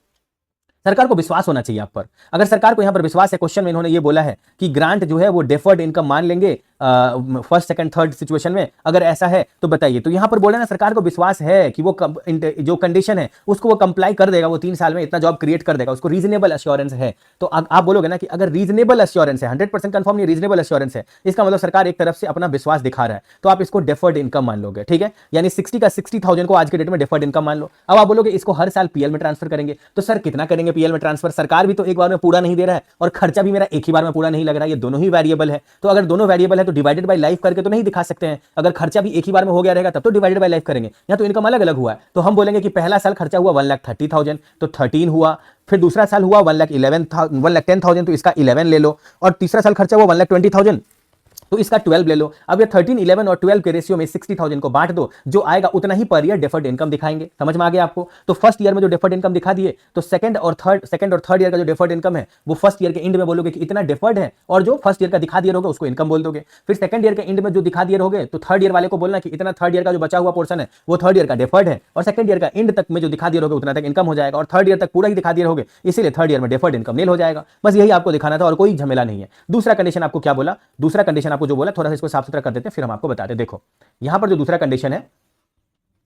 सरकार को विश्वास होना चाहिए आप पर। अगर सरकार को यहां पर विश्वास है, क्वेश्चन में इन्होंने ये बोला है कि ग्रांट जो है वो डेफर्ड इनकम मान लेंगे फर्स्ट सेकंड थर्ड सिचुएशन में, अगर ऐसा है तो बताइए। तो यहां पर बोले ना सरकार को विश्वास है कि वो जो कंडीशन है उसको वो कंप्लाई कर देगा, वो 3 साल में इतना जॉब क्रिएट कर देगा, उसको रीजनेबल एश्योरेंस है। तो आप बोलोगे ना कि अगर रीजनेबल एश्योरेंस है, 100% कंफर्म नहीं, रीजनेबल एश्योरेंस है, इसका मतलब सरकार एक तरफ से अपना विश्वास दिखा रहा है, तो आप इसको डेफर्ड इनकम मान लोगे। ठीक है, यानी 60,000 को आज के डेट में डेफर्ड इनकम मान लो। अब आप बोलोगे इसको हर साल पीएल में ट्रांसफर करेंगे, तो सर कितना करेंगे पीएल में ट्रांसफर? सरकार भी तो एक बार में पूरा नहीं दे रहा है और खर्चा भी मेरा एक ही बार में पूरा नहीं लग रहा है, ये दोनों ही वेरिएबल है। तो अगर दोनों वेरिएबल है तो डिवाइडेड बाय लाइफ करके तो नहीं दिखा सकते हैं। अगर खर्चा भी एक ही बार में हो गया रहेगा तब तो डिवाइडेड बाय लाइफ करेंगे, या तो इनकम अलग अलग हुआ है। तो हम बोलेंगे कि पहला साल खर्चा हुआ 1,30,000 तो 13 हुआ, फिर दूसरा साल हुआ 1,10,000 तो इसका 11 ले लो, और तीसरा साल खर्चा हुआ 1,20,000 तो इसका 12 ले लो। अब ये 13, 11 और 12 के रेशियो में 60,000 को बांट दो, जो आएगा उतना ही पर ईयर डेफर्ड इनकम दिखाएंगे। समझ में आ गया आपको? तो फर्स्ट ईयर में जो डेफर्ड इनकम दिखा दिए, तो सेकंड और थर्ड ईयर का जो डेफर्ड इनकम है वो फर्स्ट ईयर के एंड में बोलोगे कि इतना डेफर्ड है, और जो फर्स्ट ईयर का दिखा दिए रहोगे उसको इनकम बोल दोगे। फिर सेकंड ईयर के एंड में जो दिखा दिए रहोगे तो थर्ड ईयर वाले को बोलना कि इतना थर्ड ईयर का जो बचा हुआ पोर्शन है वो थर्ड ईयर का डेफर्ड है, और सेकंड ईयर का एंड तक में जो दिखा दिए रहोगे उतना तक इनकम हो जाएगा, और थर्ड ईयर तक पूरा ही दिखा दिए रहोगे, इसीलिए थर्ड ईयर में डेफर्ड इनकम नील हो जाएगा। बस यही आपको दिखाना था और कोई झमेला नहीं है। दूसरा कंडीशन आपको क्या बोला? दूसरा कंडीशन आपको जो बोला थोड़ा सा इसको साफ सुथरा कर देते हैं, फिर हम आपको बताते हैं। देखो यहां पर जो दूसरा कंडीशन है,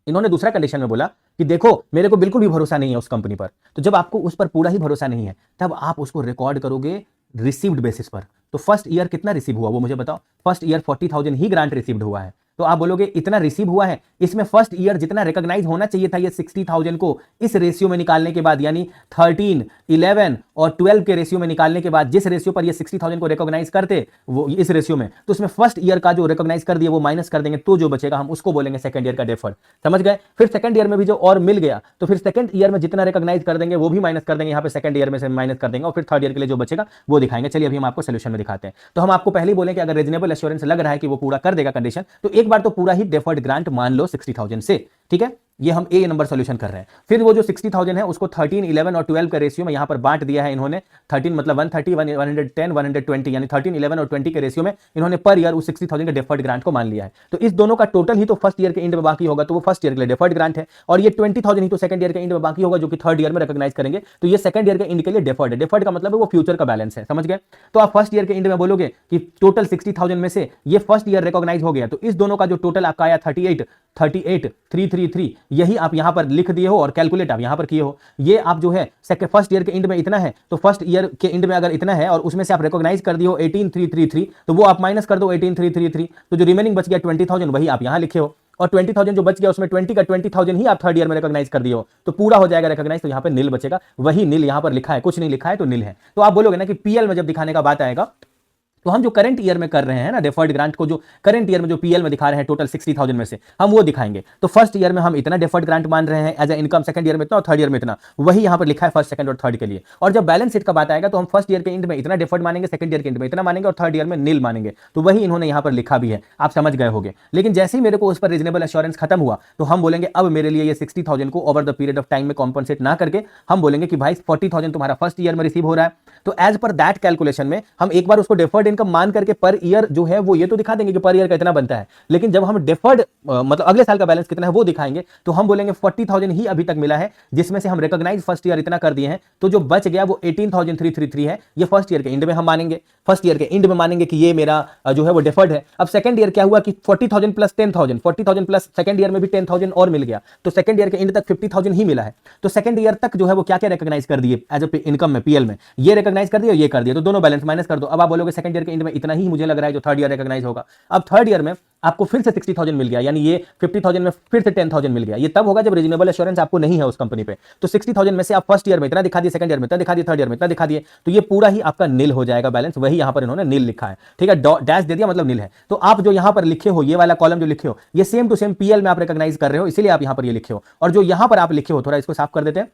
इन्होंने दूसरा कंडीशन में बोला कि देखो मेरे को बिल्कुल भी भरोसा नहीं है उस कंपनी पर। तो जब आपको उस पर पूरा ही भरोसा नहीं है तब आप उसको रिकॉर्ड करोगे रिसीव्ड बेसिस पर। तो फर्स्ट ईयर कितना रिसीव हुआ वो मुझे बताओ। फर्स्ट ईयर 40,000 ही ग्रांट रिसीव्ड हुआ है, तो आप बोलोगे इतना रिसीव हुआ है, इसमें फर्स्ट ईयर जितना रिकॉग्नाइज होना चाहिए था ये 60,000 को इस रेशियो में निकालने के बाद, यानी 13, 11 और 12 के रेशियो में निकालने के बाद जिस रेशियो पर ये 60,000 को रिकॉग्नाइज करते वो इस रेशियो में, तो उसमें फर्स्ट ईयर का जो रिकॉग्नाइज कर दिया वो माइनस कर देंगे, तो जो बचेगा हम उसको बोलेंगे सेकंड ईयर का डेफर्ड। समझ गए? फिर सेकंड ईयर में भी जो और मिल गया तो फिर सेकंड ईयर में जितना रिकॉग्नाइज कर देंगे वो भी माइनस कर देंगे, यहाँ पे सेकंड ईयर में से माइनस कर देंगे, और फिर थर्ड ईयर के लिए जो बचेगा वो दिखाएंगे। चलिए अभी हम आपको सोल्यूशन में दिखाते हैं। तो हम आपको पहले ही बोले कि अगर रीजनेबल एश्योरेंस लग रहा है कि वो पूरा कर देगा कंडीशन, तो एक बार तो पूरा ही डेफर्ड ग्रांट मान लो 60,000 से। ठीक है, ये हम ए नंबर सॉल्यूशन कर रहे हैं। फिर वो जो 60,000 है उसको 13, 11 और 12 का रेशियो में यहां पर बांट दिया है इन्होंने। 13 मतलब 130, 110, 120, यानी 13, 11 और 20 के रेशियो में इन्होंने पर ईयर उस 60,000 के डेफर्ड ग्रांट को मान लिया है। तो इस दोनों का टोटल ही तो फर्स्ट ईयर के एंड में बाकी होगा, तो वो फर्स्ट ईयर के लिए डेफर्ड ग्रांट है, और ये 20,000 ही तो सेकंड ईयर के एंड में बाकी होगा जो कि थर्ड ईयर में रिकॉग्नाइज करेंगे, तो ये सेकंड ईयर के एंड के लिए डेफर्ड है। डेफर्ड का मतलब है वो फ्यूचर का बैलेंस है। समझ गए? तो आप फर्स्ट ईयर के एंड में बोलोगे कि टोटल 60,000 में से ये फर्स्ट ईयर रिकॉग्नाइज हो गया, तो इस दोनों का जो टोटल आपका आया 38,333, यही आप यहां पर लिख दिए हो और कैलकुलेट आप यहां पर किए हो। ये आप जो है फर्स्ट ईयर के एंड में इतना है, तो फर्स्ट ईयर के एंड में अगर इतना है और उसमें से आप रिकॉग्नाइज कर दिए हो 18,333, तो वो आप माइनस कर दो 18,333, तो जो रिमेनिंग बच गया 20,000 वही आप यहां लिखे हो, और 20,000 जो बच गया उसमें 20 का 20,000 ही आप थर्ड ईयर में रिकॉग्नाइज कर दिए हो, तो पूरा हो जाएगा रिकॉग्नाइज, तो यहां पर नील बचेगा। वही नील यहां पर लिखा है, कुछ नहीं लिखा है तो नील है। तो आप बोलोगे ना कि पीएल में जब दिखाने का बात आएगा तो हम जो करंट ईयर में कर रहे हैं ना डेफर्ड ग्रांट को, जो करंट ईयर में जो पीएल में दिखा रहे हैं टोटल 60,000 में से हम वो दिखाएंगे। तो फर्स्ट ईयर में हम इतना डेफर्ड ग्रांट मान रहे हैं as a income, second year में इतना और थर्ड ईयर में इतना, वही यहां पर लिखा है फर्स्ट, सेकंड और थर्ड के लिए। और जब बैलेंस शीट का बात आएगा तो हम फर्स्ट ईयर के एंड में इतना डेफर्ड मानेंगे, सेकंड ईयर के एंड में इतना मानेंगे और थर्ड ईयर में नील मानेंगे, तो वही इन्होंने यहां पर लिखा भी है, आप समझ गए होंगे। लेकिन जैसे ही मेरे को उस पर रीजनेबल एश्योरेंस खत्म हुआ तो हम बोलेंगे अब मेरे लिए ये 60,000 को over the period of time में कॉम्पनसेट ना करके हम बोलेंगे कि भाई 40,000 तुम्हारा फर्स्ट ईयर में रिसीव हो रहा है, तो एज पर दैट कैलकुलेशन में हम एक बार उसको डेफर्ड इनकम मान करके पर ईयर जो है वो ये तो दिखा देंगे कि पर ईयर का इतना बनता है, लेकिन जब हम डेफर्ड मतलब अगले साल का बैलेंस कितना है वो दिखाएंगे, तो हम बोलेंगे 40,000 ही अभी तक मिला है, जिसमें से हम रिकॉग्नाइज फर्स्ट ईयर इतना कर दिए हैं, तो जो बच गया वो 18,333 है, ये फर्स्ट ईयर के एंड में हम मानेंगे, फर्स्ट ईयर के एंड में मानेंगे कि ये मेरा जो है वो डेफर्ड है। अब सेकंड ईयर क्या हुआ कि 40,000 प्लस 10,000, 40,000 प्लस सेकंड ईयर में भी 10,000 और मिल गया, तो सेकंड ईयर के एंड तक 50,000 ही मिला है। तो सेकंड ईयर तक जो है वो क्या क्या रिकॉग्नाइज कर दिए एज ए इनकम में, पीएल में ये रिकॉग्नाइज कर दिया, ये कर दिया, तो दोनों बैलेंस माइनस कर दो। अब आप बोलोगे सेकंड ईयर के एंड में इतना ही मुझे लग रहा है जो थर्ड ईयर रिकॉग्नाइज होगा। अब थर्ड ईयर में आपको फिर से 60,000 मिल गया, यानी ये 50,000 में फिर से 10,000 मिल गया। ये तब होगा जब रीजनेबल एश्योरेंस आपको नहीं है उस कंपनी पे। तो 60,000 में से आप फर्स्ट ईयर में इतना दिखा दिए, सेकंड ईयर में इतना दिखा दिए, थर्ड ईयर में इतना दिखा दिए, तो ये पूरा ही आपका नील हो जाएगा बैलेंस, वही यहां पर इन्होंने नील लिखा है। ठीक है, डैश दे दिया मतलब नील है। तो आप जो यहां पर लिखे हो, ये वाला कॉलम जो लिखे हो, ये सेम टू सेम पीएल में आप रिकॉग्नाइज कर रहे हो, इसीलिए आप यहां पर ये लिखे हो। और जो यहां पर आप लिखे हो, थोड़ा इसको साफ कर देते हैं।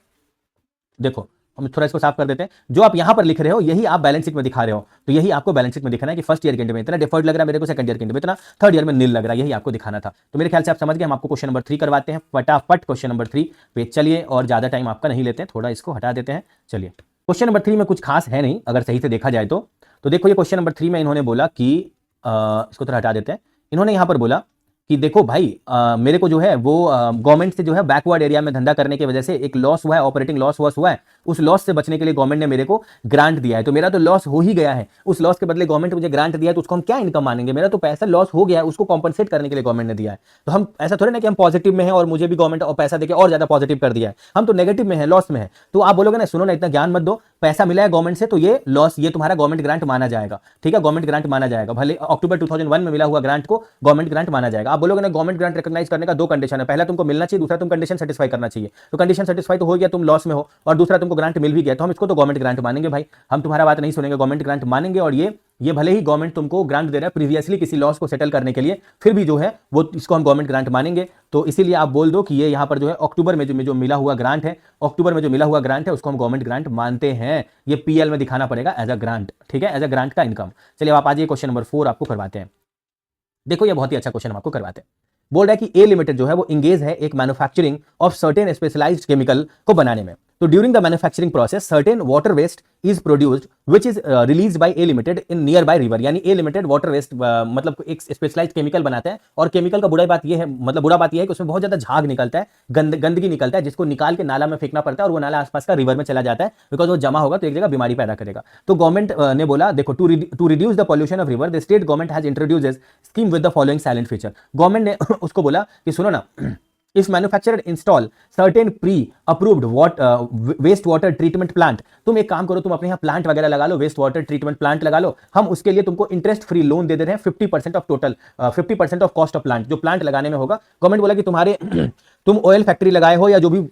देखो हम थोड़ा इसको साफ कर देते हैं। जो आप यहां पर लिख रहे हो यही आप बैलेंस शीट में दिखा रहे हो, तो यही आपको बैलेंस शीट में दिखाना है कि फर्स्ट ईयर के एंड में इतना डिफर्ड लग रहा है मेरे को, सेकंड ईयर के एंड में इतना, थर्ड ईयर में नील लग रहा है, यही आपको दिखाना था। तो मेरे ख्याल से आप समझ गए। हम आपको क्वेश्चन नंबर 3 करवाते हैं फटाफट। क्वेश्चन नंबर 3 पे चलिए, और ज्यादा टाइम आपका नहीं लेते हैं, थोड़ा इसको हटा देते हैं। चलिए, क्वेश्चन नंबर 3 में कुछ खास है नहीं अगर सही से देखा जाए तो। देखो ये क्वेश्चन नंबर 3 में इन्होंने बोला कि इसको थोड़ा हटा देते हैं। इन्होंने यहां पर बोला कि देखो भाई मेरे को जो है वो गवर्नमेंट से जो है बैकवर्ड एरिया में धंधा करने की वजह से एक लॉस हुआ है, ऑपरेटिंग लॉस हुआ है। उस लॉस से बचने के लिए गवर्नमेंट ने मेरे को ग्रांट दिया है, तो मेरा तो लॉस हो ही गया है। उस लॉस के बदले गवर्नमेंट मुझे ग्रांट दिया है, तो उसको हम क्या इनकम मानेंगे? मेरा तो पैसा लॉस हो गया है, उसको कॉम्पनसेट करने के लिए गवर्नमेंट ने दिया है। तो हम ऐसा थोड़ी ना कि हम पॉजिटिव में है और मुझे भी गवर्नमेंट और पैसा देके और ज्यादा पॉजिटिव कर दिया है, हम तो नेगेटिव में है, लॉस में है। तो आप बोलोगे ना, सुनो ना, इतना ज्ञान मत दो, पैसा मिला है गवर्नमेंट से तो ये लॉस, ये तुम्हारा गवर्नमेंट ग्रांट माना जाएगा। ठीक है, गवर्नमेंट ग्रांट माना जाएगा, भले अक्टूबर 2001 में मिला हुआ ग्रांट को गवर्नमेंट ग्रांट माना जाएगा। आप बोलोगे ना, गवर्नमेंट ग्रांट रिकॉग्नाइज करने का 2 कंडीशन है, पहला तुमको मिलना चाहिए, दूसरा तुम कंडीशन सेटिस्फाई करना चाहिए। तो कंडीशन सेटिस्फाई तो हो गया, तुम लॉस में हो, और दूसरा तुमको ग्रांट मिल भी गया, तो हम इसको तो गवर्नमेंट ग्रांट मानेंगे भाई। हम तुम्हारा बात नहीं सुनेंगे, गवर्नमेंट ग्रांट मानेंगे। और ये भले ही गवर्नमेंट तुमको ग्रांट दे रहा है प्रीवियसली किसी लॉस को सेटल करने के लिए, फिर भी जो है वो इसको हम गवर्नमेंट ग्रांट मानेंगे। तो इसीलिए आप बोल दो कि ये यहां पर जो है अक्टूबर में जो मिला हुआ ग्रांट है, अक्टूबर में जो मिला हुआ ग्रांट है उसको हम गवर्नमेंट ग्रांट मानते हैं। ये पीएल में दिखाना पड़ेगा एज अ ग्रांट, ठीक है, एज अ ग्रांट का इनकम। चलिए आप आज ये क्वेश्चन नंबर 4 आपको करवाते हैं। देखो ये बहुत ही अच्छा क्वेश्चन हम आपको करवाते हैं। बोल रहा है कि ए लिमिटेड जो है वो इंगेज है एक manufacturing of certain specialised chemical को बनाने में। तो during the manufacturing process certain water waste is produced which is released by A limited in nearby river. यानी ए लिमिटेड वाटर वेस्ट मतलब एक स्पेशलाइज्ड केमिकल बनाता है, और केमिकल का बुरा बात यह है कि उसमें बहुत ज्यादा झाग निकलता है, गंदगी निकलता है, जिसको निकाल के नाला में फेंकना पड़ता है, और वो नाला आसपास का रिवर में चला जाता है, बिकॉज वो जमा होगा तो एक जगह बीमारी पैदा करेगा। तो गवर्नमेंट ने बोला देखो, to reduce the pollution of river the state government has introduced scheme with the following silent feature. Government ने उसको बोला कि सुनो ना, if manufacturer install certain pre approved waste water treatment plant. तुम एक काम करो, तुम अपने यहाँ प्लांट वगैरह लगा लो, वेस्ट वाटर ट्रीटमेंट प्लांट लगा लो, हम उसके लिए तुमको इंटरेस्ट फ्री लोन दे रहे हैं 50% of total 50% of cost of plant, जो प्लांट लगाने में होगा। गवर्नमेंट बोला कि तुम्हारे तुम ऑयल फैक्ट्री लगाए हो या जो भी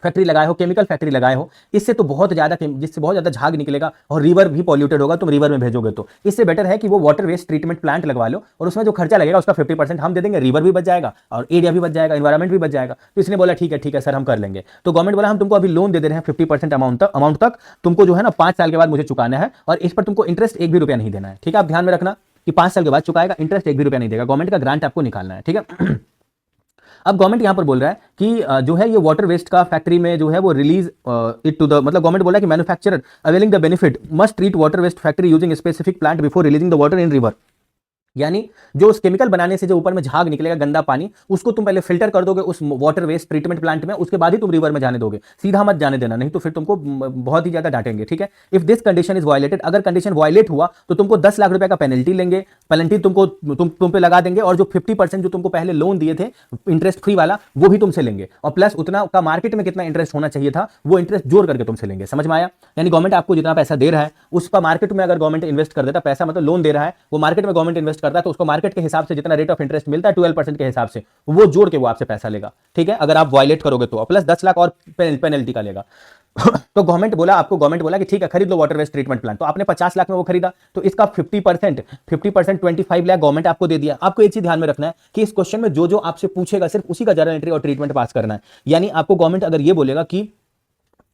फैक्ट्री लगाए हो, केमिकल फैक्ट्री लगाए हो, इससे तो जिससे बहुत ज्यादा झाग निकलेगा और रिवर भी पॉल्यूटेड होगा, तुम रिवर में भेजोगे, तो इससे बेटर है कि वो वाटर वेस्ट ट्रीटमेंट प्लांट लगवा लो, और उसमें जो खर्चा लगेगा उसका 50% हम दे देंगे, रिवर भी बच जाएगा और एरिया भी बच जाएगा, एनवायरमेंट भी बच जाएगा। तो इसने बोला ठीक है सर, हम कर लेंगे। तो गवर्नमेंट बोला हम तुमको अभी लोन दे रहे हैं 50% अमाउंट तक, तुमको जो है ना 5 साल के बाद मुझे चुकाना है, और इस पर तुमको इंटरेस्ट 1 भी रुपया नहीं देना है। ठीक है, आप ध्यान में रखना कि 5 साल के बाद चुकाएगा, इंटरेस्ट 1 भी रुपया नहीं देगा, गवर्नमेंट का ग्रांट आपको निकालना है। ठीक है। अब गवर्नमेंट यहां पर बोल रहा है कि जो है ये वाटर वेस्ट का फैक्ट्री में जो है वो रिलीज इट टू द, मतलब गवर्नमेंट बोला है कि manufacturer availing the benefit must treat water waste factory using specific plant before releasing the water in river. यानी जो उस केमिकल बनाने से जो ऊपर में झाग निकलेगा, गंदा पानी, उसको तुम पहले फिल्टर कर दोगे उस वाटर वेस्ट ट्रीटमेंट प्लांट में, उसके बाद ही तुम रिवर में जाने दोगे, सीधा मत जाने देना, नहीं तो फिर तुमको बहुत ही ज्यादा डांटेंगे। ठीक है, if this condition is violated, अगर कंडीशन वायलेट हुआ तो तुमको 10 लाख रुपए का पेनल्टी लेंगे, पेनल्टी तुम पे लगा देंगे, और जो 50% जो तुमको पहले लोन दिए थे इंटरेस्ट फ्री वाला, वो भी तुमसे लेंगे, और प्लस उतना का मार्केट में कितना इंटरेस्ट होना चाहिए था वो इंटरेस्ट जोड़ करके तुमसे लेंगे। समझ में आया? यानी गवर्नमेंट आपको जितना पैसा दे रहा है उस पर मार्केट में अगर गवर्नमेंट इन्वेस्ट कर देता, पैसा मतलब लोन दे रहा है, वो मार्केट में गवर्नमेंट इन्वेस्ट करता है, तो उसको मार्केट के हिसाब से जितना रेट ऑफ इंटरेस्ट मिलता है 12% के हिसाब से, वो जोड़ के वो आपसे पैसा लेगा। ठीक है, अगर आप वायलेट करोगे तो, प्लस 10 लाख और पेनल्टी का लेगा। तो गवर्नमेंट बोला कि ठीक है खरीद लो वाटर वेस्ट ट्रीटमेंट प्लांट। तो आपने 50 लाख में वो खरीदा, तो इसका 50% 25 लाख गवर्नमेंट आपको दे दिया। आपको एक चीज ध्यान में रखना है कि इस क्वेश्चन में जो आपसे पूछेगा सिर्फ उसी का जर्नल एंट्री और ट्रीटमेंट पास करना है। यानी आपको गवर्नमेंट अगर ये बोलेगा कि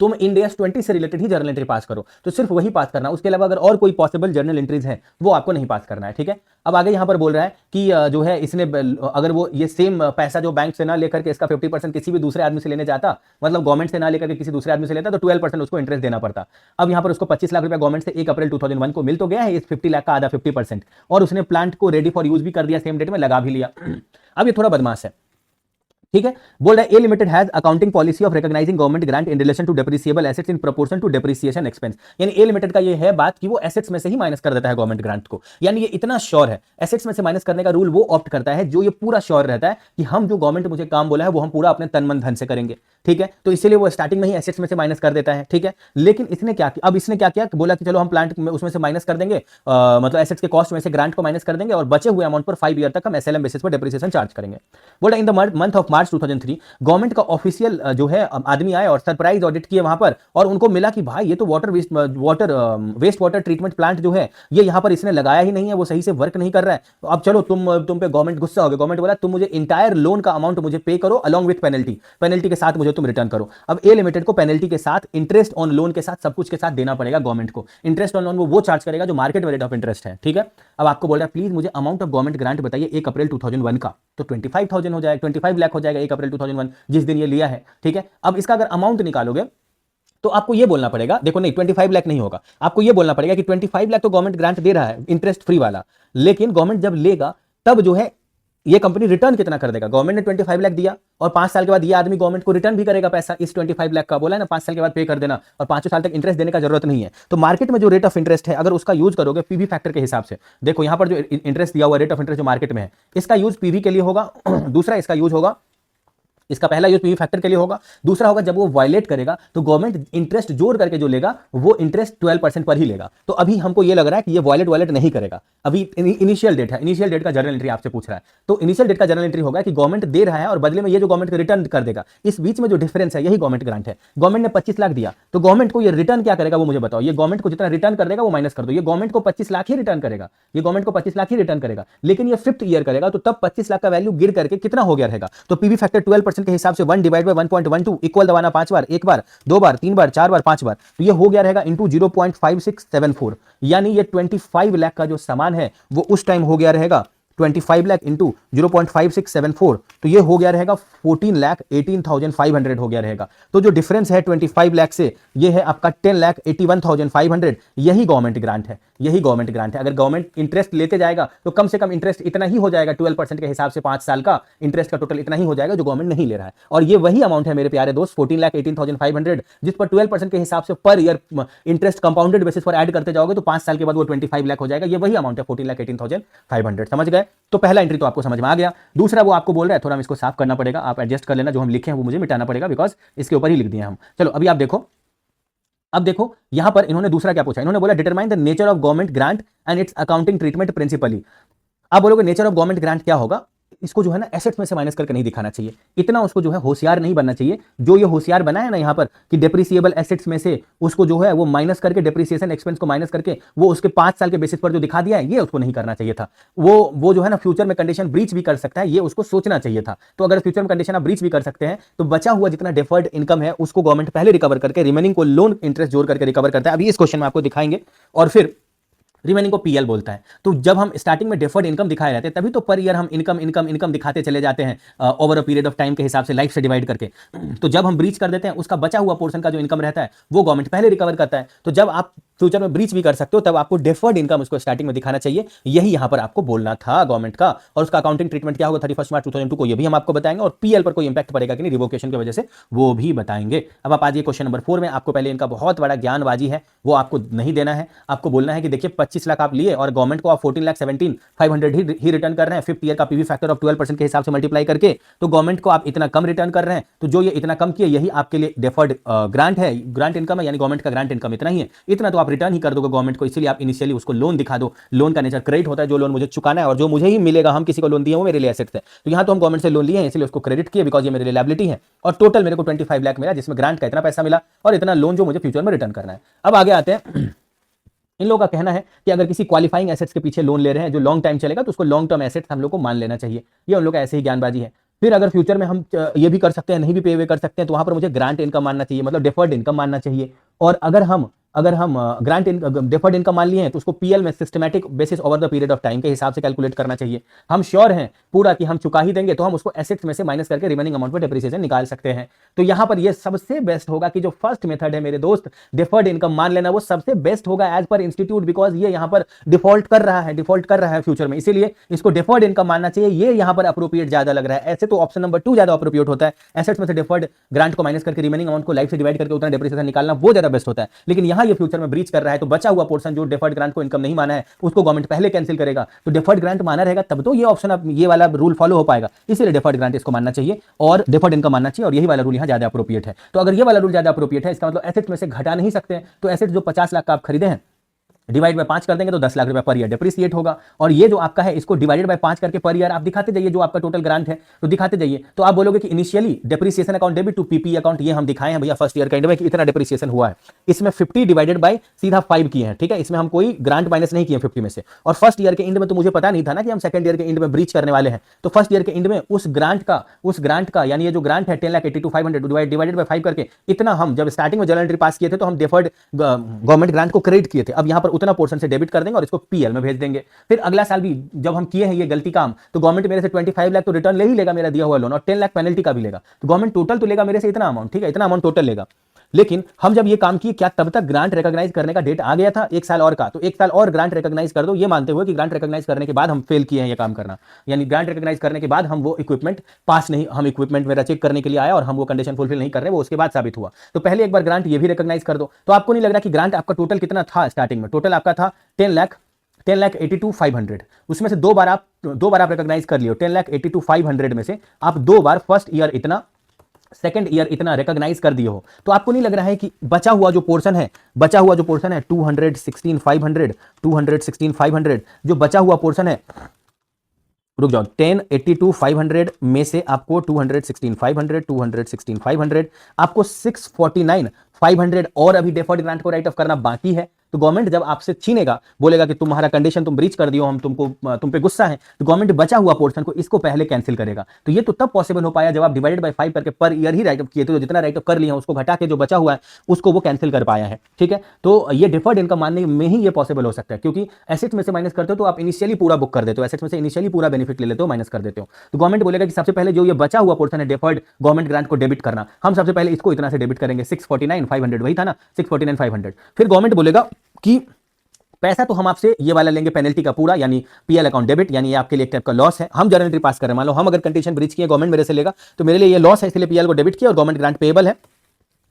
तुम इंड AS 20 से रिलेटेड ही जर्नल एंट्री पास करो, तो सिर्फ वही पास करना, उसके अलावा अगर और कोई पॉसिबल जर्नल एंट्रीज हैं वो आपको नहीं पास करना है। ठीक है, अब आगे यहां पर बोल रहा है कि जो है इसने अगर वो ये सेम पैसा जो बैंक से ना लेकर के इसका 50% किसी भी दूसरे आदमी से लेने जाता, मतलब गवर्नमेंट से ना लेकर के किसी दूसरे आदमी से लेता, तो 12% उसको इंटरेस्ट देना पड़ता। अब यहां पर उसको 25 लाख रुपया गवर्नमेंट से 1 अप्रैल 2001 को मिल तो गया है, इस 50 लाख का आधा 50%, और उसने प्लांट को रेडी फॉर यूज भी कर दिया, सेम डेट में लगा भी लिया। अब ये थोड़ा बदमाश है। ठीक है, बोल रहा है A limited has accounting policy of recognising government grant in relation to depreciable assets in proportion to depreciation expense. यानी ए लिमिटेड का ये है बात कि वो एसेट्स में से ही माइनस कर देता है गवर्नमेंट ग्रांट को। यानी ये इतना श्योर है, एसेट्स में से माइनस करने का रूल वो ऑप्ट करता है जो ये पूरा श्योर रहता है कि हम जो गवर्नमेंट मुझे काम बोला है वो हम पूरा अपने तन मन धन से करेंगे। ठीक है, तो इसलिए वो स्टार्टिंग में ही एसेट्स में से माइनस कर देता है। ठीक है, लेकिन इसने क्या किया, अब इसने क्या किया, बोला कि चलो हम प्लांट में उसमें से माइनस कर देंगे, मतलब एसेट्स के कॉस्ट में से ग्रांट को माइनस कर देंगे, और बचे हुए अमाउंट पर 5 ईयर तक हम SLM बेसिस पर डेप्रिसिएशन चार्ज करेंगे। बोला in the month of March 2003 government का ऑफिशियल जो है आदमी आए और सरप्राइज ऑडिट किए वहां पर, और उनको मिला कि भाई ये तो वेस्ट वाटर ट्रीटमेंट प्लांट जो है ये यहां पर इसने लगाया ही नहीं है, वो सही से वर्क नहीं कर रहा है। तो अब चलो तुम पे गवर्नमेंट गुस्सा हो गया। गवर्नमेंट बोला तुम मुझे इंटायर लोन का अमाउंट मुझे पे करो अलॉन्ग विद पेनल्टी के साथ मुझे तुम रिटर्न करो। अब ए लिमिटेड को पेनल्टी के साथ, इंटरेस्ट ऑन लोन के साथ, सब कुछ के साथ देना पड़ेगा गवर्नमेंट को। इंटरेस्ट ऑन लोन वो चार्ज करेगा जो मार्केट रेट ऑफ इंटरेस्ट है, ठीक है। अब आपको बोल रहा है प्लीज मुझे अमाउंट ऑफ गवर्नमेंट ग्रांट बताइए 1 अप्रैल 2001 का, तो 25,000 हो जाएगा, 25 लाख हो जाएगा 1 अप्रैल 2001 जिस दिन ये लिया है, ठीक है। अब इसका अगर अमाउंट निकालोगे तो आपको ये बोलना पड़ेगा, देखो नहीं 25 लाख नहीं होगा, आपको ये बोलना पड़ेगा कि 25 लाख तो गवर्नमेंट ग्रांट दे रहा है इंटरेस्ट फ्री वाला, लेकिन गवर्नमेंट जब लेगा तब जो है ये कंपनी रिटर्न कितना कर देगा। गवर्नमेंट ने 25 लाख दिया और 5 साल के बाद ये आदमी गवर्नमेंट को रिटर्न भी करेगा पैसा इस 25 लाख का, बोला है ना 5 साल के बाद पे कर देना, और 5 साल तक इंटरेस्ट देने का जरूरत नहीं है। तो मार्केट में जो रेट ऑफ इंटरेस्ट है अगर उसका यूज करोगे पीवी फैक्टर के हिसाब से, देखो यहां पर जो इंटरेस्ट दिया हुआ रेट ऑफ इंटरेस्ट जो मार्केट में है इसका यूज पीवी के लिए होगा, दूसरा इसका यूज होगा, इसका पहला यूज पीवी फैक्टर के लिए होगा, दूसरा होगा जब वो वायलेट करेगा तो गवर्नमेंट इंटरेस्ट जोड़ करके जो लेगा वो इंटरेस्ट 12% पर ही लेगा। तो अभी हमको ये लग रहा है कि ये वायलेट नहीं करेगा। अभी इनिशियल डेट है, इनिशियल डेट का जर्नल एंट्री आपसे पूछ रहा है, तो इनिशियल डेट का जर्नल एंट्री होगा कि गवर्नमेंट दे रहा है और बदले में ये जो गवर्नमेंट रिटर्न कर देगा, इस बीच में जो डिफरेंस है यही गवर्नमेंट ग्रांट है। गवर्नमेंट ने 25 लाख दिया तो गवर्नमेंट को ये रिटर्न क्या करेगा वो मुझे बताओ। ये गवर्नमेंट को जितना रिटर्न कर देगा वो माइनस कर दो, ये गवर्नमेंट को 25 लाख ही रिटर्न करेगा, ये गवर्नमेंट को 25 लाख ही रिटर्न करेगा, लेकिन ये 5th ईयर करेगा तो तब 25 लाख का वैल्यू गिर करके कितना हो गया रहेगा। तो पीवी फैक्टर 12% के हिसाब से 1 डिवाइड बाय 1.12 इक्वल दबाना 5 बार, 1 बार, 2 बार, 3 बार, 4 बार, 5 बार, तो ये हो गया रहेगा इंटू 0.5674, यानी ये 25 लाख का जो सामान है वो उस टाइम हो गया रहेगा 25 लाख इंटू 0.5674, तो ये हो गया रहेगा 14,18,500 हो गया रहेगा। तो जो डिफरेंस है 25 लाख से ये है आपका 10,81,500, यही गवर्नमेंट ग्रांट है, यही गवर्नमेंट ग्रांट है। अगर गवर्नमेंट इंटरेस्ट लेते जाएगा तो कम से कम इंटरेस्ट इतना ही हो जाएगा, 12% के हिसाब से 5 साल का इंटरेस्ट का टोटल इतना ही हो जाएगा जो गवर्नमेंट नहीं ले रहा है। और ये वही अमाउंट है मेरे प्यारे दोस्त 14,18,500, जिस पर 12% के हिसाब से per year interest compounded basis पर ऐड करते जाओगे तो 5 साल के बाद वो 25 लाख हो जाएगा। ये वही अमाउंट है 14,18,500, समझ गए। तो पहला एंट्री तो आपको समझ में आ गया। दूसरा वो आपको बोल रहा है थोड़ा हम इसको साफ करना पड़ेगा, आप एडजस्ट कर लेना, जो हम लिखे हैं वो मुझे मिटाना पड़ेगा बिकॉज इसके ऊपर ही लिख दिए हम। चलो अभी आप देखो, अब देखो यहां पर इन्होंने दूसरा क्या पूछा, इन्होंने बोला determine the nature of government grant and it's accounting treatment principally. आप बोलोगे नेचर ऑफ गवर्नमेंट ग्रांट क्या होगा, इसको जो है ना एसेट्स में से माइनस करके नहीं दिखाना चाहिए, इतना उसको जो है होशियार नहीं बनना चाहिए। जो ये होशियार बना है ना यहाँ पर कि डेप्रिसिएबल एसेट्स में से उसको जो है वो माइनस करके, डेप्रिसिएशन एक्सपेंस को माइनस करके वो उसके 5 साल के बेसिस पर जो दिखा दिया है, ये उसको नहीं करना चाहिए था। वो जो है ना फ्यूचर में कंडीशन ब्रीच भी कर सकता है, ये उसको सोचना चाहिए था। तो अगर फ्यूचर में कंडीशन आप ब्रीच भी कर सकते हैं तो बचा हुआ जितना डिफर्ड इनकम है उसको गवर्नमेंट पहले रिकवर करके रिमेनिंग को लोन इंटरेस्ट जोड़ करके रिकवर करता है। अभी इस क्वेश्चन में आपको दिखाएंगे और फिर रिमेनिंग को पीएल बोलता है। तो जब हम स्टार्टिंग में डिफर्ड इनकम दिखाए रहते हैं तभी तो पर ईयर हम इनकम दिखाते चले जाते हैं over a period of time के हिसाब से, लाइफ से डिवाइड करके। तो जब हम ब्रीच कर देते हैं उसका बचा हुआ पोर्शन का जो इनकम रहता है वो गवर्नमेंट पहले रिकवर करता है। तो जब आप फ्यूचर में ब्रीच भी कर सकते हो तब आपको डिफर्ड इनकम उसको स्टार्टिंग में दिखाना चाहिए, यही यहां पर आपको बोलना था गवर्नमेंट का। और उसका अकाउंटिंग ट्रीटमेंट क्या होगा 31 मार्च 2002 को, ये भी हम आपको बताएंगे, और पीएल पर कोई इंपैक्ट पड़ेगा कि नहीं रिवोकेशन की वजह से वो भी बताएंगे। अब आप आज क्वेश्चन नंबर 4 में आपको पहले इनका बहुत बड़ा ज्ञानबाजी है वो आपको नहीं देना है, आपको बोलना है कि देखिए 25 लाख आप लिए और गवर्नमेंट को आप 14,17,500 ही रिटर्न कर रहे हैं 5th ईयर का पीवी फैक्टर ऑफ 12% के हिसाब से मल्टीप्लाई करके, तो गवर्नमेंट को आप इतना कम रिटर्न कर रहे हैं। तो जो ये इतना कम किए यही आपके लिए डिफर्ड ग्रांट है, ग्रांट इनकम है, यानी गवर्नमेंट का ग्रांट इनकम इतना ही है, इतना तो आप रिटर्न ही कर दोगे गवर्नमेंट को, इसीलिए आप इनिशियली उसको लोन दिखा दो। लोन का नेचर क्रेडिट होता है, जो लोन मुझे चुकाना है और जो मुझे ही मिलेगा, हम किसी को लोन दिए वो मेरे लिए एसेट्स है। तो यहां तो हम गवर्नमेंट से लोन लिए हैं इसलिए उसको क्रेडिट किए बिकॉज ये मेरे लिए लायबिलिटी है, और टोटल मेरे को 25 लाख मिला जिसमें ग्रांट का इतना पैसा मिला और इतना लोन जो मुझे फ्यूचर में रिटर्न करना है। अब आगे आते हैं, इन लोगों का कहना है कि अगर किसी क्वालिफाइंग एसेट्स के पीछे लोन ले रहे हैं जो लॉन्ग टाइम चलेगा तो उसको लॉन्ग टर्म एसेट्स हम लोग को मान लेना चाहिए। ये उन लोग का ऐसे ही ज्ञानबाजी है। फिर अगर फ्यूचर में हम ये भी कर सकते हैं, नहीं भी पे वे कर सकते हैं, तो वहां पर मुझे ग्रांट इनकम मानना चाहिए, मतलब डिफर्ड इनकम मानना चाहिए। और अगर हम ग्रांट डिफर्ड इनकम मान लिए हैं तो उसको पीएल में systematic basis over the period of time के हिसाब से कैलकुलेट करना चाहिए। हम श्योर हैं पूरा कि हम चुका ही देंगे तो हम उसको एसेट्स में से माइनस करके रिमेनिंग अमाउंट पर डेप्रिसिएशन निकाल सकते हैं। तो यहां पर ये सबसे बेस्ट होगा कि जो फर्स्ट मेथड है मेरे दोस्त, डिफर्ड इनकम मान लेना, वो सबसे बेस्ट होगा एज पर इंस्टीट्यूट, बिकॉज ये यहां पर डिफॉल्ट कर रहा है फ्यूचर में, इसीलिए इसको डिफर्ड इनकम मानना चाहिए। ये यहां पर अप्रोप्रिएट ज्यादा लग रहा है। ऐसे तो ऑप्शन नंबर 2 ज्यादा अप्रोप्रिएट होता है, एसेट्स में से डिफर्ड ग्रांट को माइनस करके रिमेनिंग अमाउंट को लाइफ से डिवाइड करके उतना डेप्रिसिएशन निकालना, वो ज्यादा बेस्ट होता है। लेकिन यहां ये फ्यूचर में ब्रीच कर रहा है तो बचा हुआ पोर्शन जो डिफर्ड ग्रांट को इनकम नहीं माना है उसको गवर्नमेंट पहले कैंसिल करेगा। तो डिफर्ड ग्रांट माना रहेगा तब तो ये ऑप्शन, अब ये वाला रूल फॉलो हो पाएगा, इसीलिए डिफर्ड ग्रांट इसको मानना चाहिए और डिफर्ड इनकम मानना चाहिए, और यही वाला रूल यहां ज्यादा अप्रोप्रिएट है। तो अगर ये वाला रूल ज्यादा अप्रोप्रिएट है, इसका मतलब एसेट्स में से घटा नहीं सकते हैं। तो एसेट्स जो 50 लाख का आप खरीदे हैं डिवाइड बाय 5 कर देंगे तो 10 लाख रुपए पर ईयर डिप्रिसिएट होगा। और ये जो आपका है इसको डिवाइडेड बाय 5 करके पर ईयर आप दिखाते जाइए, जो आपका टोटल ग्रांट है तो दिखाते जाइए। तो आप बोलोगे कि initially depreciation account debit to PP account, ये हम दिखाए हैं भैया फर्स्ट ईयर के एंड में कि इतना डेप्रिसिएशन हुआ है। इसमें 50 डिवाइडेड बाय सीधा 5 किए हैं, ठीक है, इसमें हम कोई ग्रांट माइनस नहीं किए 50 में से। और फर्स्ट ईयर के एंड में तो मुझे पता नहीं था ना कि हम सेकंड ईयर के एंड में ब्रीच करने वाले हैं, तो फर्स्ट ईयर के एंड में उस ग्रांट का यानी ये जो ग्रांट है 10,82,500 डिवाइडेड बाय 5 करके इतना हम जब स्टार्टिंग में जर्नल एंट्री पास किए थे तो हम डेफर्ड गवर्नमेंट ग्रांट को क्रेडिट किए थे। अब यहां पर उतना पोर्शन से डेबिट कर देंगे और इसको पीएल में भेज देंगे। फिर अगला साल भी जब हम किए हैं ये गलती काम, तो गवर्नमेंट मेरे से 25 लाख तो रिटर्न ले ही लेगा मेरा दिया हुआ लोन, और 10 लाख पेनल्टी का भी लेगा। तो गवर्नमेंट टोटल तो लेगा मेरे से इतना अमाउंट, ठीक है, इतना अमाउंट टोटल लेगा। लेकिन हम जब ये काम किए क्या तब तक ग्रांट रिकॉग्नाइज करने का डेट आ गया था 1 साल और का, तो 1 साल और ग्रांट रिकॉग्नाइज कर दो, ये मानते हुए कि ग्रांट रिकॉग्नाइज करने के बाद हम फेल किए हैं ये काम करना, यानी ग्रांट रिकॉग्नाइज करने के बाद हम वो इक्विपमेंट पास नहीं, हम इक्विपमेंट मेरा चेक करने के लिए आया और हम वो कंडीशन फुलफिल नहीं कर रहे, वो उसके बाद साबित हुआ। तो पहले एक बार ग्रांट ये भी रिकॉग्नाइज कर दो। तो आपको नहीं लग रहा कि ग्रांट आपका टोटल कितना था स्टार्टिंग में? टोटल आपका था 10,82,500, उसमें से दो बार आप रिकॉग्नाइज कर लियो। 10,82,500 में से आप 2 बार फर्स्ट ईयर इतना, सेकंड ईयर इतना रिकॉग्नाइज कर दिए हो। तो आपको नहीं लग रहा है कि बचा हुआ जो पोर्शन है 216,500 जो बचा हुआ पोर्शन है, रुक जाओ, 10,82,500 में से आपको 216,500 आपको 649,500 और अभी डेफर्ड ग्रांट को राइट ऑफ करना बाकी है। तो गवर्नमेंट जब आपसे छीनेगा, बोलेगा कि तुम्हारा कंडीशन तुम ब्रीच कर दियो, हम तुम पे गुस्सा है, तो गवर्नमेंट बचा हुआ पोर्शन को इसको पहले कैंसिल करेगा। तो ये तो तब पॉसिबल हो पाया जब आप डिवाइडेड बाय 5 करके per year he right of किए, तो जितना राइट ऑफ कर लिया उसको घटा के जो बचा हुआ है उसको वो कैंसिल कर पाया है, ठीक है। तो ये डिफर्ड इनकम मानने में ही ये पॉसिबल हो सकता है, क्योंकि एसेट्स में से माइनस करते हो तो आप इनिशियली पूरा बुक कर देते हो, एसेट्स में से इनिशियली पूरा बेनिफिट ले लेते हो, माइनस कर देते हो। तो गवर्नमेंट बोलेगा कि सबसे पहले जो ये बचा हुआ पोर्शन है डिफर्ड गवर्नमेंट ग्रांट को डेबिट करना, हम सबसे पहले इसको इतना से डेबिट करेंगे, 649,500 वही था ना, 649,500। फिर गवर्नमेंट बोलेगा कि पैसा तो हम आपसे ये वाला लेंगे पेनल्टी का पूरा, यानी पीएल अकाउंट डेबिट, यानी ये आपके लिए एक टाइप का लॉस है। हम जर्नल एंट्री पास कर रहे हैं, मान लो हम अगर कंडीशन ब्रीच किए, गवर्नमेंट मेरे से लेगा तो मेरे लिए ये लॉस है, इसलिए पीएल को डेबिट किया और गवर्नमेंट ग्रांट पेएबल है,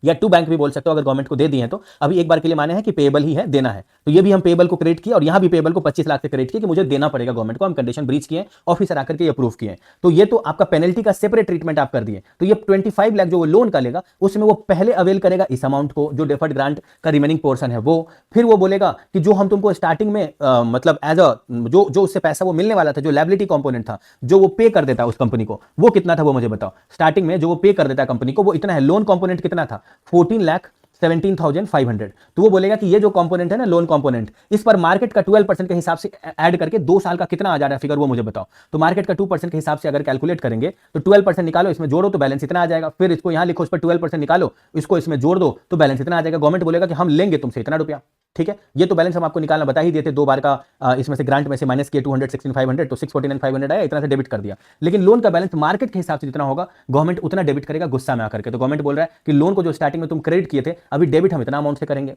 या टू बैंक भी बोल सकते हो अगर गवर्नमेंट को दे दी है तो। अभी एक बार के लिए माने हैं कि पेएबल ही है, देना है, तो ये भी हम पेएबल को क्रेडिट किया और यहां भी पेएबल को 25 लाख से क्रेडिट किया कि मुझे देना पड़ेगा गवर्नमेंट को, हम कंडीशन ब्रीच किए, ऑफिसर आकर के अप्रूव किए। तो ये तो आपका पेनल्टी का सेपरेट ट्रीटमेंट आप कर दिए। तो ये 25 लाख जो वो लोन का लेगा उसमें वो पहले अवेल करेगा इस अमाउंट को, जो डेफर्ड ग्रांट का रिमेनिंग पोर्शन है वो। फिर वो बोलेगा कि जो हम तुमको स्टार्टिंग में मतलब एज अ जो उससे पैसा वो मिलने वाला था, जो लायबिलिटी कंपोनेंट था, जो वो पे कर देता है उस कंपनी को, वो कितना था वो मुझे बताओ। स्टार्टिंग में जो वो पे कर देता है कंपनी को वो इतना है। लोन कंपोनेंट कितना था? 14,17,500। तो वो बोलेगा कि ये जो कंपोनेंट है ना लोन कंपोनेंट, इस पर मार्केट का 12% के हिसाब से ऐड करके 2 साल का कितना आ जा रहा है फिगर वो मुझे बताओ। तो मार्केट का 2% के हिसाब से अगर कैलकुलेट करेंगे तो 12% निकालो, इसमें जोड़ो तो बैलेंस इतना आ जाएगा। फिर इसको यहां लिखो, उस पर 12% निकालो, इसको इसमें जोड़ दो तो बैलेंस इतना आ जाएगा। गवर्नमेंट बोलेगा कि हम लेंगे तुमसे इतना रुपया, ठीक है। ये तो बैलेंस हम आपको निकालना बता ही दिए थे, 2 बार का इसमें से ग्रांट में से माइनस किया 216,500, तो 649,500 आया, इतना से डेबिट कर दिया। लेकिन लोन का बैलेंस मार्केट के हिसाब से जितना होगा गवर्नमेंट उतना डेबिट करेगा गुस्सा में आकर के। तो गवर्नमेंट बोल रहा है कि लोन को जो स्टार्टिंग में तुम क्रेडिट किए थे अभी डेबिट हम इतना अमाउंट से करेंगे।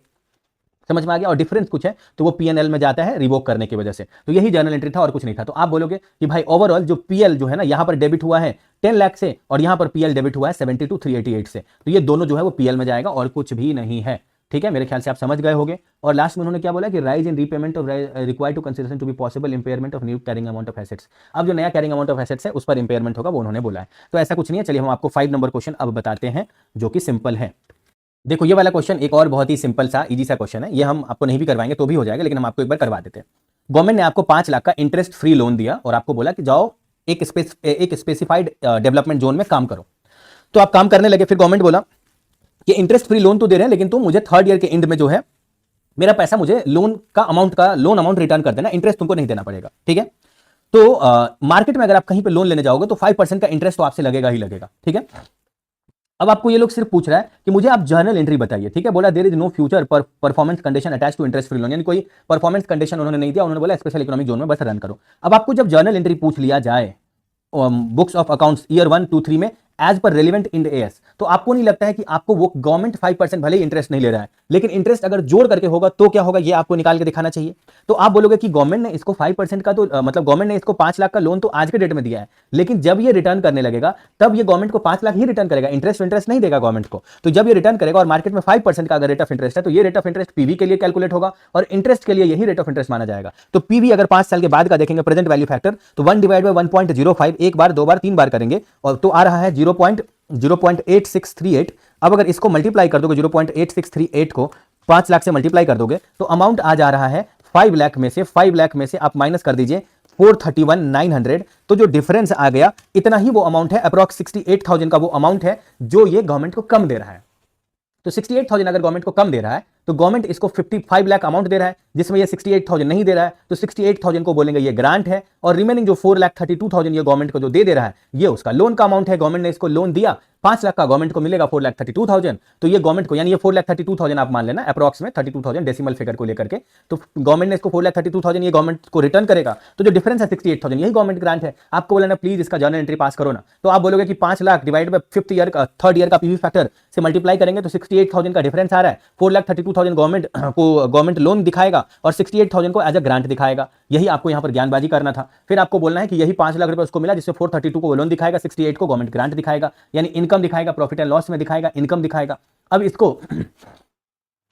समझ में आ गया? और डिफरेंस कुछ है तो वो पीएनएल में जाता है रिवोक करने की वजह से। तो यही जर्नल एंट्री था और कुछ नहीं था। तो आप बोलोगे कि भाई ओवरऑल जो पीएल जो है ना यहां पर डेबिट हुआ है 10 लाख से और यहां पर पीएल डेबिट हुआ है 72,388 से, तो ये दोनों जो है वो पीएल में जाएगा और कुछ भी नहीं है, ठीक है। मेरे ख्याल से आप समझ गए होंगे। और लास्ट में उन्होंने क्या बोला कि rise in repayment of required to consideration to be possible impairment of new carrying amount of assets. अब जो नया कैरिंग अमाउंट ऑफ एसेट्स है उस पर इंपेयरमेंट होगा, वो उन्होंने बोला है। तो ऐसा कुछ नहीं है। चलिए हम आपको 5 नंबर क्वेश्चन अब बताते हैं जो कि सिंपल है। देखो ये वाला क्वेश्चन एक और बहुत ही सिंपल सा इजी सा क्वेश्चन है, ये हम आपको नहीं भी करवाएंगे तो भी हो जाएगा, लेकिन हम आपको एक बार करवा देते हैं। गवर्नमेंट ने आपको 5 लाख का इंटरेस्ट फ्री लोन दिया और आपको बोला कि जाओ एक स्पेसिफाइड डेवलपमेंट जोन में काम करो। तो आप काम करने लगे। फिर गवर्नमेंट बोला कि इंटरेस्ट फ्री लोन तो दे रहे हैं लेकिन तुम मुझे 3rd ईयर के एंड में जो है मेरा पैसा मुझे लोन अमाउंट रिटर्न कर देना, इंटरेस्ट तुमको नहीं देना पड़ेगा, ठीक है। तो मार्केट में अगर आप कहीं पे लोन लेने जाओगे तो 5% का इंटरेस्ट तो आपसे लगेगा ही लगेगा, ठीक है। अब आपको ये लोग सिर्फ पूछ रहा है कि मुझे आप जर्नल एंट्री बताइए, ठीक है। बोला there is no future performance condition attach to interest free loan, यानी कोई परफॉर्मेंस कंडीशन उन्होंने नहीं दिया, उन्होंने बोला स्पेशल इकोनॉमिक जोन में बस रन करो। अब आपको जब जर्नल एंट्री पूछ लिया जाए बुक्स ऑफ अकाउंट्स ईयर 1, 2, 3 में as per relevant Ind AS, तो आपको नहीं लगता है कि आपको वो गवर्नमेंट 5% भले ही इंटरेस्ट नहीं ले रहा है लेकिन इंटरेस्ट अगर जोड़ करके होगा तो क्या होगा ये आपको निकाल के दिखाना चाहिए। तो आप बोलोगे कि गवर्नमेंट ने इसको 5% का तो मतलब गवर्नमेंट ने इसको 5 लाख का लोन तो आज के डेट में दिया है, लेकिन जब ये रिटर्न करने लगेगा तब ये गवर्नमेंट को 5 लाख ही रिटर्न करेगा, इंटरेस्ट नहीं देगा गवर्नमेंट को। तो जब ये रिटर्न करेगा और मार्केट में 5% का अगर रेट ऑफ इंटरेस्ट है तो ये रेट ऑफ इंटरेस्ट पीवी के लिए कैलकुलेट होगा और इंटरेस्ट के लिए यही रेट ऑफ इंटरेस्ट माना जाएगा। तो पीवी अगर 5 साल के बाद का देखेंगे प्रेजेंट वैल्यू फैक्टर तो 1/1.05 एक बार, 2 बार, 3 बार करेंगे और तो आ रहा है 0.8638। अब अगर इसको मल्टीप्लाई कर दोगे 0.8638 को 5 लाख से मल्टीप्लाई कर दोगे तो अमाउंट आ जा रहा है 5 लाख में से, 5 लाख में से आप माइनस कर दीजिए 431,900, तो जो डिफरेंस आ गया इतना ही वो अमाउंट है, अप्रॉक्स 68,000 का वो अमाउंट है जो ये गवर्नमेंट को कम दे रहा है। तो 68,000 अगर गवर्नमेंट को कम दे रहा है तो गवर्नमेंट इसको 55 लाख अमाउंट दे रहा है, जिसमें ये 68,000 नहीं दे रहा है, तो 68,000 को बोलेंगे ये ग्रांट है, और रिमेनिंग जो 4,32,000 ये गवर्नमेंट को जो दे रहा है ये उसका लोन का अमाउंट है। गवर्नमेंट ने इसको लोन दिया, 5 लाख का गवर्नमेंट को मिलेगा 4,32,000, तो ये गवर्नमेंट को, यानी ये 4,32,000 आप मान लेना अप्रॉक्स में 32,000 डेसिमल फिगर को लेकर के, तो गवर्नमेंट ने इसको 4,32,000 ये गवर्नमेंट को रिटर्न करेगा, तो जो डिफरेंस है 68,000 यही गवर्नमेंट ग्रांट है। आपको बोला ना प्लीज इसका जर्नल एंट्री पास करो ना, तो आप बोलोगे कि 5 lakh divide by 5th year का 3rd ईयर का पीवी फैक्टर से मल्टीप्लाई करेंगे तो 68,000 का डिफरेंस आ रहा है, 4,32,000 गवर्नमेंट लोन दिखाएगा और 68,000 को एज अ ग्रांट दिखाएगा। यही आपको यहां पर ज्ञानबाजी करना था। फिर आपको बोलना है कि यही 5 लाख रुपए उसको मिला जिससे 432 को लोन दिखाएगा, 68 को गवर्नमेंट ग्रांट दिखाएगा, यानी इनकम दिखाएगा, प्रॉफिट एंड लॉस में दिखाएगा, इनकम दिखाएगा। अब इसको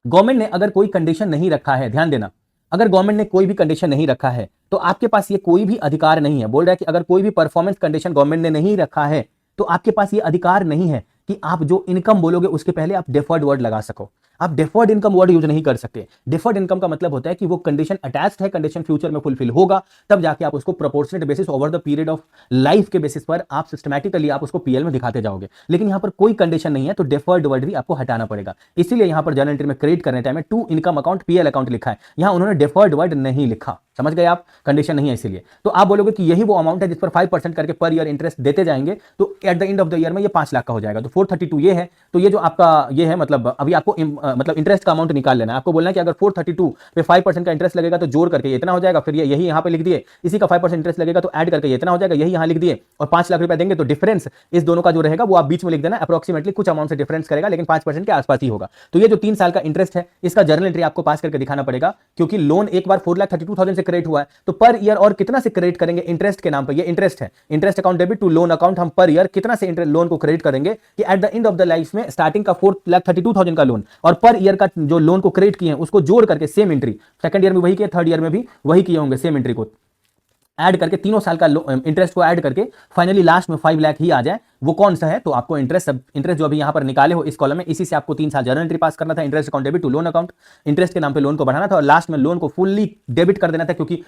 गवर्नमेंट ने अगर कोई कंडीशन नहीं रखा है, ध्यान देना, अगर गवर्नमेंट ने कोई भी कंडीशन नहीं रखा है तो आपके पास ये कोई भी अधिकार नहीं है। बोल रहा है कि अगर कोई भी परफॉर्मेंस कंडीशन गवर्नमेंट ने नहीं रखा है तो आपके पास ये अधिकार नहीं है कि आप जो इनकम बोलोगे उसके पहले आप डेफर्ड वर्ड लगा सको। आप डेफर्ड इनकम वर्ड यूज नहीं कर सकते। डेफर्ड इनकम का मतलब होता है कि वो कंडीशन अटैच्ड है, कंडीशन फ्यूचर में फुलफिल होगा, तब जाके आप उसको proportionate basis over the period of life के बेसिस पर आप सिस्टमैटिकली आप उसको पीएल में दिखाते जाओगे। लेकिन यहां पर कोई कंडीशन नहीं है तो डेफर्ड वर्ड भी आपको हटाना पड़ेगा। इसीलिए यहां पर जर्नल एंट्री में क्रिएट करने टाइम में to income account PL account लिखा है, यहां उन्होंने डेफर्ड वर्ड नहीं लिखा। समझ गए आप, कंडीशन नहीं है इसीलिए। तो आप बोलोगे कि यही वो अमाउंट है जिस पर 5% करके पर ईयर इंटरेस्ट देते जाएंगे, तो at the end of the year में ये 5 लाख का हो जाएगा। तो 432 ये है, तो ये जो आपका ये है, मतलब अभी आपको मतलब इंटरेस्ट का अमाउंट निकाल लेना है। आपको बोलना है कि अगर 432 पे 5% का इंटरेस्ट लगेगा तो जोड़ करके ये इतना हो जाएगा, फिर ये यही यहां पे लिख दिए, इसी का 5% इंटरेस्ट लगेगा तो ऐड करके ये इतना हो जाएगा, यही यहां लिख दिए, और 5 लाख रुपए देंगे तो डिफरेंस इस दोनों का जो रहेगा वो आप बीच में लिख देना। अप्रोक्सीमेटली कुछ अमाउंट से डिफरेंस करेगा लेकिन 5% के आसपास ही होगा। तो ये जो 3 साल का इंटरेस्ट है इसका जर्नल एंट्री आपको पास करके दिखाना पड़ेगा, क्योंकि लोन एक बार 4,32,000 से क्रेडिट हुआ है, तो पर ईयर और कितना से क्रेडिट करेंगे इंटरेस्ट के नाम पर। ये इंटरेस्ट है, interest account debit to loan account, हम पर ईयर कितना से इंटरेस्ट लोन को क्रेडिट करेंगे कि at the end of the life में स्टार्टिंग का 4,32,000 का लोन और पर ईयर का जो लोन को क्रेडिट किए हैं उसको जोड़ करके सेम एंट्री, सेकंड ईयर में वही किया, थर्ड ईयर में भी वही किए होंगे, सेम एंट्री को ऐड करके तीनों साल का इंटरेस्ट को ऐड करके फाइनली लास्ट में 5 लाख ही आ जाए। वो कौन सा है, तो आपको इंटरेस्ट जो अभी यहां पर निकाले हो इस कॉलम में, इसी से आपको 3 साल जर्नल एंट्री पास करना था। Interest account debit to loan account, interest के नाम पे लोन को बढ़ाना था और लास्ट में लोन को फुल्ली डेबिट कर देना था, क्योंकि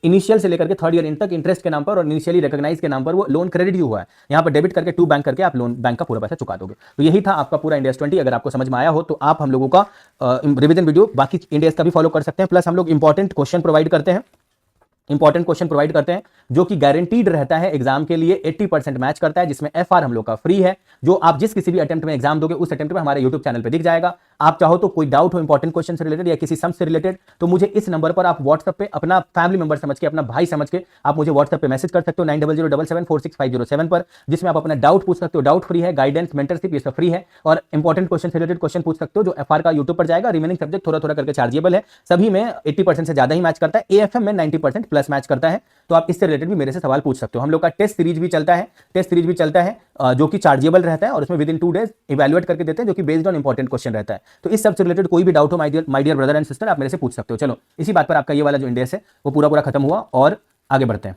इनिशियल से लेकर के 3rd ईयर इन तक इंटरेस्ट के नाम पर और इनिशियली रिकॉग्नाइज के नाम पर वो लोन क्रेडिट ही हुआ है। यहां पर डेबिट करके टू बैंक करके आप लोन बैंक का पूरा पैसा चुका दोगे। तो यही था आपका पूरा इंडिया 20। अगर आपको समझ में आया हो तो आप हम लोगों का रिवीजन वीडियो बाकी इंडिया का भी फॉलो कर सकते हैं, प्लस हम लोग इंपॉर्टेंट क्वेश्चन प्रोवाइड करते हैं, जो कि गारंटीड रहता है एग्जाम के लिए, 80% मैच करता है, जिसमें एफआर हम लोग का फ्री है, जो आप जिस किसी भी अटेम्प्ट में एग्जाम दोगे उस अटेम्प्ट में हमारे यूट्यूब चैनल पे दिख जाएगा। आप चाहो तो कोई डाउट हो इंपॉर्टेंट क्वेश्चन से रिलेटेड या किसी सम से रिलेटेड, तो मुझे इस नंबर पर आप व्हाट्सएप पे अपना फैमिली मेंबर समझ के, अपना भाई समझ के आप मुझे व्हाट्सएप पे मैसेज कर सकते हो 9007746507 पर, जिसमें आप अपना डाउट पूछ सकते हो। डाउट फ्री है, गाइडेंस मेंटरशिप ये सब फ्री है, और इंपॉर्टेंट क्वेश्चन से रिलेटेड क्वेश्चन पूछ सकते हो जो एफआर का यूट्यूब पर जाएगा। रिमेनिंग सब्जेक्ट थोड़ा थोड़ा करके चार्जेबल है, सभी में 80% से ज्यादा ही मैच करता है, एएफएम में 90% प्लस मैच करता है। तो आप इससे रिलेटेड भी मेरे से सवाल पूछ सकते हो। हम लोग का टेस्ट सीरीज भी चलता है, जो कि चार्जेबल रहता है और उसमें विद इन 2 डेज इवैल्यूएट करके देते हैं, जो कि बेस्ड ऑन इंपॉर्टेंट क्वेश्चन रहता है। तो इस सब से रिलेटेड कोई भी डाउट हो my dear brother and sister, आप मेरे से पूछ सकते हो। चलो इसी बात पर आपका ये वाला जो इंडेक्स है वो पूरा खत्म हुआ और आगे बढ़ते हैं।